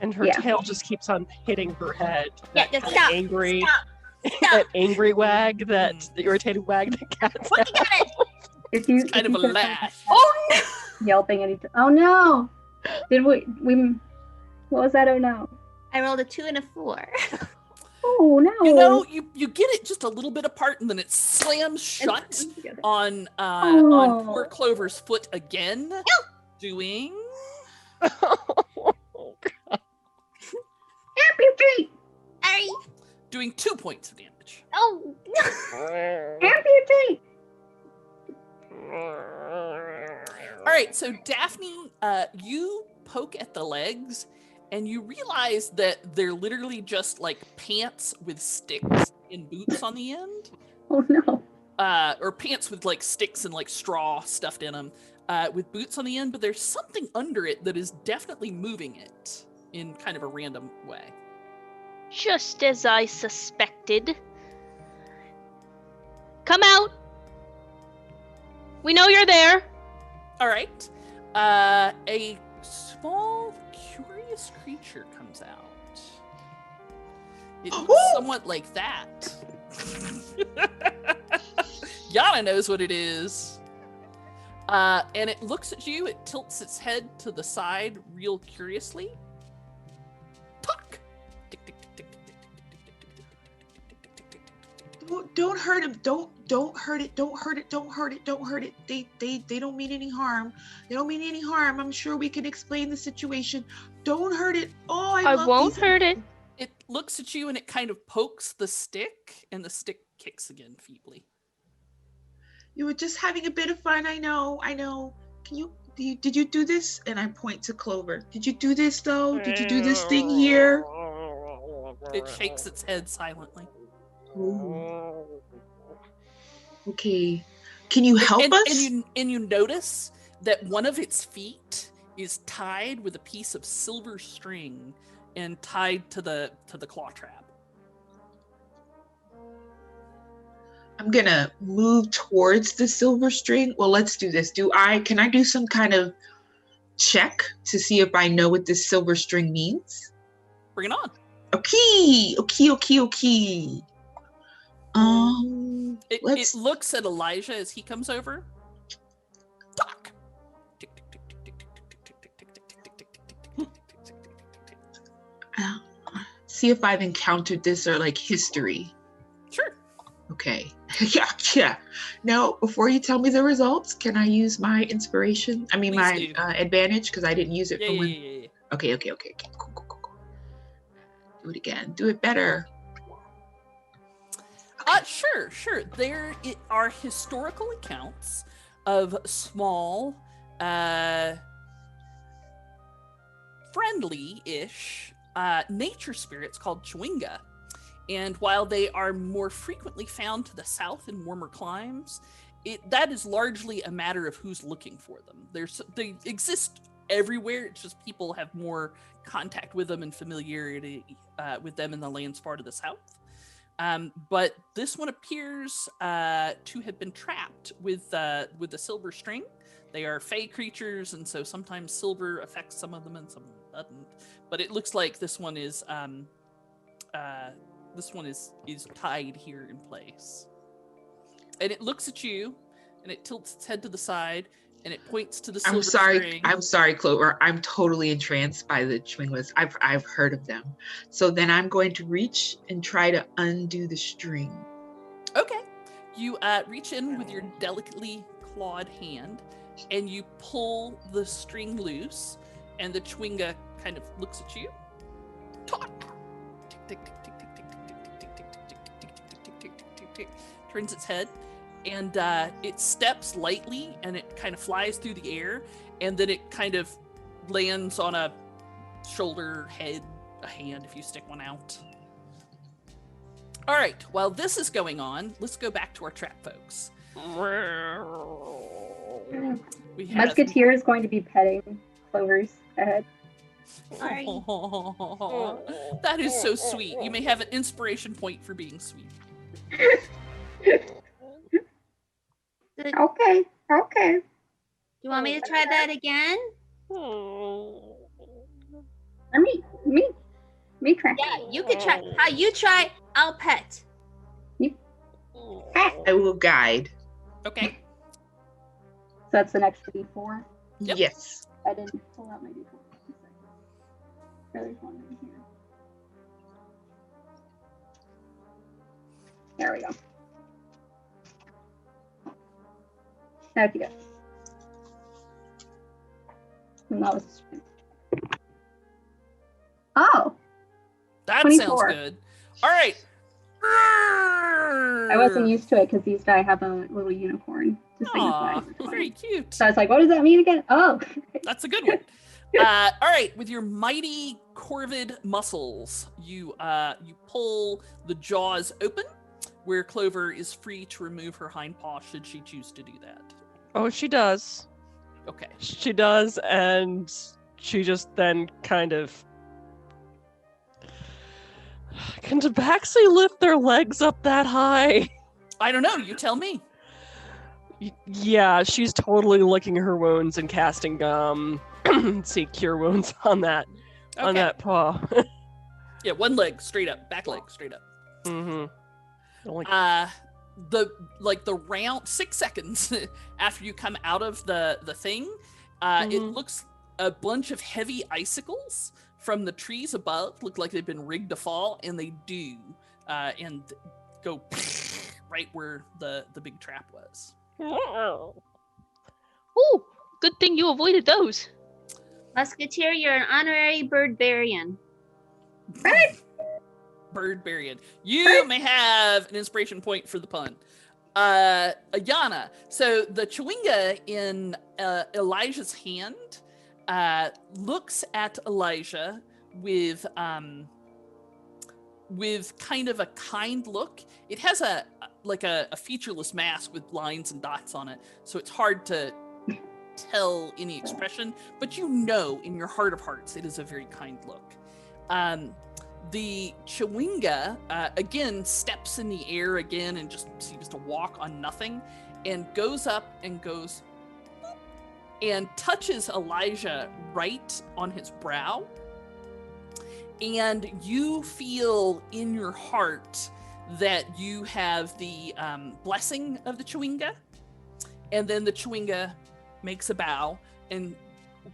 [SPEAKER 5] And her
[SPEAKER 9] Yeah.
[SPEAKER 5] tail just keeps on hitting her head.
[SPEAKER 8] Yeah,
[SPEAKER 5] That
[SPEAKER 8] just
[SPEAKER 5] kinda
[SPEAKER 8] stop.
[SPEAKER 5] angry,
[SPEAKER 8] Stop.
[SPEAKER 5] that angry wag, the irritated wag that cats
[SPEAKER 8] What you got it?
[SPEAKER 9] If you,
[SPEAKER 1] Kind
[SPEAKER 9] if
[SPEAKER 1] of
[SPEAKER 9] you
[SPEAKER 1] a
[SPEAKER 9] could-
[SPEAKER 1] laugh.
[SPEAKER 8] Oh no!
[SPEAKER 9] Yelping at each other. Oh no! Did we? What was that? Oh no!
[SPEAKER 8] I rolled a 2 and a 4.
[SPEAKER 9] Oh no!
[SPEAKER 1] You know, you get it just a little bit apart, and then it slams shut on poor Clover's foot again, doing
[SPEAKER 9] Amputee!
[SPEAKER 8] Sorry.
[SPEAKER 1] doing 2 points of damage.
[SPEAKER 8] Oh.
[SPEAKER 9] Amputee!
[SPEAKER 1] All right, so Daphne, you poke at the legs, and you realize that they're literally just like pants with sticks and boots on the end.
[SPEAKER 9] Oh no!
[SPEAKER 1] Or pants with like sticks and like straw stuffed in them, with boots on the end, but there's something under it that is definitely moving it in kind of a random way.
[SPEAKER 3] Just as I suspected. Come out! We know you're there!
[SPEAKER 1] All right. A small, curious creature comes out. It looks somewhat like that. Yana knows what it is. And it looks at you, it tilts its head to the side real curiously. Talk!
[SPEAKER 2] Don't hurt him. Don't hurt it. Don't hurt it. Don't hurt it. Don't hurt it. They don't mean any harm. They don't mean any harm. I'm sure we can explain the situation. Don't hurt it. Oh, I love
[SPEAKER 3] won't
[SPEAKER 2] these-
[SPEAKER 3] hurt it.
[SPEAKER 1] It looks at you and it kind of pokes the stick, and the stick kicks again feebly.
[SPEAKER 2] You were just having a bit of fun. I know. Did you do this? And I point to Clover. Did you do this though? Did you do this thing here?
[SPEAKER 1] It shakes its head silently.
[SPEAKER 2] Ooh. Okay. Can you help us?
[SPEAKER 1] And you notice that one of its feet is tied with a piece of silver string and tied to the claw trap.
[SPEAKER 2] I'm gonna move towards the silver string. Well, let's do this. Can I do some kind of check to see if I know what this silver string means?
[SPEAKER 1] Bring it on.
[SPEAKER 2] Okay.
[SPEAKER 1] It looks at Elijah as he comes over. Talk.
[SPEAKER 2] See if I've encountered this or like history.
[SPEAKER 1] Sure.
[SPEAKER 2] Okay. Yeah. Now, before you tell me the results, can I use my inspiration? I mean,
[SPEAKER 1] Please
[SPEAKER 2] my
[SPEAKER 1] do.
[SPEAKER 2] advantage because I didn't use it for one.
[SPEAKER 1] Yeah.
[SPEAKER 2] Okay. Cool. Do it again. Do it better.
[SPEAKER 1] Sure. There are historical accounts of small, friendly-ish nature spirits called Chwinga. And while they are more frequently found to the south in warmer climes, that is largely a matter of who's looking for them. They exist everywhere. It's just people have more contact with them and familiarity with them in the lands far to the south. But this one appears to have been trapped with the silver string. They are fey creatures, and so sometimes silver affects some of them and some of them doesn't. But it looks like this one is tied here in place. And it looks at you, and it tilts its head to the side, and it points to the
[SPEAKER 2] I'm
[SPEAKER 1] silver
[SPEAKER 2] sorry.
[SPEAKER 1] string.
[SPEAKER 2] I'm sorry, Clover. I'm totally entranced by the chwingas. I've heard of them. So then I'm going to reach and try to undo the string.
[SPEAKER 1] Okay. You reach in with your delicately clawed hand, and you pull the string loose, and the chwinga kind of looks at you. Talk. Tick, tick, tick, tick, tick, tick, tick, tick, tick, tick, tick, tick, tick, tick, tick, tick, tick, tick, turns its head, and it steps lightly, and it kind of flies through the air, and then it kind of lands on a shoulder, head, a hand if you stick one out. All right, while this is going on, let's go back to our trap folks. We have...
[SPEAKER 9] Musketeer is going to be petting Clover's head.
[SPEAKER 8] Sorry.
[SPEAKER 1] That is so sweet. You may have an inspiration point for being sweet.
[SPEAKER 9] Okay.
[SPEAKER 8] You want me to try that again?
[SPEAKER 9] Or me try.
[SPEAKER 8] Yeah, you could try. How you try, I'll pet.
[SPEAKER 2] I will guide.
[SPEAKER 1] Okay.
[SPEAKER 9] So that's an extra D4.
[SPEAKER 1] Yep.
[SPEAKER 2] Yes.
[SPEAKER 9] I didn't pull out my D4. There's one in here. There we go. Okay, go. And that was. Oh.
[SPEAKER 1] That
[SPEAKER 9] 24.
[SPEAKER 1] sounds good. All right.
[SPEAKER 9] I wasn't used to it because these guys have a little unicorn to signify.
[SPEAKER 1] Aw, very cute.
[SPEAKER 9] So I was like, what does that mean again? Oh.
[SPEAKER 1] That's a good one. All right, with your mighty corvid muscles, you pull the jaws open, where Clover is free to remove her hind paw should she choose to do that.
[SPEAKER 5] Oh, she does.
[SPEAKER 1] Okay.
[SPEAKER 5] She does, and she just then kind of... Can Tabaxi lift their legs up that high?
[SPEAKER 1] I don't know. You tell me.
[SPEAKER 5] Yeah, she's totally licking her wounds and casting see cure wounds on that paw.
[SPEAKER 1] Yeah, one leg straight up, back leg straight up.
[SPEAKER 5] Mm-hmm.
[SPEAKER 1] The round 6 seconds after you come out of the thing, it looks a bunch of heavy icicles from the trees above look like they've been rigged to fall, and they do, and go right where the big trap was.
[SPEAKER 3] Ooh, good thing you avoided those.
[SPEAKER 8] Musketeer, you're an honorary birdbarian.
[SPEAKER 1] Birdbarian. You may have an inspiration point for the pun. Ayanna. So the chwinga in Elijah's hand looks at Elijah with kind of a kind look. It has a featureless mask with lines and dots on it, so it's hard to tell any expression, but you know in your heart of hearts it is a very kind look. The chwinga again steps in the air again and just seems to walk on nothing, and goes up and goes and touches Elijah right on his brow. And you feel in your heart that you have the blessing of the chwinga. And then the chwinga makes a bow and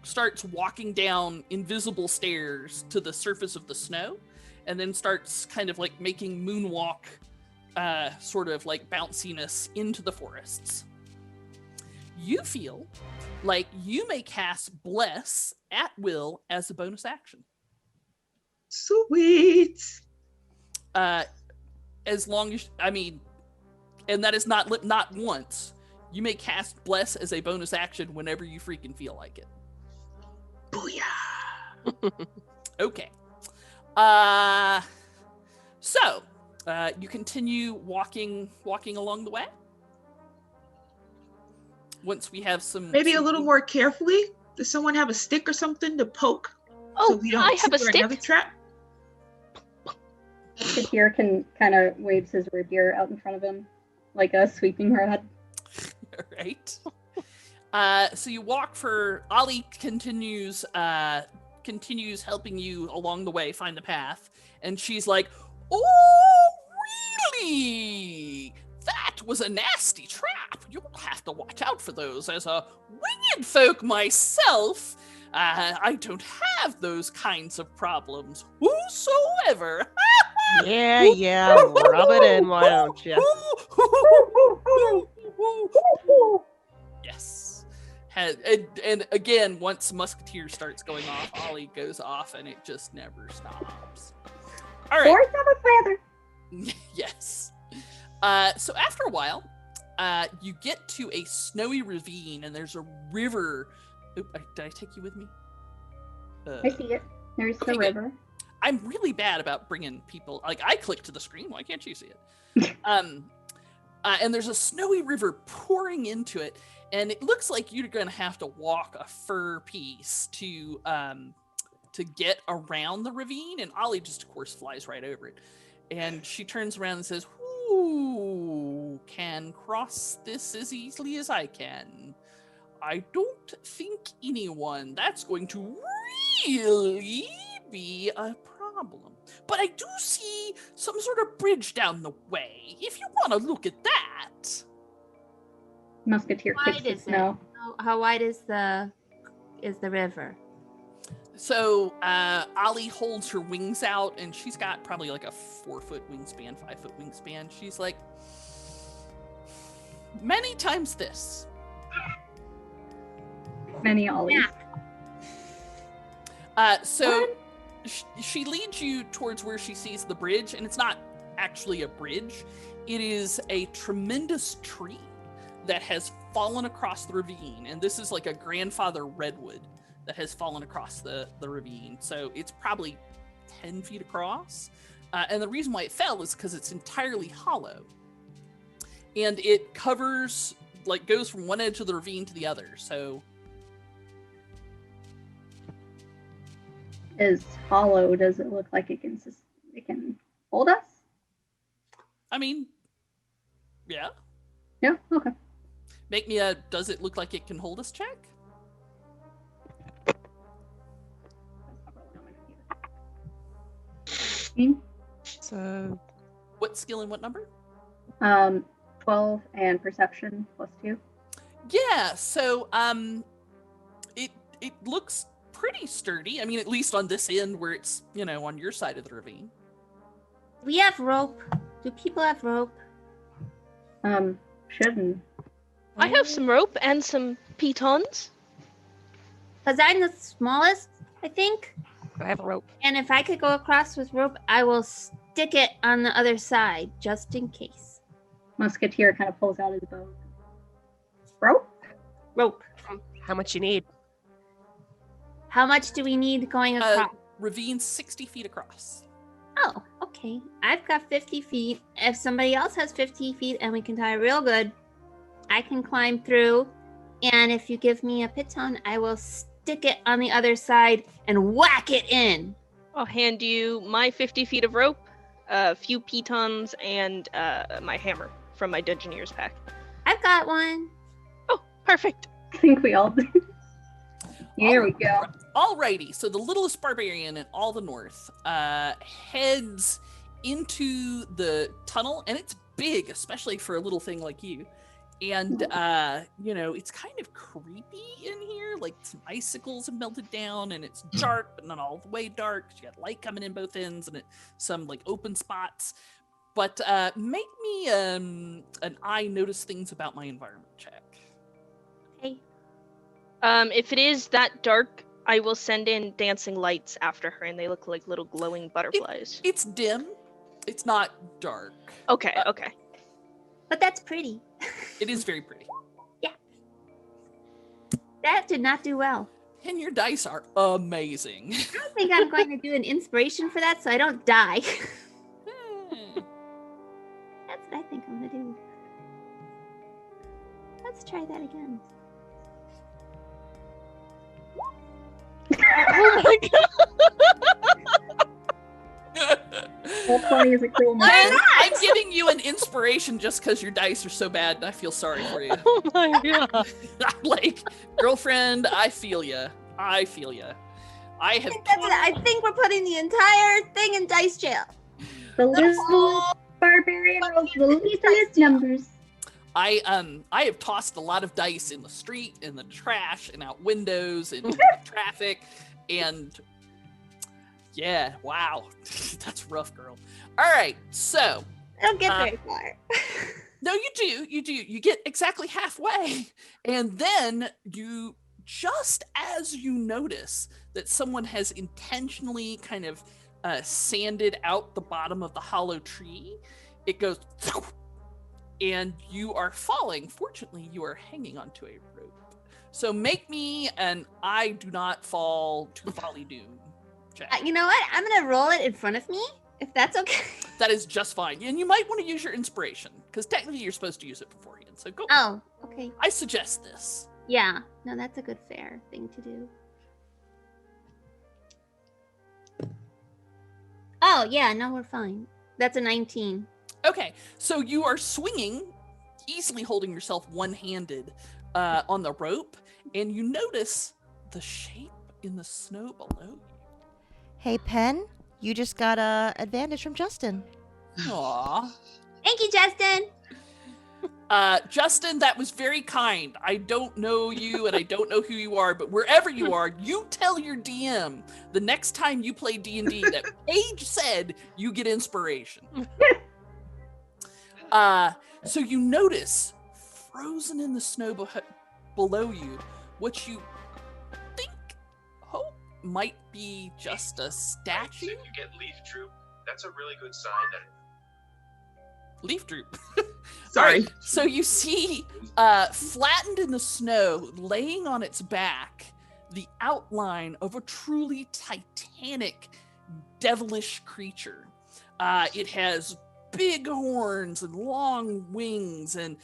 [SPEAKER 1] starts walking down invisible stairs to the surface of the snow, and then starts kind of like making moonwalk sort of like bounciness into the forests. You feel like you may cast Bless at will as a bonus action.
[SPEAKER 2] Sweet.
[SPEAKER 1] As long as, and that is not once. You may cast Bless as a bonus action whenever you freaking feel like it.
[SPEAKER 2] Booyah.
[SPEAKER 1] Okay. So you continue walking along the way. Once we have
[SPEAKER 2] maybe a little more carefully. Does someone have a stick or something to poke?
[SPEAKER 3] Oh,
[SPEAKER 2] so we don't
[SPEAKER 3] I have a stick.
[SPEAKER 2] Another trap?
[SPEAKER 9] Musketeer can kind of waves his rapier out in front of him, like a sweeping her head.
[SPEAKER 1] Right. So you walk for Ollie continues helping you along the way find the path, and she's like, "Oh, really? that was a nasty trap. You'll have to watch out for those. As a winged folk myself, I don't have those kinds of problems whosoever.
[SPEAKER 5] Yeah, rub it in, why don't you?
[SPEAKER 1] Yes. And again, once Musketeer starts going off, Ollie goes off, and it just never stops. All right.
[SPEAKER 9] Horse of a feather.
[SPEAKER 1] Yes. So after a while, you get to a snowy ravine, and there's a river. Oop, did I take you with me?
[SPEAKER 9] I see it. There's
[SPEAKER 1] okay,
[SPEAKER 9] the
[SPEAKER 1] good.
[SPEAKER 9] river.
[SPEAKER 1] I'm really bad about bringing people. Like, I click to the screen. Why can't you see it? And there's a snowy river pouring into it, and it looks like you're going to have to walk a fur piece to get around the ravine. And Ollie just, of course, flies right over it. And she turns around and says, "Who can cross this as easily as I can? I don't think anyone. That's going to really be a problem. But I do see some sort of bridge down the way, if you want to look at that."
[SPEAKER 9] Musketeer
[SPEAKER 8] How
[SPEAKER 9] kicks
[SPEAKER 8] wide
[SPEAKER 9] the
[SPEAKER 8] is it?
[SPEAKER 9] snow.
[SPEAKER 8] How wide is the river?
[SPEAKER 1] So Ollie holds her wings out, and she's got probably like a 4-foot wingspan, 5-foot wingspan. She's like, many times this.
[SPEAKER 9] Many ollies.
[SPEAKER 1] So she leads you towards where she sees the bridge, and it's not actually a bridge. It is a tremendous tree that has fallen across the ravine, and this is like a grandfather redwood that has fallen across the ravine. So it's probably 10 feet across. And the reason why it fell is because it's entirely hollow. And it covers, like, goes from one edge of the ravine to the other. So
[SPEAKER 9] Is hollow. Does it look like it can hold us?
[SPEAKER 1] I mean, yeah.
[SPEAKER 9] Yeah. Okay.
[SPEAKER 1] Make me a does it look like it can hold us check?
[SPEAKER 5] So
[SPEAKER 1] What skill and what number?
[SPEAKER 9] 12 and perception +2.
[SPEAKER 1] Yeah, so it looks pretty sturdy. I mean, at least on this end where it's, on your side of the ravine.
[SPEAKER 8] We have rope. Do people have rope?
[SPEAKER 9] Shouldn't.
[SPEAKER 3] I have some rope and some pitons.
[SPEAKER 8] Because I'm the smallest, I think.
[SPEAKER 5] I have a rope.
[SPEAKER 8] And if I could go across with rope, I will stick it on the other side, just in case.
[SPEAKER 9] Musketeer kind of pulls out his bow. Rope?
[SPEAKER 8] Rope.
[SPEAKER 5] How much you need?
[SPEAKER 8] How much do we need going across?
[SPEAKER 1] Ravine 60 feet across.
[SPEAKER 8] Oh, okay. I've got 50 feet. If somebody else has 50 feet and we can tie real good, I can climb through. And if you give me a piton, I will stick it on the other side and whack it in.
[SPEAKER 3] I'll hand you my 50 feet of rope, a few pitons, and my hammer from my Dungeoneer's pack.
[SPEAKER 8] I've got one.
[SPEAKER 3] Oh, perfect.
[SPEAKER 9] I think we all do. Here we go.
[SPEAKER 1] Alrighty, so the littlest barbarian in all the north heads into the tunnel, and it's big, especially for a little thing like you. And, it's kind of creepy in here. Like, some icicles have melted down, and it's dark, but not all the way dark. You got light coming in both ends, and some, like, open spots. But make me an I notice things about my environment check.
[SPEAKER 8] Okay.
[SPEAKER 3] If it is that dark, I will send in dancing lights after her, and they look like little glowing butterflies.
[SPEAKER 1] It's dim. It's not dark.
[SPEAKER 3] Okay.
[SPEAKER 8] But that's pretty.
[SPEAKER 1] It is very pretty.
[SPEAKER 8] Yeah. That did not do well.
[SPEAKER 1] And your dice are amazing.
[SPEAKER 8] I don't think I'm going to do an inspiration for that so I don't die. That's what I think I'm going to do. Let's try that again.
[SPEAKER 3] Oh my god!
[SPEAKER 9] Roll 20 is a cruel number.
[SPEAKER 1] I'm giving you an inspiration just because your dice are so bad, and I feel sorry for you.
[SPEAKER 5] Oh my god.
[SPEAKER 1] Like, girlfriend, I feel ya. I
[SPEAKER 8] I think we're putting the entire thing in dice jail.
[SPEAKER 9] The little Barbarian rolls the lethalest numbers.
[SPEAKER 1] I have tossed a lot of dice in the street, in the trash, and out windows, in traffic, and yeah, wow, that's rough, girl. All right, so
[SPEAKER 8] I don't get very far.
[SPEAKER 1] no, you do. You get exactly halfway, and then just as you notice that someone has intentionally kind of sanded out the bottom of the hollow tree, it goes. And you are falling. Fortunately, you are hanging onto a rope. So make me an I do not fall to folly doom check.
[SPEAKER 8] You know what? I'm gonna roll it in front of me, if that's okay.
[SPEAKER 1] That is just fine. And you might want to use your inspiration, because technically you're supposed to use it beforehand. So go.
[SPEAKER 8] Oh, okay.
[SPEAKER 1] I suggest this.
[SPEAKER 8] Yeah. No, that's a good fair thing to do. Oh, yeah. No, we're fine. That's a 19.
[SPEAKER 1] Okay, so you are swinging, easily holding yourself one-handed on the rope, and you notice the shape in the snow below you.
[SPEAKER 7] Hey, Pen, you just got a advantage from Justin.
[SPEAKER 1] Aww.
[SPEAKER 8] Thank you, Justin.
[SPEAKER 1] Justin, that was very kind. I don't know you and I don't know who you are, but wherever you are, you tell your DM the next time you play D&D that Paige said you get inspiration. So you notice, frozen in the snow below you, what you hope might be just a statue.
[SPEAKER 12] If you get leaf droop, that's a really good sign that
[SPEAKER 1] Leaf droop.
[SPEAKER 2] Sorry.
[SPEAKER 1] Right. So you see, flattened in the snow, laying on its back, the outline of a truly titanic, devilish creature. It has big horns and long wings, and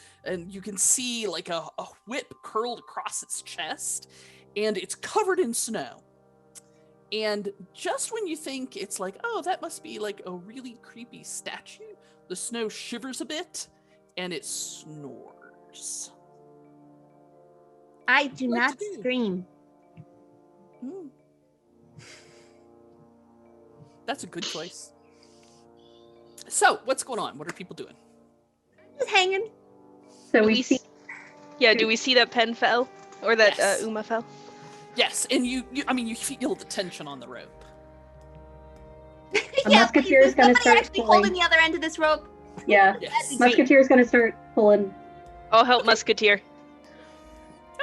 [SPEAKER 1] you can see like a whip curled across its chest, and it's covered in snow. And just when you think it's like, oh, that must be like a really creepy statue, the snow shivers a bit and it snores.
[SPEAKER 8] I do
[SPEAKER 1] What
[SPEAKER 8] not
[SPEAKER 1] to do?
[SPEAKER 8] scream.
[SPEAKER 1] That's a good choice. So, what's going on? What are people doing?
[SPEAKER 8] Just hanging.
[SPEAKER 9] So
[SPEAKER 3] Do
[SPEAKER 9] we
[SPEAKER 3] we
[SPEAKER 9] see.
[SPEAKER 3] Yeah, do we see that Pen fell? Or that
[SPEAKER 1] Yes.
[SPEAKER 3] Uma fell?
[SPEAKER 1] Yes, and you feel the tension on the rope.
[SPEAKER 9] A musketeer is going to
[SPEAKER 8] somebody
[SPEAKER 9] start
[SPEAKER 8] actually
[SPEAKER 9] pulling.
[SPEAKER 8] holding the other end of this rope.
[SPEAKER 9] Yeah,
[SPEAKER 1] Yes.
[SPEAKER 9] musketeer is going to start pulling.
[SPEAKER 3] I'll help Musketeer.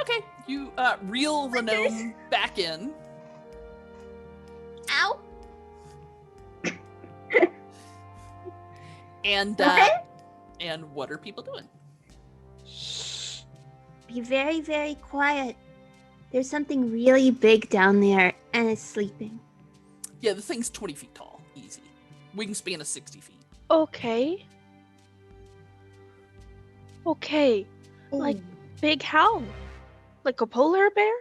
[SPEAKER 1] Okay, you reel the gnome back in.
[SPEAKER 8] Ow.
[SPEAKER 1] And
[SPEAKER 8] Okay.
[SPEAKER 1] and what are people doing?
[SPEAKER 8] Be very, very quiet. There's something really big down there, and it's sleeping.
[SPEAKER 1] Yeah, the thing's 20 feet tall. Easy. Wingspan is 60 feet.
[SPEAKER 3] Okay. Okay. Like big how? Like a polar bear?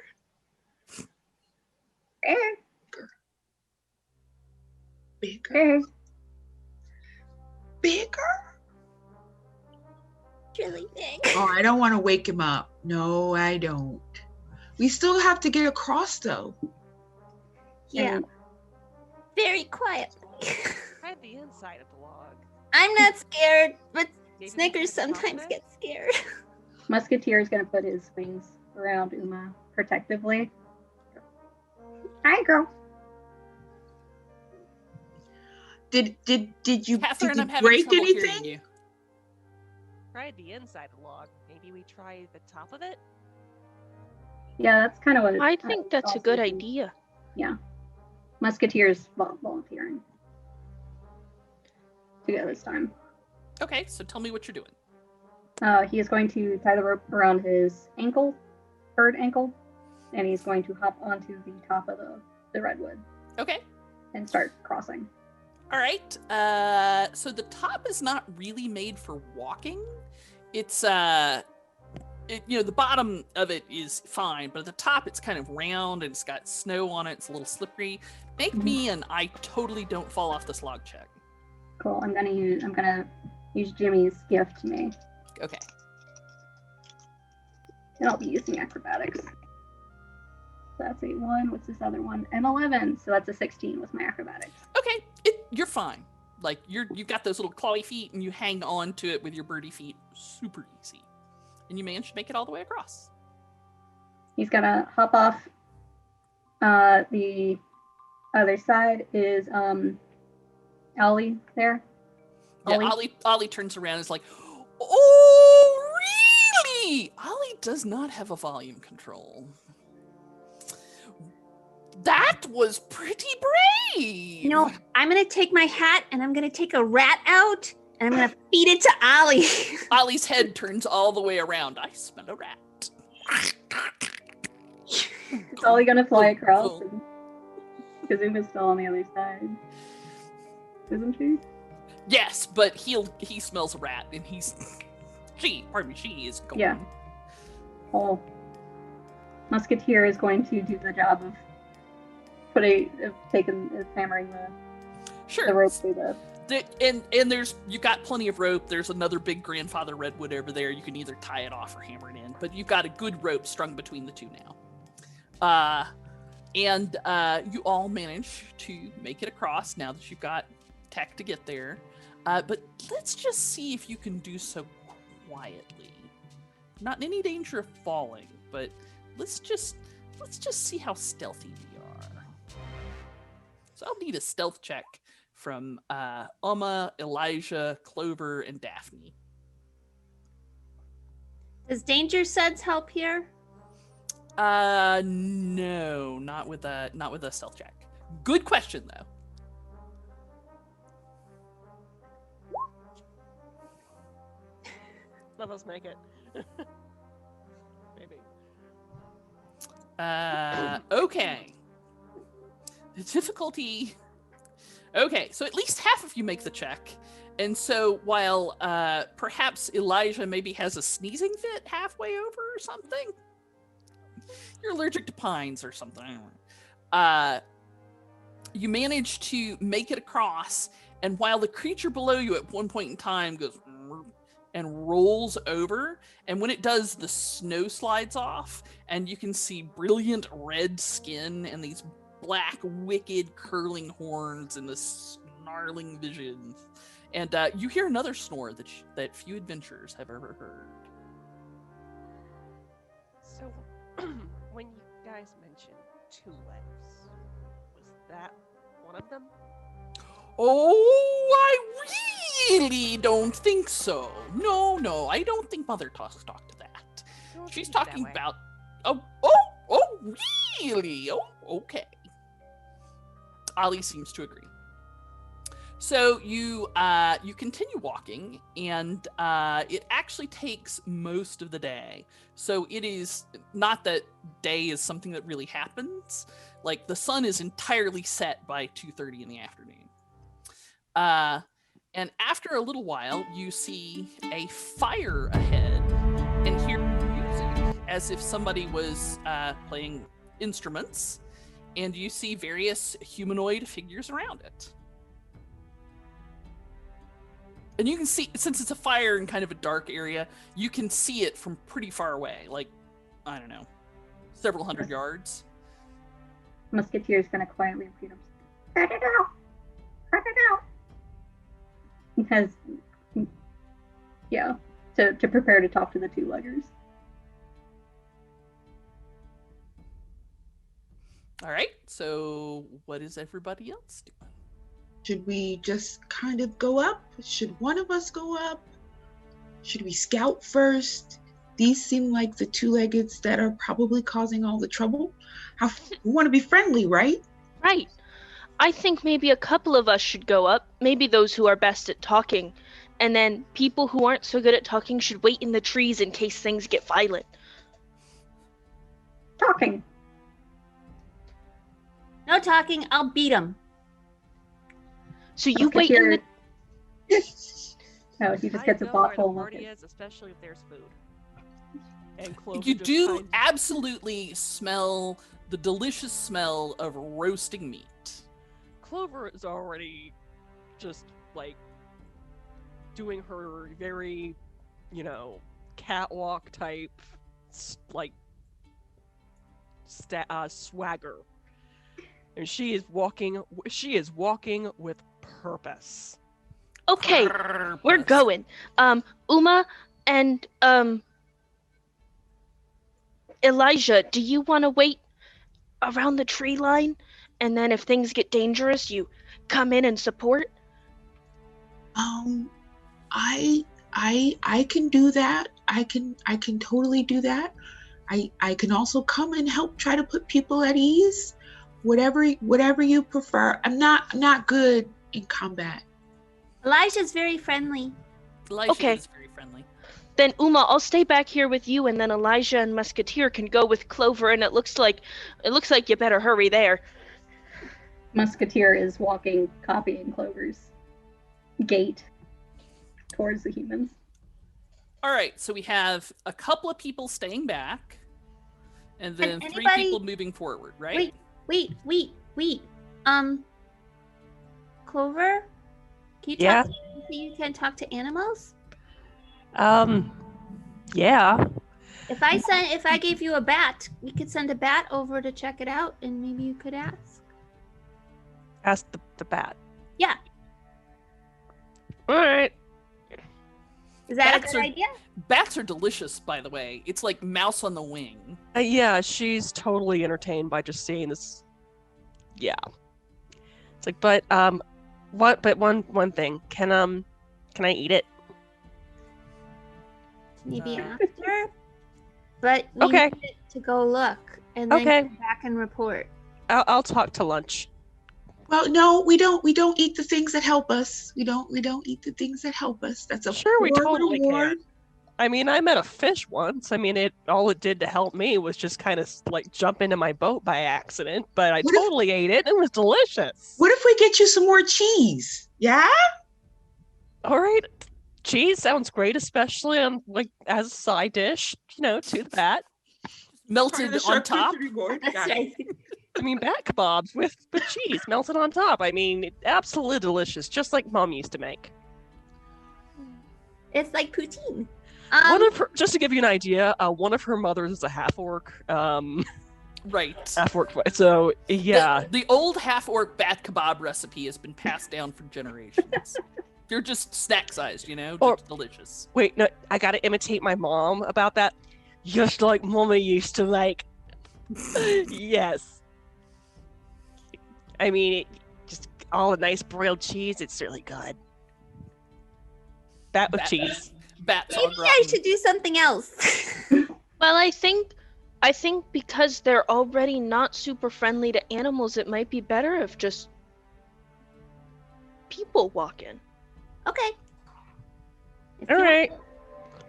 [SPEAKER 2] Bigger. Bigger?
[SPEAKER 8] It's really big.
[SPEAKER 2] Oh, I don't want to wake him up. No, I don't. We still have to get across, though.
[SPEAKER 8] Yeah. Very quiet.
[SPEAKER 5] Try the inside of the log.
[SPEAKER 8] I'm not scared, but
[SPEAKER 5] Maybe
[SPEAKER 8] Snickers
[SPEAKER 5] try the top of
[SPEAKER 8] sometimes
[SPEAKER 5] it?
[SPEAKER 8] get scared.
[SPEAKER 9] Musketeer is going to put his wings around Uma protectively. Hi, girl.
[SPEAKER 2] Did you,
[SPEAKER 1] Catherine,
[SPEAKER 2] did
[SPEAKER 1] I'm
[SPEAKER 2] you
[SPEAKER 1] having
[SPEAKER 2] break
[SPEAKER 1] trouble hearing
[SPEAKER 2] anything?
[SPEAKER 1] you.
[SPEAKER 5] Try the inside of the log. Maybe we try the top of it?
[SPEAKER 9] Yeah, that's kind of what
[SPEAKER 3] I think that's a good idea.
[SPEAKER 9] Yeah. Musketeer's volunteering to go this time.
[SPEAKER 1] Okay, so tell me what you're doing.
[SPEAKER 9] He is going to tie the rope around his ankle, bird ankle, and he's going to hop onto the top of the redwood
[SPEAKER 1] Okay.
[SPEAKER 9] and start crossing.
[SPEAKER 1] All right. So the top is not really made for walking. It's the bottom of it is fine, but at the top it's kind of round and it's got snow on it. It's a little slippery. Make me an I totally don't fall off this log check.
[SPEAKER 9] Cool. I'm gonna use Jimmy's gift to me,
[SPEAKER 1] Okay.
[SPEAKER 9] and I'll be using acrobatics. So that's a 1. What's this other one? An 11. So that's a 16 with my acrobatics.
[SPEAKER 1] Okay. You're fine. Like you've got those little clawy feet and you hang on to it with your birdie feet. Super easy. And you manage to make it all the way across.
[SPEAKER 9] He's gonna hop off. The other side is Ollie there.
[SPEAKER 1] Yeah, Ollie turns around and is like, oh, really? Ollie does not have a volume control. That was pretty brave.
[SPEAKER 8] No, I'm gonna take my hat and I'm gonna take a rat out and I'm gonna feed it to Ollie.
[SPEAKER 1] Ollie's head turns all the way around. I smell a rat.
[SPEAKER 9] Is Ollie gonna fly across? Kazuma's still on the other side, isn't she?
[SPEAKER 1] Yes, but he smells a rat and she is gone.
[SPEAKER 9] Yeah. Oh. Musketeer is going to do the job of hammering the rope through the.
[SPEAKER 1] And you got plenty of rope. There's another big grandfather redwood over there. You can either tie it off or hammer it in, but you've got a good rope strung between the two now. And you all manage to make it across now that you've got tech to get there. But let's just see if you can do so quietly. Not in any danger of falling, but let's just see how stealthy we are. So I'll need a stealth check from Uma, Elijah, Clover, and Daphne.
[SPEAKER 8] Does danger suds help here?
[SPEAKER 1] No, not with a stealth check. Good question though.
[SPEAKER 5] Let us make it. Maybe.
[SPEAKER 1] Okay. The difficulty. Okay, so at least half of you make the check. And so while perhaps Elijah maybe has a sneezing fit halfway over or something, you're allergic to pines or something. You manage to make it across, and while the creature below you at one point in time goes and rolls over, and when it does, the snow slides off, and you can see brilliant red skin and these black, wicked, curling horns and this snarling vision. And you hear another snore that few adventurers have ever heard.
[SPEAKER 5] So, when you guys mentioned 2 legs, was that one of them?
[SPEAKER 1] Oh, I really don't think so. No, I don't think Mother talked to that. She's talking about. Oh, really? Oh, okay. Ali seems to agree. So you continue walking, and it actually takes most of the day. So it is not that day is something that really happens. Like the sun is entirely set by 2:30 in the afternoon. And after a little while, you see a fire ahead and hear music as if somebody was playing instruments, and you see various humanoid figures around it. And you can see, since it's a fire in kind of a dark area, you can see it from pretty far away, like, I don't know, several hundred yards.
[SPEAKER 9] Musketeer's gonna quietly repeat himself. Cut it out! Cut it out! Because, yeah, to prepare to talk to the 2-leggers.
[SPEAKER 1] All right, so what is everybody else doing?
[SPEAKER 2] Should we just kind of go up? Should one of us go up? Should we scout first? These seem like the 2-leggeds that are probably causing all the trouble. We want to be friendly, right?
[SPEAKER 3] Right. I think maybe a couple of us should go up, maybe those who are best at talking, and then people who aren't so good at talking should wait in the trees in case things get violent.
[SPEAKER 9] Talking.
[SPEAKER 8] No talking, I'll beat him.
[SPEAKER 3] So you wait in the...
[SPEAKER 9] No, he just gets a thoughtful look.
[SPEAKER 5] Especially if there's food. And Clover
[SPEAKER 1] You
[SPEAKER 5] just
[SPEAKER 1] do absolutely smell the delicious smell of roasting meat.
[SPEAKER 5] Clover is already just like doing her very, catwalk type, like swagger, and she is walking with purpose.
[SPEAKER 3] Okay, we're going. Uma and Elijah, do you want to wait around the tree line, and then if things get dangerous, you come in and support?
[SPEAKER 2] I can do that. I can totally do that. I can also come and help try to put people at ease. Whatever you prefer. I'm not good in combat.
[SPEAKER 8] Elijah's very friendly.
[SPEAKER 1] Elijah is very friendly.
[SPEAKER 3] Then Uma, I'll stay back here with you, and then Elijah and Musketeer can go with Clover. And it looks like you better hurry there.
[SPEAKER 9] Musketeer is walking, copying Clover's gait towards the humans.
[SPEAKER 1] All right, so we have a couple of people staying back, and then three
[SPEAKER 8] anybody-
[SPEAKER 1] people moving forward, right?
[SPEAKER 8] Wait. Clover, can you
[SPEAKER 5] Yeah?
[SPEAKER 8] talk? You can talk to animals.
[SPEAKER 5] Yeah.
[SPEAKER 8] If I gave you a bat, we could send a bat over to check it out, and maybe you could ask.
[SPEAKER 5] Ask the bat.
[SPEAKER 8] Yeah.
[SPEAKER 5] All right.
[SPEAKER 8] Is that
[SPEAKER 1] Bats
[SPEAKER 8] a good
[SPEAKER 1] are-
[SPEAKER 8] idea?
[SPEAKER 1] Bats are delicious, by the way. It's like mouse on the wing.
[SPEAKER 5] Yeah, she's totally entertained by just seeing this. Yeah. It's like, but one thing. Can I eat it?
[SPEAKER 8] Maybe after. But we
[SPEAKER 5] Okay.
[SPEAKER 8] need to go look and then
[SPEAKER 5] Okay.
[SPEAKER 8] come back and report.
[SPEAKER 5] I'll talk to lunch.
[SPEAKER 2] Well, no, we don't eat the things that help us. We don't eat the things that help us. That's a
[SPEAKER 5] Sure, we
[SPEAKER 2] poor
[SPEAKER 5] totally
[SPEAKER 2] reward.
[SPEAKER 5] can. I mean, I met a fish once. I mean, all it did to help me was just kind of like jump into my boat by accident, but I totally ate it. It was delicious.
[SPEAKER 2] What if we get you some more cheese? Yeah?
[SPEAKER 5] All right. Cheese sounds great, especially on like as a side dish, to the bat.
[SPEAKER 1] Melted on top.
[SPEAKER 8] That's right.
[SPEAKER 5] I mean, bat kebabs with cheese melted on top. I mean, absolutely delicious, just like Mom used to make.
[SPEAKER 8] It's like poutine.
[SPEAKER 5] Just to give you an idea, one of her mothers is a half orc.
[SPEAKER 1] Right.
[SPEAKER 5] Half orc. So yeah.
[SPEAKER 1] The old half-orc bat kebab recipe has been passed down for generations. They're just snack-sized, just delicious.
[SPEAKER 5] Wait, no, I gotta imitate my mom about that. Just like Mama used to make. Yes. I mean, just all the nice broiled cheese. It's really good. Bat with cheese.
[SPEAKER 1] Bats
[SPEAKER 8] Maybe I should do something else.
[SPEAKER 3] Well, I think because they're already not super friendly to animals, it might be better if just people walk in.
[SPEAKER 8] Okay.
[SPEAKER 5] All right.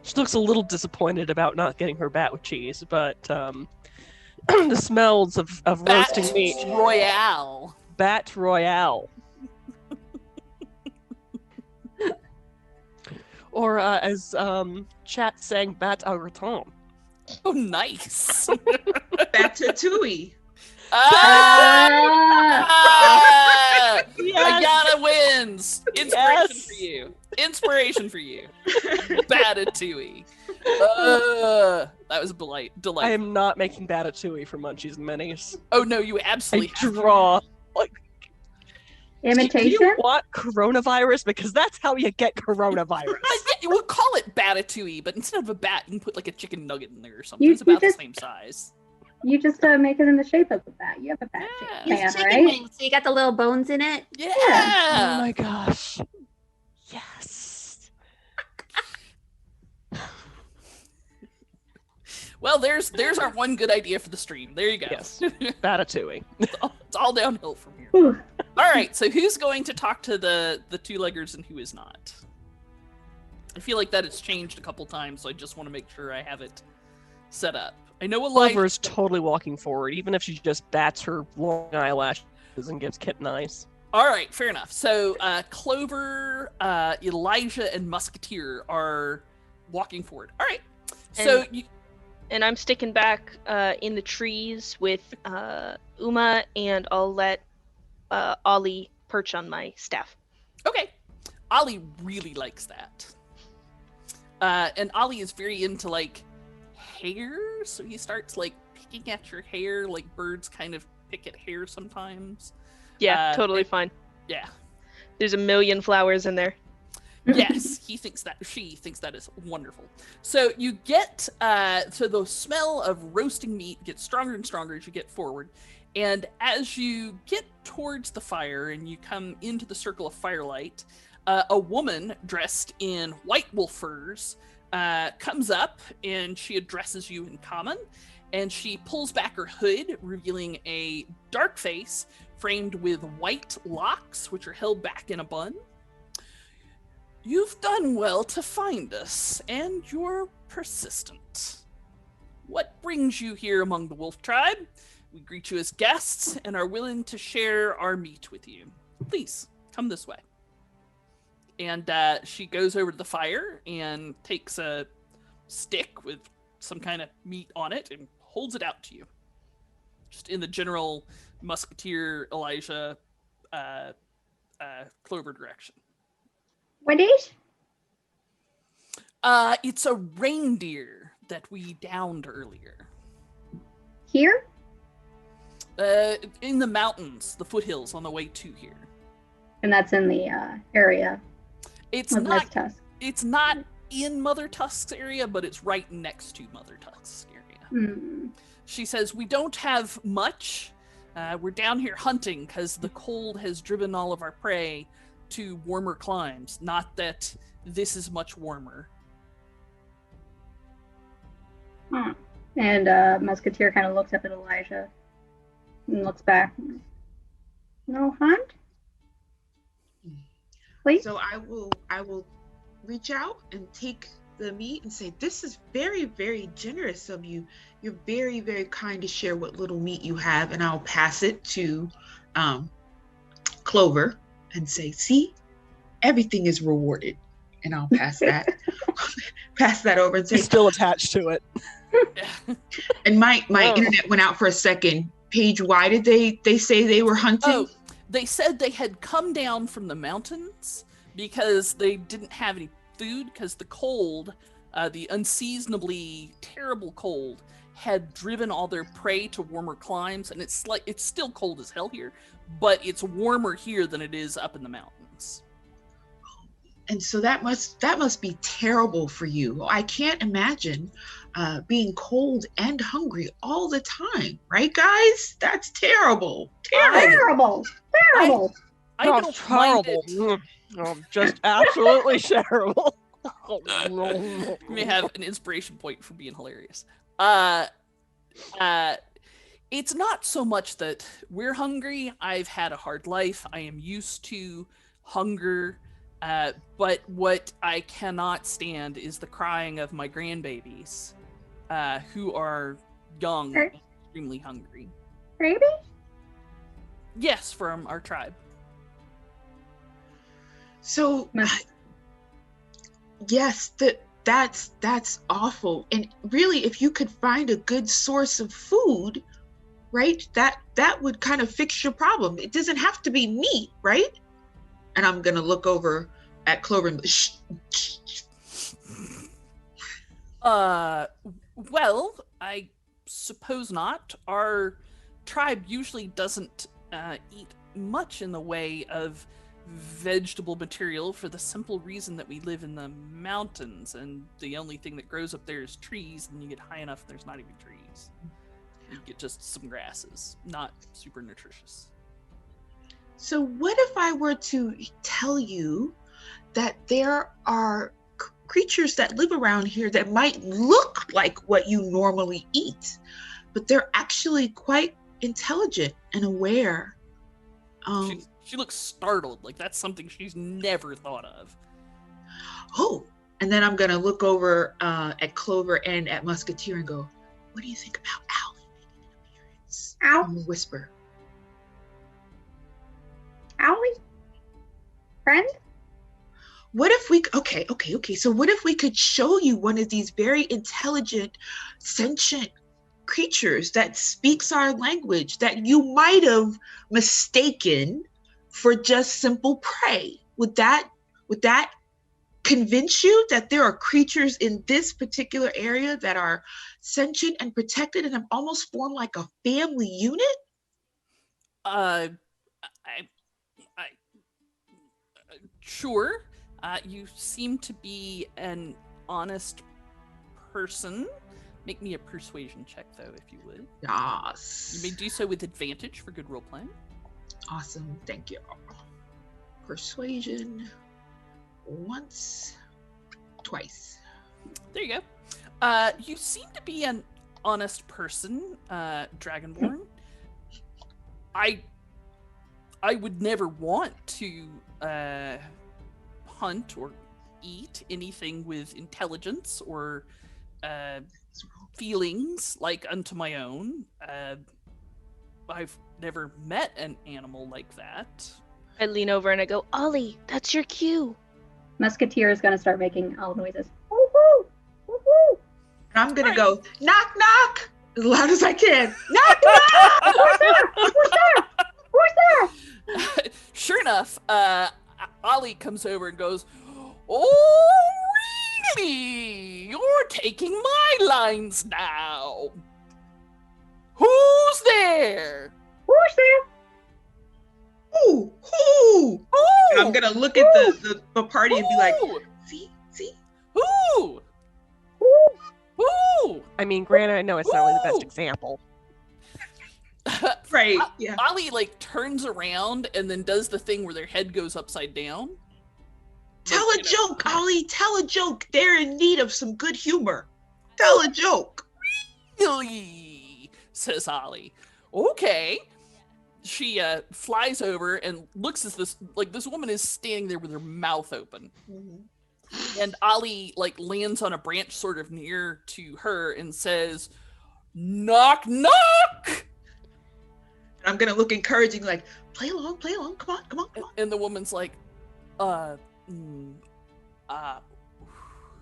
[SPEAKER 5] She looks a little disappointed about not getting her bat with cheese, but the smells of roasting meat.
[SPEAKER 1] Royale.
[SPEAKER 5] Bat Royale. Or as chat sang, Bat au gratin.
[SPEAKER 1] Oh, nice.
[SPEAKER 2] Ratatouille.
[SPEAKER 1] Ayanna wins. Inspiration for you. Inspiration for you. Batatouille. That was a delight.
[SPEAKER 5] I am not making Batatouille for Munchies and Minis.
[SPEAKER 1] Oh no, you absolutely
[SPEAKER 5] I draw. Like,
[SPEAKER 9] Imitation?
[SPEAKER 5] do you want coronavirus? Because that's how you get coronavirus.
[SPEAKER 1] We'll call it Batatouille, but instead of a bat, you can put like a chicken nugget in there or something.
[SPEAKER 9] You-
[SPEAKER 1] It's about
[SPEAKER 9] you
[SPEAKER 1] the
[SPEAKER 9] just-
[SPEAKER 1] same size.
[SPEAKER 9] You just make it in the shape of the bat. You have a bat shape
[SPEAKER 8] It's
[SPEAKER 9] pan,
[SPEAKER 8] chicken
[SPEAKER 9] right?
[SPEAKER 8] wings, so you got the little bones in it.
[SPEAKER 1] Yeah.
[SPEAKER 5] Oh my gosh. Yes.
[SPEAKER 1] Well, there's our one good idea for the stream. There you go.
[SPEAKER 5] Yes. Batatouille.
[SPEAKER 1] It's all downhill from here.
[SPEAKER 9] Whew.
[SPEAKER 1] All right, so who's going to talk to the two-leggers and who is not? I feel like that has changed a couple times, so I just want to make sure I have it set up. I know Elijah.
[SPEAKER 5] Clover is totally walking forward, even if she just bats her long eyelashes and gives kitten eyes.
[SPEAKER 1] All right, fair enough. So Clover, Elijah, and Musketeer are walking forward. All right. So
[SPEAKER 3] And I'm sticking back in the trees with Uma, and I'll let Ollie perch on my staff.
[SPEAKER 1] Okay. Ollie really likes that. And Ollie is very into like hair, so he starts like picking at your hair like birds kind of pick at hair sometimes.
[SPEAKER 3] Yeah, totally fine.
[SPEAKER 1] Yeah.
[SPEAKER 3] There's a million flowers in there.
[SPEAKER 1] Yes, she thinks that is wonderful. So you get so the smell of roasting meat gets stronger and stronger as you get forward, and as you get towards the fire and you come into the circle of firelight, a woman dressed in white wolf furs comes up and she addresses you in common, and she pulls back her hood, revealing a dark face framed with white locks, which are held back in a bun. You've done well to find us, and you're persistent. What brings you here among the wolf tribe? We greet you as guests and are willing to share our meat with you. Please, come this way. And she goes over to the fire and takes a stick with some kind of meat on it and holds it out to you. Just in the general Musketeer, Elijah, Clover direction.
[SPEAKER 9] What is?
[SPEAKER 1] It's a reindeer that we downed earlier.
[SPEAKER 9] Here?
[SPEAKER 1] In the mountains, the foothills on the way to here.
[SPEAKER 9] And that's in the area.
[SPEAKER 1] It's
[SPEAKER 9] of
[SPEAKER 1] not.
[SPEAKER 9] Tusk.
[SPEAKER 1] It's not in Mother Tusk's area, but it's right next to Mother Tusk's area.
[SPEAKER 9] Hmm.
[SPEAKER 1] She says, "We don't have much. We're down here hunting because the cold has driven all of our prey to warmer climes. Not that this is much warmer."
[SPEAKER 9] Huh. And Musketeer kind of looks up at Elijah and looks back. No hunt? Please?
[SPEAKER 2] So I will reach out and take the meat and say, this is very, very generous of you. You're very, very kind to share what little meat you have, and I'll pass it to Clover and say, see, everything is rewarded. And I'll pass that over and say,
[SPEAKER 5] He's still attached to it.
[SPEAKER 2] And my internet went out for a second. Paige, why did they say they were hunting?
[SPEAKER 1] Oh, they said they had come down from the mountains because they didn't have any food because the cold, the unseasonably terrible cold, had driven all their prey to warmer climes, and it's still cold as hell here, but it's warmer here than it is up in the mountains.
[SPEAKER 2] And so that must be terrible for you. I can't imagine being cold and hungry all the time, right, guys? That's terrible.
[SPEAKER 9] Terrible.
[SPEAKER 1] I don't mind it.
[SPEAKER 5] Just absolutely terrible.
[SPEAKER 1] You may have an inspiration point for being hilarious. It's not so much that we're hungry. I've had a hard life. I am used to hunger. But what I cannot stand is the crying of my grandbabies, who are young and extremely hungry.
[SPEAKER 9] Baby?
[SPEAKER 1] Yes, from our tribe.
[SPEAKER 2] So, yes, that's awful. And really, if you could find a good source of food, right, that would kind of fix your problem. It doesn't have to be meat, right? And I'm gonna look over at Clover and shh.
[SPEAKER 1] Well, I suppose not. Our tribe usually doesn't eat much in the way of vegetable material for the simple reason that we live in the mountains, and the only thing that grows up there is trees, and you get high enough, there's not even trees. You get just some grasses, not super nutritious.
[SPEAKER 2] So what if I were to tell you that there are creatures that live around here that might look like what you normally eat, but they're actually quite intelligent and aware?
[SPEAKER 1] She looks startled, like that's something she's never thought of.
[SPEAKER 2] Oh, and then I'm gonna look over at Clover and at Musketeer and go, what do you think about Owlie making an appearance?
[SPEAKER 9] Ow.
[SPEAKER 2] And whisper.
[SPEAKER 9] Owlie? Friend?
[SPEAKER 2] What if we, okay. So what if we could show you one of these very intelligent, sentient creatures that speaks our language that you might have mistaken for just simple prey? Would that convince you that there are creatures in this particular area that are sentient and protected and have almost formed like a family unit?
[SPEAKER 1] Sure. You seem to be an honest person. Make me a persuasion check, though, if you would.
[SPEAKER 2] Yes.
[SPEAKER 1] You may do so with advantage for good role playing.
[SPEAKER 2] Awesome. Thank you. Persuasion. Once. Twice.
[SPEAKER 1] There you go. You seem to be an honest person, Dragonborn. I would never want to hunt or eat anything with intelligence or feelings like unto my own. I've never met an animal like that.
[SPEAKER 3] I lean over and I go, Ollie, that's your cue.
[SPEAKER 9] Musketeer is going to start making owl noises. Woo-hoo! Woo-hoo!
[SPEAKER 2] And I'm going to go, knock, knock, as loud as I can. Knock, knock!
[SPEAKER 9] Who's there? Who's there? Who's there?
[SPEAKER 1] Sure enough, Ollie comes over and goes, oh, really? You're taking my lines now. Who's there?
[SPEAKER 9] Who's there?
[SPEAKER 2] Who? And I'm going to look at the party and be like, see?
[SPEAKER 1] Who?
[SPEAKER 5] I mean, granted, I know it's not really the best example.
[SPEAKER 2] Right, yeah.
[SPEAKER 1] Ollie, like, turns around and then does the thing where their head goes upside down.
[SPEAKER 2] Tell a joke, Ollie. Tell a joke. They're in need of some good humor. Tell a joke.
[SPEAKER 1] Really? Says Ollie. Okay. She flies over and looks at this, like, this woman is standing there with her mouth open. And Ollie, like, lands on a branch sort of near to her and says, knock, knock!
[SPEAKER 2] I'm going to look encouraging, like, play along, come on.
[SPEAKER 1] And the woman's like,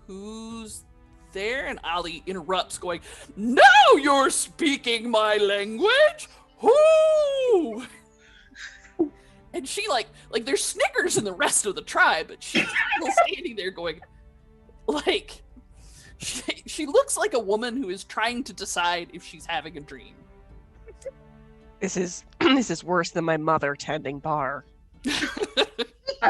[SPEAKER 1] who's there? And Ollie interrupts, going, now you're speaking my language! Who? And she like there's snickers in the rest of the tribe, but she's still standing there going, like, she looks like a woman who is trying to decide if she's having a dream.
[SPEAKER 5] This is worse than my mother tending bar.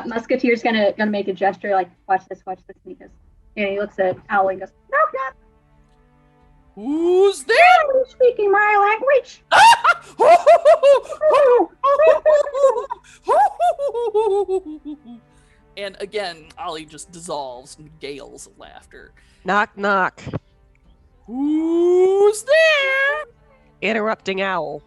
[SPEAKER 9] Musketeer's gonna make a gesture like, watch this, because, and he looks at Owl and goes, knock, knock.
[SPEAKER 1] Who's there?
[SPEAKER 9] Are speaking my language?
[SPEAKER 1] And again, Ollie just dissolves in gales of laughter.
[SPEAKER 5] Knock, knock.
[SPEAKER 1] Who's there?
[SPEAKER 5] Interrupting owl.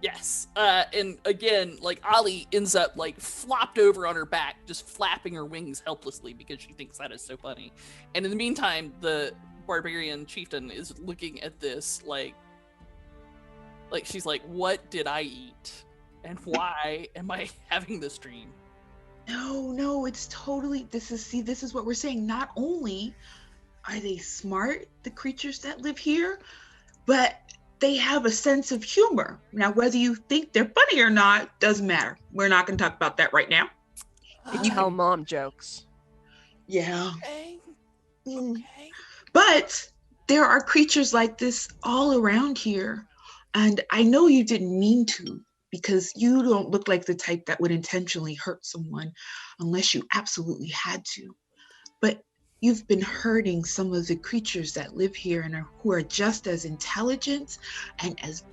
[SPEAKER 1] Yes, and again, like, Ollie ends up, like, flopped over on her back, just flapping her wings helplessly because she thinks that is so funny. And in the meantime, the barbarian chieftain is looking at this like she's like, what did I eat? And why am I having this dream?
[SPEAKER 2] No, it's totally, this is what we're saying. Not only are they smart, the creatures that live here, but they have a sense of humor. Now, whether you think they're funny or not, doesn't matter. We're not going to talk about that right now.
[SPEAKER 5] They tell mom jokes.
[SPEAKER 2] Yeah.
[SPEAKER 1] Okay.
[SPEAKER 2] But there are creatures like this all around here. And I know you didn't mean to, because you don't look like the type that would intentionally hurt someone unless you absolutely had to. But you've been hurting some of the creatures that live here and who are just as intelligent and as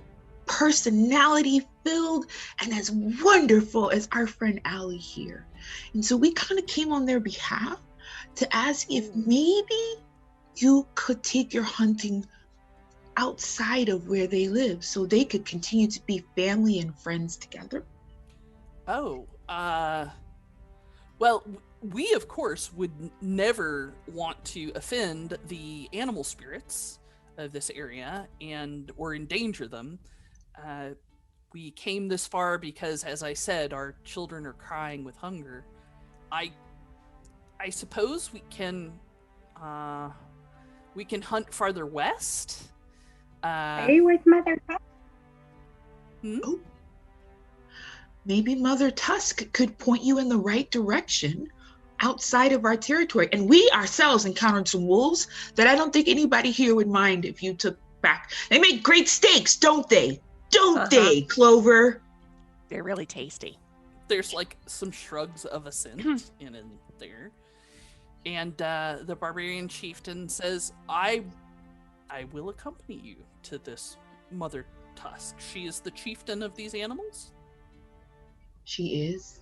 [SPEAKER 2] personality filled and as wonderful as our friend Allie here. And so we kind of came on their behalf to ask if maybe you could take your hunting outside of where they live so they could continue to be family and friends together.
[SPEAKER 1] Oh, well, we, of course, would never want to offend the animal spirits of this area or endanger them. We came this far because, as I said, our children are crying with hunger. I suppose we can hunt farther west.
[SPEAKER 9] Stay with Mother Tusk.
[SPEAKER 2] Oh. Maybe Mother Tusk could point you in the right direction outside of our territory. And we ourselves encountered some wolves that I don't think anybody here would mind if you took back. They make great steaks, don't they? Don't they, Clover?
[SPEAKER 5] They're really tasty.
[SPEAKER 1] There's like some shrugs of assent in there. And the barbarian chieftain says, I will accompany you to this Mother Tusk. She is the chieftain of these animals?
[SPEAKER 2] She is.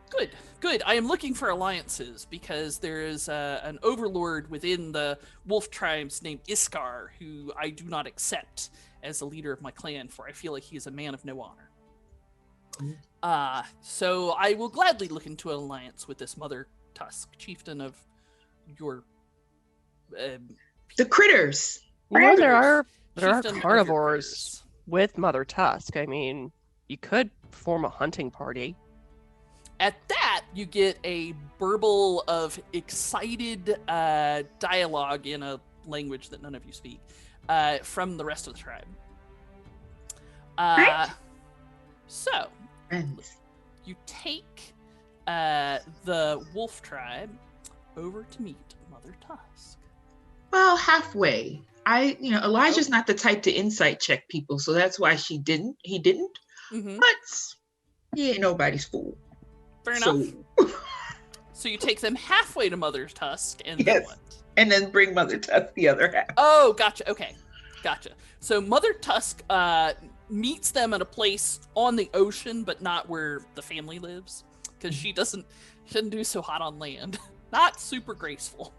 [SPEAKER 1] Good, good. I am looking for alliances because there is an overlord within the wolf tribes named Iskar who I do not accept as the leader of my clan, for I feel like he is a man of no honor. So I will gladly look into an alliance with this Mother Tusk, chieftain of your...
[SPEAKER 2] the critters.
[SPEAKER 5] Well, there are
[SPEAKER 1] Chieftain of your
[SPEAKER 5] carnivores
[SPEAKER 1] critters.
[SPEAKER 5] with Mother Tusk. I mean, you could form a hunting party.
[SPEAKER 1] At that, you get a burble of excited dialogue in a language that none of you speak from the rest of the tribe. So, you take the wolf tribe over to meet Mother Tusk.
[SPEAKER 2] Well, halfway. Elijah's not the type to insight check people, so that's why he didn't.
[SPEAKER 1] Mm-hmm.
[SPEAKER 2] But he ain't nobody's fool.
[SPEAKER 1] Fair enough. So you take them halfway to Mother Tusk, and then what?
[SPEAKER 2] And then bring Mother Tusk the other half.
[SPEAKER 1] Oh, gotcha. Okay, gotcha. So Mother Tusk meets them at a place on the ocean, but not where the family lives, because she shouldn't do so hot on land. Not super graceful.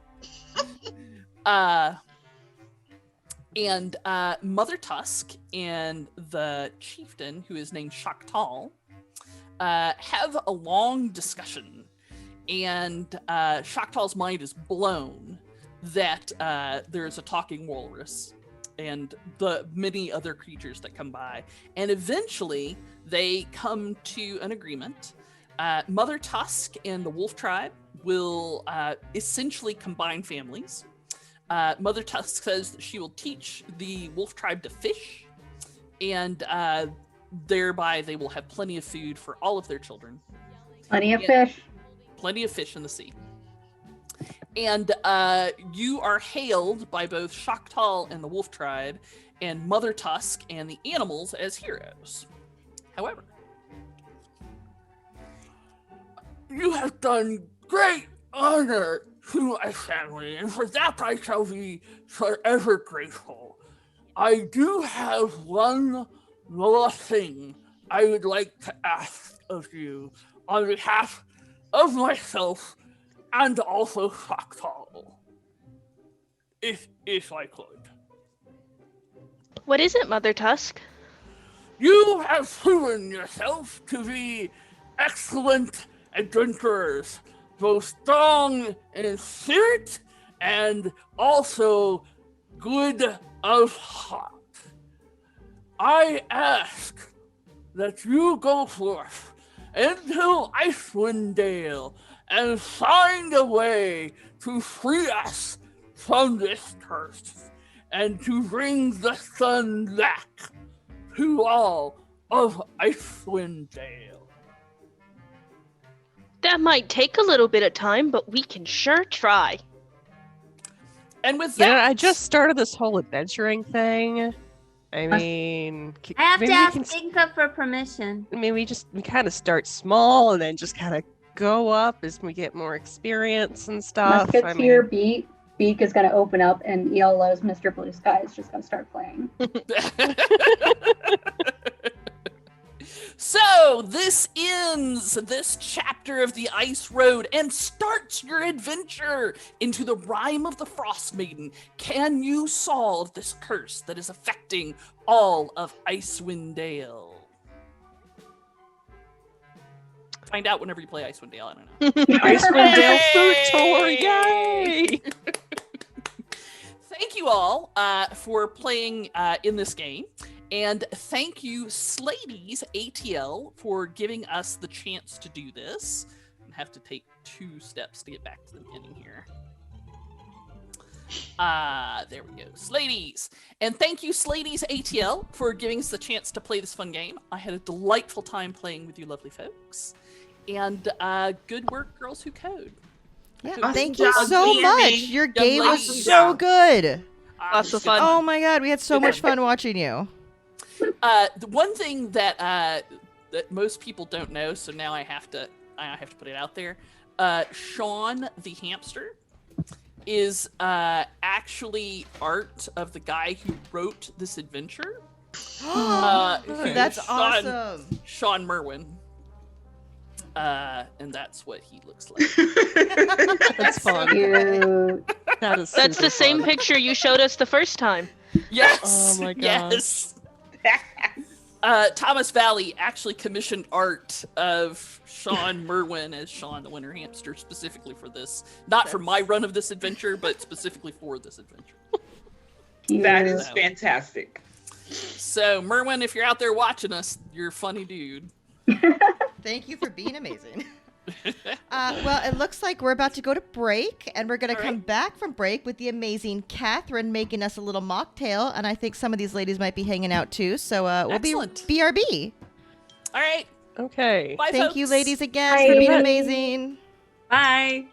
[SPEAKER 1] And Mother Tusk and the chieftain, who is named Shaktal, have a long discussion, and Shaktal's mind is blown that there's a talking walrus and the many other creatures that come by, and eventually they come to an agreement. Mother Tusk and the wolf tribe will essentially combine families. Mother Tusk says that she will teach the wolf tribe to fish, and thereby they will have plenty of food for all of their children.
[SPEAKER 9] Plenty of fish.
[SPEAKER 1] Plenty of fish in the sea. And you are hailed by both Shaktal and the wolf tribe and Mother Tusk and the animals as heroes. However,
[SPEAKER 11] you have done great honor to my family, and for that I shall be forever grateful. I do have one more thing I would like to ask of you on behalf of myself and also Shaktal, if I could.
[SPEAKER 3] What is it, Mother Tusk?
[SPEAKER 11] You have proven yourself to be excellent adventurers, both strong in spirit and also good of heart. I ask that you go forth into Icewind Dale and find a way to free us from this curse and to bring the sun back to all of Icewind Dale.
[SPEAKER 3] That might take a little bit of time, but we can sure try.
[SPEAKER 1] And with that,
[SPEAKER 5] Yeah, I just started this whole adventuring thing. I mean,
[SPEAKER 8] I have to
[SPEAKER 5] maybe we
[SPEAKER 8] ask
[SPEAKER 5] can
[SPEAKER 8] Inca for permission.
[SPEAKER 5] we kind of start small and then just kind of go up as we get more experience and stuff.
[SPEAKER 9] Musketeer Beak is going to open up, and ELO's Mr. Blue Sky is just going to start playing.
[SPEAKER 1] So this ends this chapter of the Ice Road and starts your adventure into the Rime of the Frost Maiden. Can you solve this curse that is affecting all of Icewind Dale? Find out whenever you play Icewind Dale. I don't know.
[SPEAKER 5] Icewind Dale food tour, yay!
[SPEAKER 1] Thank you all for playing in this game. And thank you, SlaydiesAtl, for giving us the chance to do this. I have to take 2 steps to get back to the beginning here. There we go. Sladies. And thank you, SlaydiesAtl, for giving us the chance to play this fun game. I had a delightful time playing with you lovely folks. And good work, Girls Who Code.
[SPEAKER 7] Yeah,
[SPEAKER 2] Awesome
[SPEAKER 7] thank you
[SPEAKER 2] job,
[SPEAKER 7] so
[SPEAKER 2] DMing.
[SPEAKER 7] much. Your game was
[SPEAKER 1] ladies.
[SPEAKER 7] so good.
[SPEAKER 3] Lots of fun.
[SPEAKER 7] Oh my god, we had so much fun watching you.
[SPEAKER 1] The one thing that that most people don't know, so now I have to put it out there. Sean the hamster is actually art of the guy who wrote this adventure.
[SPEAKER 7] That's awesome.
[SPEAKER 1] Sean Merwin. And that's what he looks like.
[SPEAKER 5] That's fun.
[SPEAKER 9] Cute.
[SPEAKER 5] That's
[SPEAKER 3] the
[SPEAKER 5] super
[SPEAKER 3] same
[SPEAKER 5] fun.
[SPEAKER 3] picture you showed us the first time.
[SPEAKER 1] Yes.
[SPEAKER 5] Oh my gosh.
[SPEAKER 1] Yes. Thomas Valley actually commissioned art of Sean Merwin as Sean the Winter Hamster specifically for this. Not for my run of this adventure, but specifically for this adventure.
[SPEAKER 13] That is
[SPEAKER 1] So-
[SPEAKER 13] fantastic.
[SPEAKER 1] So, Merwin, if you're out there watching us, you're a funny dude.
[SPEAKER 7] Thank you for being amazing. Well, it looks like we're about to go to break, and we're going to come back from break with the amazing Catherine making us a little mocktail, and I think some of these ladies might be hanging out too, so we'll
[SPEAKER 1] Excellent.
[SPEAKER 7] be BRB.
[SPEAKER 1] All right.
[SPEAKER 5] Okay.
[SPEAKER 1] Bye,
[SPEAKER 7] Thank
[SPEAKER 1] folks.
[SPEAKER 7] you, ladies, again,
[SPEAKER 9] Bye.
[SPEAKER 7] for being amazing.
[SPEAKER 6] Bye.